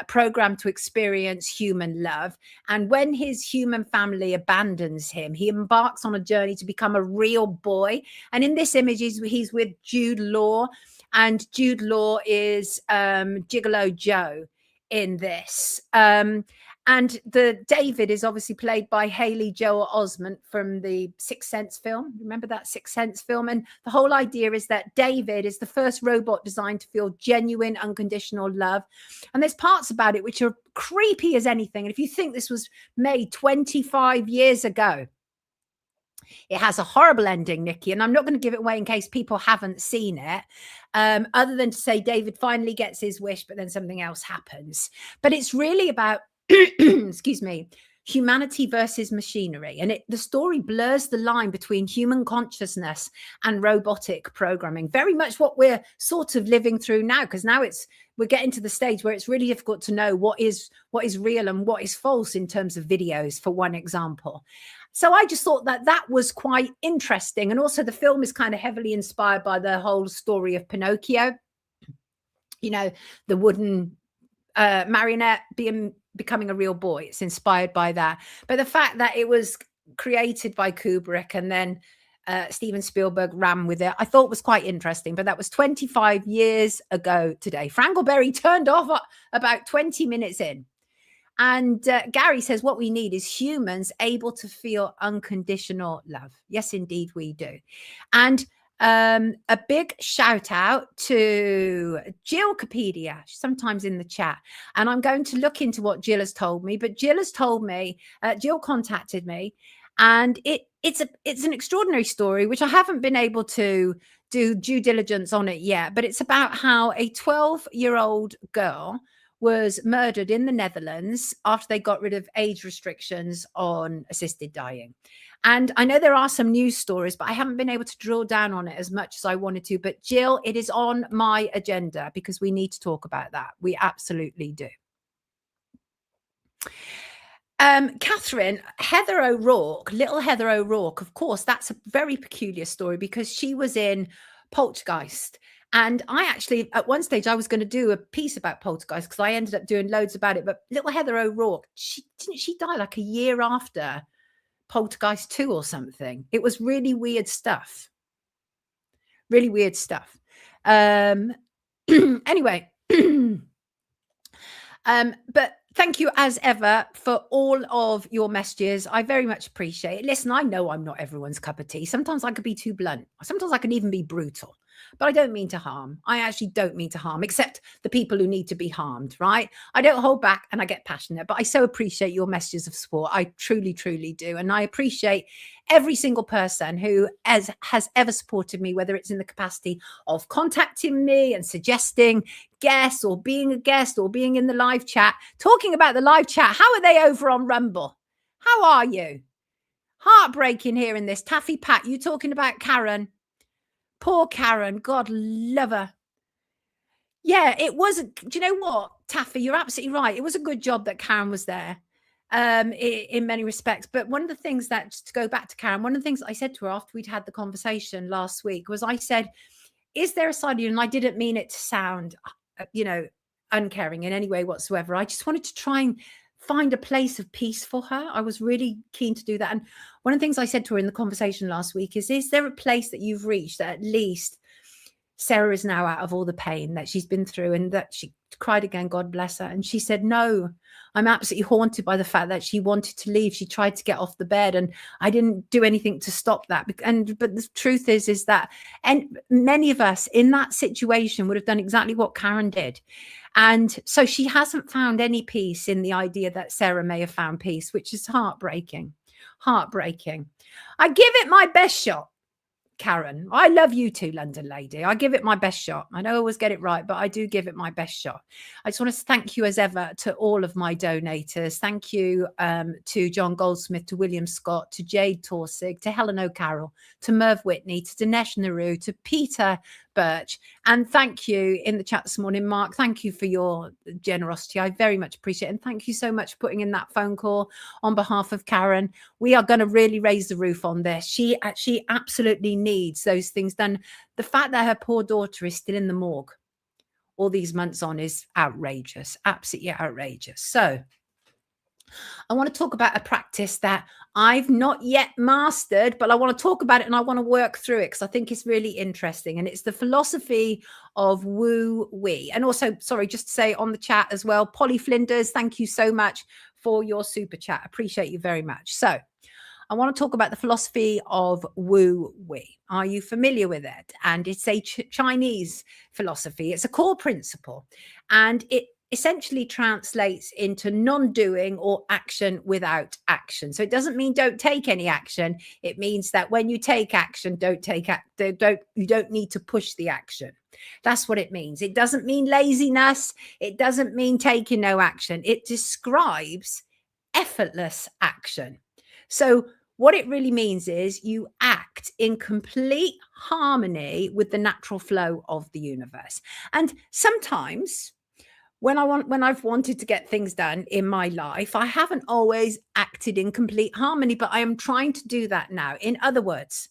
programmed to experience human love. And when his human family abandons him, he embarks on a journey to become a real boy. And in this image, he's with Jude Law. And Jude Law is Gigolo Joe in this. And the David is obviously played by Haley Joel Osment from the Sixth Sense film. Remember that Sixth Sense film? And the whole idea is that David is the first robot designed to feel genuine, unconditional love. And there's parts about it which are creepy as anything. And if you think this was made 25 years ago, it has a horrible ending, Nikki. And I'm not going to give it away in case people haven't seen it, other than to say David finally gets his wish, but then something else happens. But it's really about excuse me, humanity versus machinery. And the story blurs the line between human consciousness and robotic programming. Very much what we're sort of living through now, because now we're getting to the stage where it's really difficult to know what is real and what is false in terms of videos, for one example. So I just thought that was quite interesting. And also the film is kind of heavily inspired by the whole story of Pinocchio. You know, the wooden marionette becoming a real boy. It's inspired by that. But the fact that it was created by Kubrick and then Steven Spielberg ran with it, I thought was quite interesting. But that was 25 years ago today. Frankleberry turned off about 20 minutes in. And Gary says what we need is humans able to feel unconditional love. Yes, indeed, we do. And a big shout out to Gill Wikipedia, sometimes in the chat. And I'm going to look into what Gill has told me. But Gill has told me, Gill contacted me, and it's an extraordinary story, which I haven't been able to do due diligence on it yet. But it's about how a 12-year-old girl was murdered in the Netherlands after they got rid of age restrictions on assisted dying. And I know there are some news stories, but I haven't been able to drill down on it as much as I wanted to. But Jill, it is on my agenda because we need to talk about that. We absolutely do. Catherine, Heather O'Rourke, little Heather O'Rourke, of course, that's a very peculiar story because she was in Poltergeist. And I actually, at one stage, I was going to do a piece about Poltergeist because I ended up doing loads about it. But little Heather O'Rourke, didn't she die like a year after Poltergeist 2 or something? It was really weird stuff. Really weird stuff. Anyway, but thank you as ever for all of your messages. I very much appreciate it. Listen, I know I'm not everyone's cup of tea. Sometimes I could be too blunt. Sometimes I can even be brutal. But I don't mean to harm. I actually don't mean to harm, except the people who need to be harmed, right? I don't hold back and I get passionate, but I so appreciate your messages of support. I truly, truly do. And I appreciate every single person who has ever supported me, whether it's in the capacity of contacting me and suggesting guests or being a guest or being in the live chat. Talking about the live chat, how are they over on Rumble? How are you? Heartbreaking hearing this. Taffy Pat, you talking about Karen? Poor Karen, God love her. Yeah, it was. Do you know what, Taffy? You're absolutely right. It was a good job that Karen was there, in many respects. But one of the things that, just to go back to Karen, one of the things I said to her after we'd had the conversation last week was, I said, "Is there a side of you?" And I didn't mean it to sound, uncaring in any way whatsoever. I just wanted to try and find a place of peace for her. I was really keen to do that. And one of the things I said to her in the conversation last week is there a place that you've reached that at least Sarah is now out of all the pain that she's been through? And that she cried again, God bless her. And she said, no, I'm absolutely haunted by the fact that she wanted to leave. She tried to get off the bed and I didn't do anything to stop that. But the truth is that, and many of us in that situation would have done exactly what Karen did. And so she hasn't found any peace in the idea that Sarah may have found peace, which is heartbreaking. Heartbreaking. I give it my best shot, Karen. I love you too, London lady. I give it my best shot. I don't always get it right, but I do give it my best shot. I just want to thank you as ever to all of my donators. Thank you to John Goldsmith, to William Scott, to Jade Torsig, to Helen O'Carroll, to Merv Whitney, to Dinesh Naru, to Peter Birch. And thank you in the chat this morning, Mark. Thank you for your generosity. I very much appreciate it. And thank you so much for putting in that phone call on behalf of Karen. We are going to really raise the roof on this. She absolutely needs those things done. The fact that her poor daughter is still in the morgue all these months on is outrageous, absolutely outrageous. So I want to talk about a practice that I've not yet mastered, but I want to talk about it and I want to work through it because I think it's really interesting. And it's the philosophy of woo-wee. And also, sorry, just to say on the chat as well, Polly Flinders, thank you so much for your super chat. Appreciate you very much. So I want to talk about the philosophy of woo-wee. Are you familiar with it? And it's a Chinese philosophy. It's a core principle. And it essentially translates into non-doing or action without action. So it doesn't mean don't take any action. It means that when you take action, you don't need to push the action. That's what it means. It doesn't mean laziness. It doesn't mean taking no action. It describes effortless action. So what it really means is you act in complete harmony with the natural flow of the universe. And sometimes when I've wanted to get things done in my life, I haven't always acted in complete harmony, but I am trying to do that now. In other words,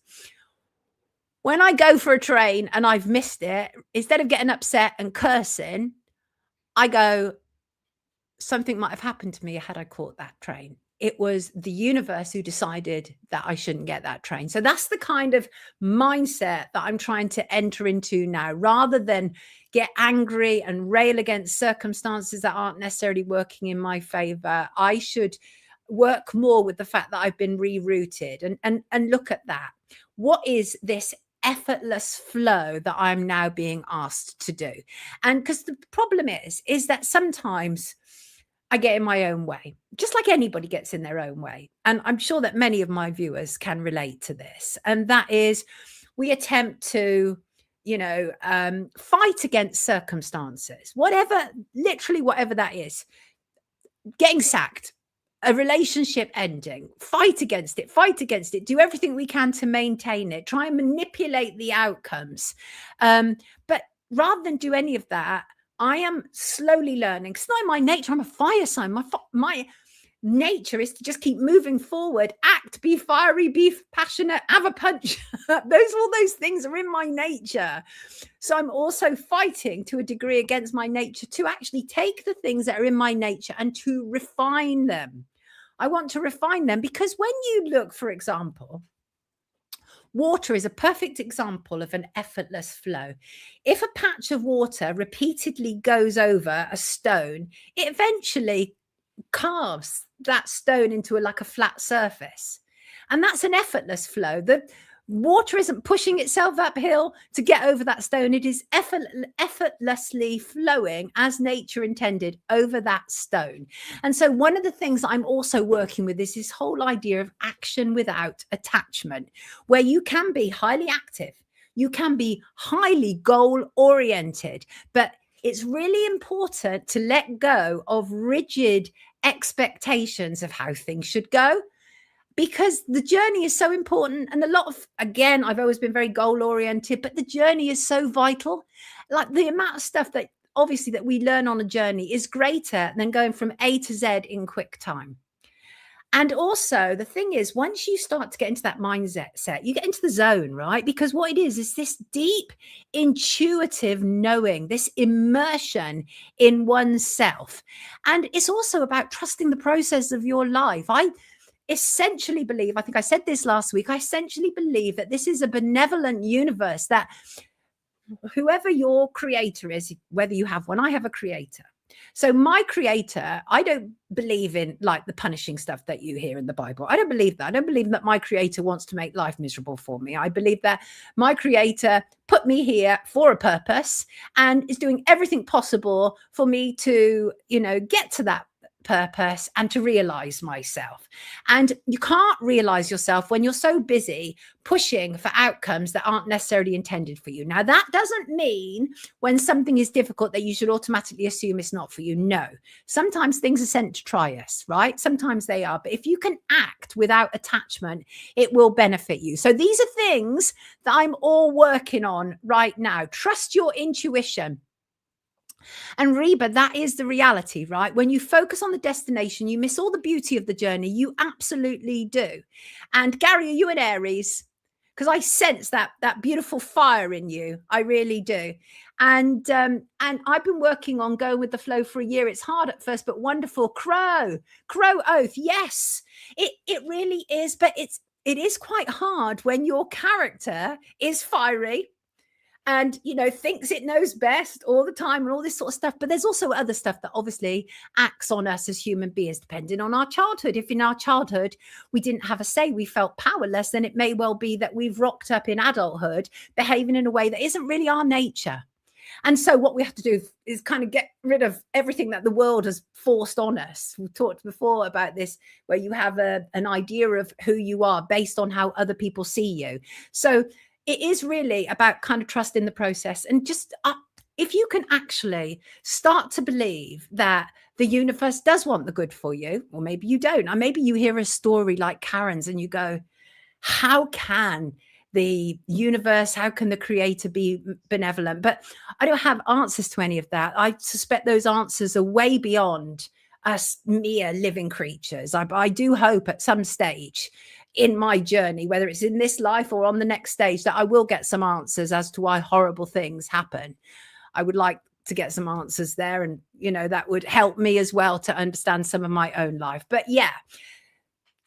when I go for a train and I've missed it, instead of getting upset and cursing, I go, something might have happened to me had I caught that train. It was the universe who decided that I shouldn't get that train. So that's the kind of mindset that I'm trying to enter into now, rather than get angry and rail against circumstances that aren't necessarily working in my favor. I should work more with the fact that I've been rerouted and look at that. What is this effortless flow that I'm now being asked to do? And because the problem is that sometimes I get in my own way, just like anybody gets in their own way. And I'm sure that many of my viewers can relate to this. And that is, we attempt to, fight against circumstances, literally whatever that is, getting sacked, a relationship ending, fight against it, do everything we can to maintain it, try and manipulate the outcomes. But rather than do any of that, I am slowly learning, because not in my nature, I'm a fire sign. My nature is to just keep moving forward, act, be fiery, be passionate, have a punch. All those things are in my nature. So I'm also fighting to a degree against my nature to actually take the things that are in my nature and to refine them. I want to refine them because when you look, for example, water is a perfect example of an effortless flow. If a patch of water repeatedly goes over a stone, it eventually carves that stone into a flat surface. And that's an effortless flow. Water isn't pushing itself uphill to get over that stone. It is effortlessly flowing as nature intended over that stone. And so one of the things I'm also working with is this whole idea of action without attachment, where you can be highly active, you can be highly goal oriented, but it's really important to let go of rigid expectations of how things should go, because the journey is so important. And a lot of, again, I've always been very goal oriented, but the journey is so vital. Like the amount of stuff that obviously that we learn on a journey is greater than going from A to Z in quick time. And also the thing is, once you start to get into that mindset, you get into the zone, right? Because what it is this deep intuitive knowing, this immersion in oneself. And it's also about trusting the process of your life. I essentially believe, I think I said this last week, I essentially believe that this is a benevolent universe, that whoever your creator is, whether you have one, I have a creator. So my creator, I don't believe in like the punishing stuff that you hear in the Bible. I don't believe that. I don't believe that my creator wants to make life miserable for me. I believe that my creator put me here for a purpose and is doing everything possible for me to, get to that purpose and to realize myself. And you can't realize yourself when you're so busy pushing for outcomes that aren't necessarily intended for you. Now, that doesn't mean when something is difficult that you should automatically assume it's not for you. No, sometimes things are sent to try us, right? Sometimes they are. But if you can act without attachment, it will benefit you. So these are things that I'm all working on right now. Trust your intuition. And Reba, that is the reality, right? When you focus on the destination, you miss all the beauty of the journey. You absolutely do. And Gary, are you an Aries? Because I sense that beautiful fire in you. I really do. And I've been working on going with the flow for a year. It's hard at first, but wonderful. Crow oath. Yes, it really is. But it is quite hard when your character is fiery and, thinks it knows best all the time and all this sort of stuff. But there's also other stuff that obviously acts on us as human beings, depending on our childhood. If in our childhood we didn't have a say, we felt powerless, then it may well be that we've rocked up in adulthood behaving in a way that isn't really our nature. And so what we have to do is kind of get rid of everything that the world has forced on us. We talked before about this, where you have an idea of who you are based on how other people see you. So it is really about kind of trusting the process, and just if you can actually start to believe that the universe does want the good for you, or maybe you don't, or maybe you hear a story like Karen's and you go, how can the universe, how can the creator be benevolent? But I don't have answers to any of that. I suspect those answers are way beyond us mere living creatures. I do hope at some stage in my journey, whether it's in this life or on the next stage, that I will get some answers as to why horrible things happen. I would like to get some answers there, and that would help me as well to understand some of my own life. But yeah,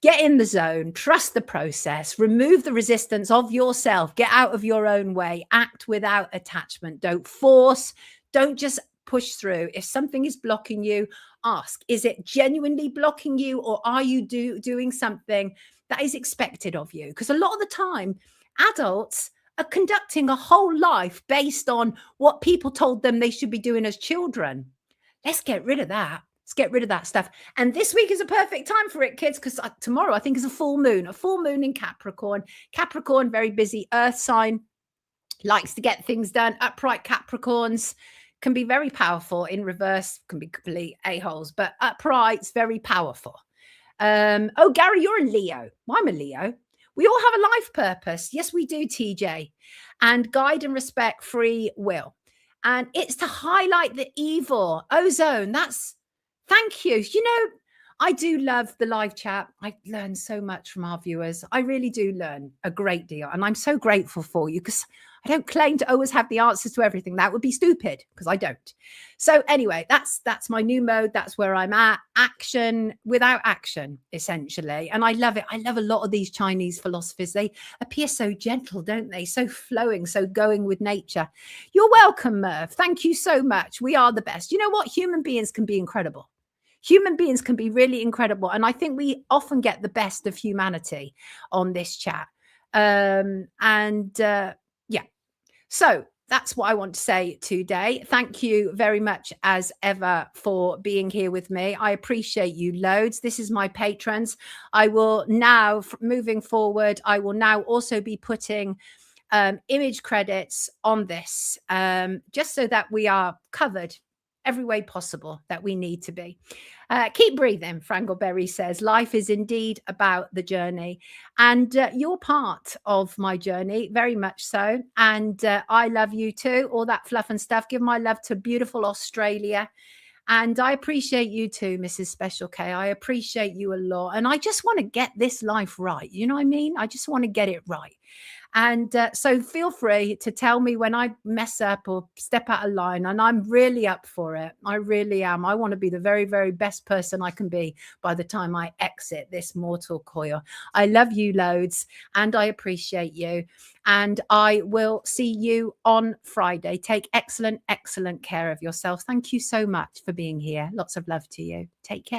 get in the zone, trust the process, remove the resistance of yourself, get out of your own way, act without attachment, don't force, don't just push through. If something is blocking you, ask, is it genuinely blocking you, or are you doing something that is expected of you? Because a lot of the time, adults are conducting a whole life based on what people told them they should be doing as children. Let's get rid of that. Let's get rid of that stuff. And this week is a perfect time for it, kids, because tomorrow I think is a full moon in Capricorn. Capricorn, very busy earth sign, likes to get things done. Upright Capricorns can be very powerful. In reverse, can be complete a-holes, but upright's very powerful. Oh, Gary, you're a Leo. Well, I'm a Leo. We all have a life purpose. Yes, we do, TJ. And guide and respect free will. And it's to highlight the evil. Ozone, thank you. I do love the live chat. I learn so much from our viewers. I really do learn a great deal. And I'm so grateful for you, because I don't claim to always have the answers to everything. That would be stupid, because I don't. So anyway, that's my new mode. That's where I'm at. Action without action, essentially. And I love it. I love a lot of these Chinese philosophies. They appear so gentle, don't they? So flowing, so going with nature. You're welcome, Merv. Thank you so much. We are the best. You know what? Human beings can be incredible. Human beings can be really incredible. And I think we often get the best of humanity on this chat. Yeah, so that's what I want to say today. Thank you very much as ever for being here with me. I appreciate you loads. This is my patrons. I will now, moving forward, I will now also be putting image credits on this, just so that we are covered every way possible that we need to be. Keep breathing, Frangleberry says. Life is indeed about the journey. And you're part of my journey, very much so. And I love you too, all that fluff and stuff. Give my love to beautiful Australia. And I appreciate you too, Mrs. Special K. I appreciate you a lot. And I just want to get this life right. You know what I mean? I just want to get it right. And so feel free to tell me when I mess up or step out of line. And I'm really up for it. I really am. I want to be the very, very best person I can be by the time I exit this mortal coil. I love you loads and I appreciate you. And I will see you on Friday. Take excellent, excellent care of yourself. Thank you so much for being here. Lots of love to you. Take care.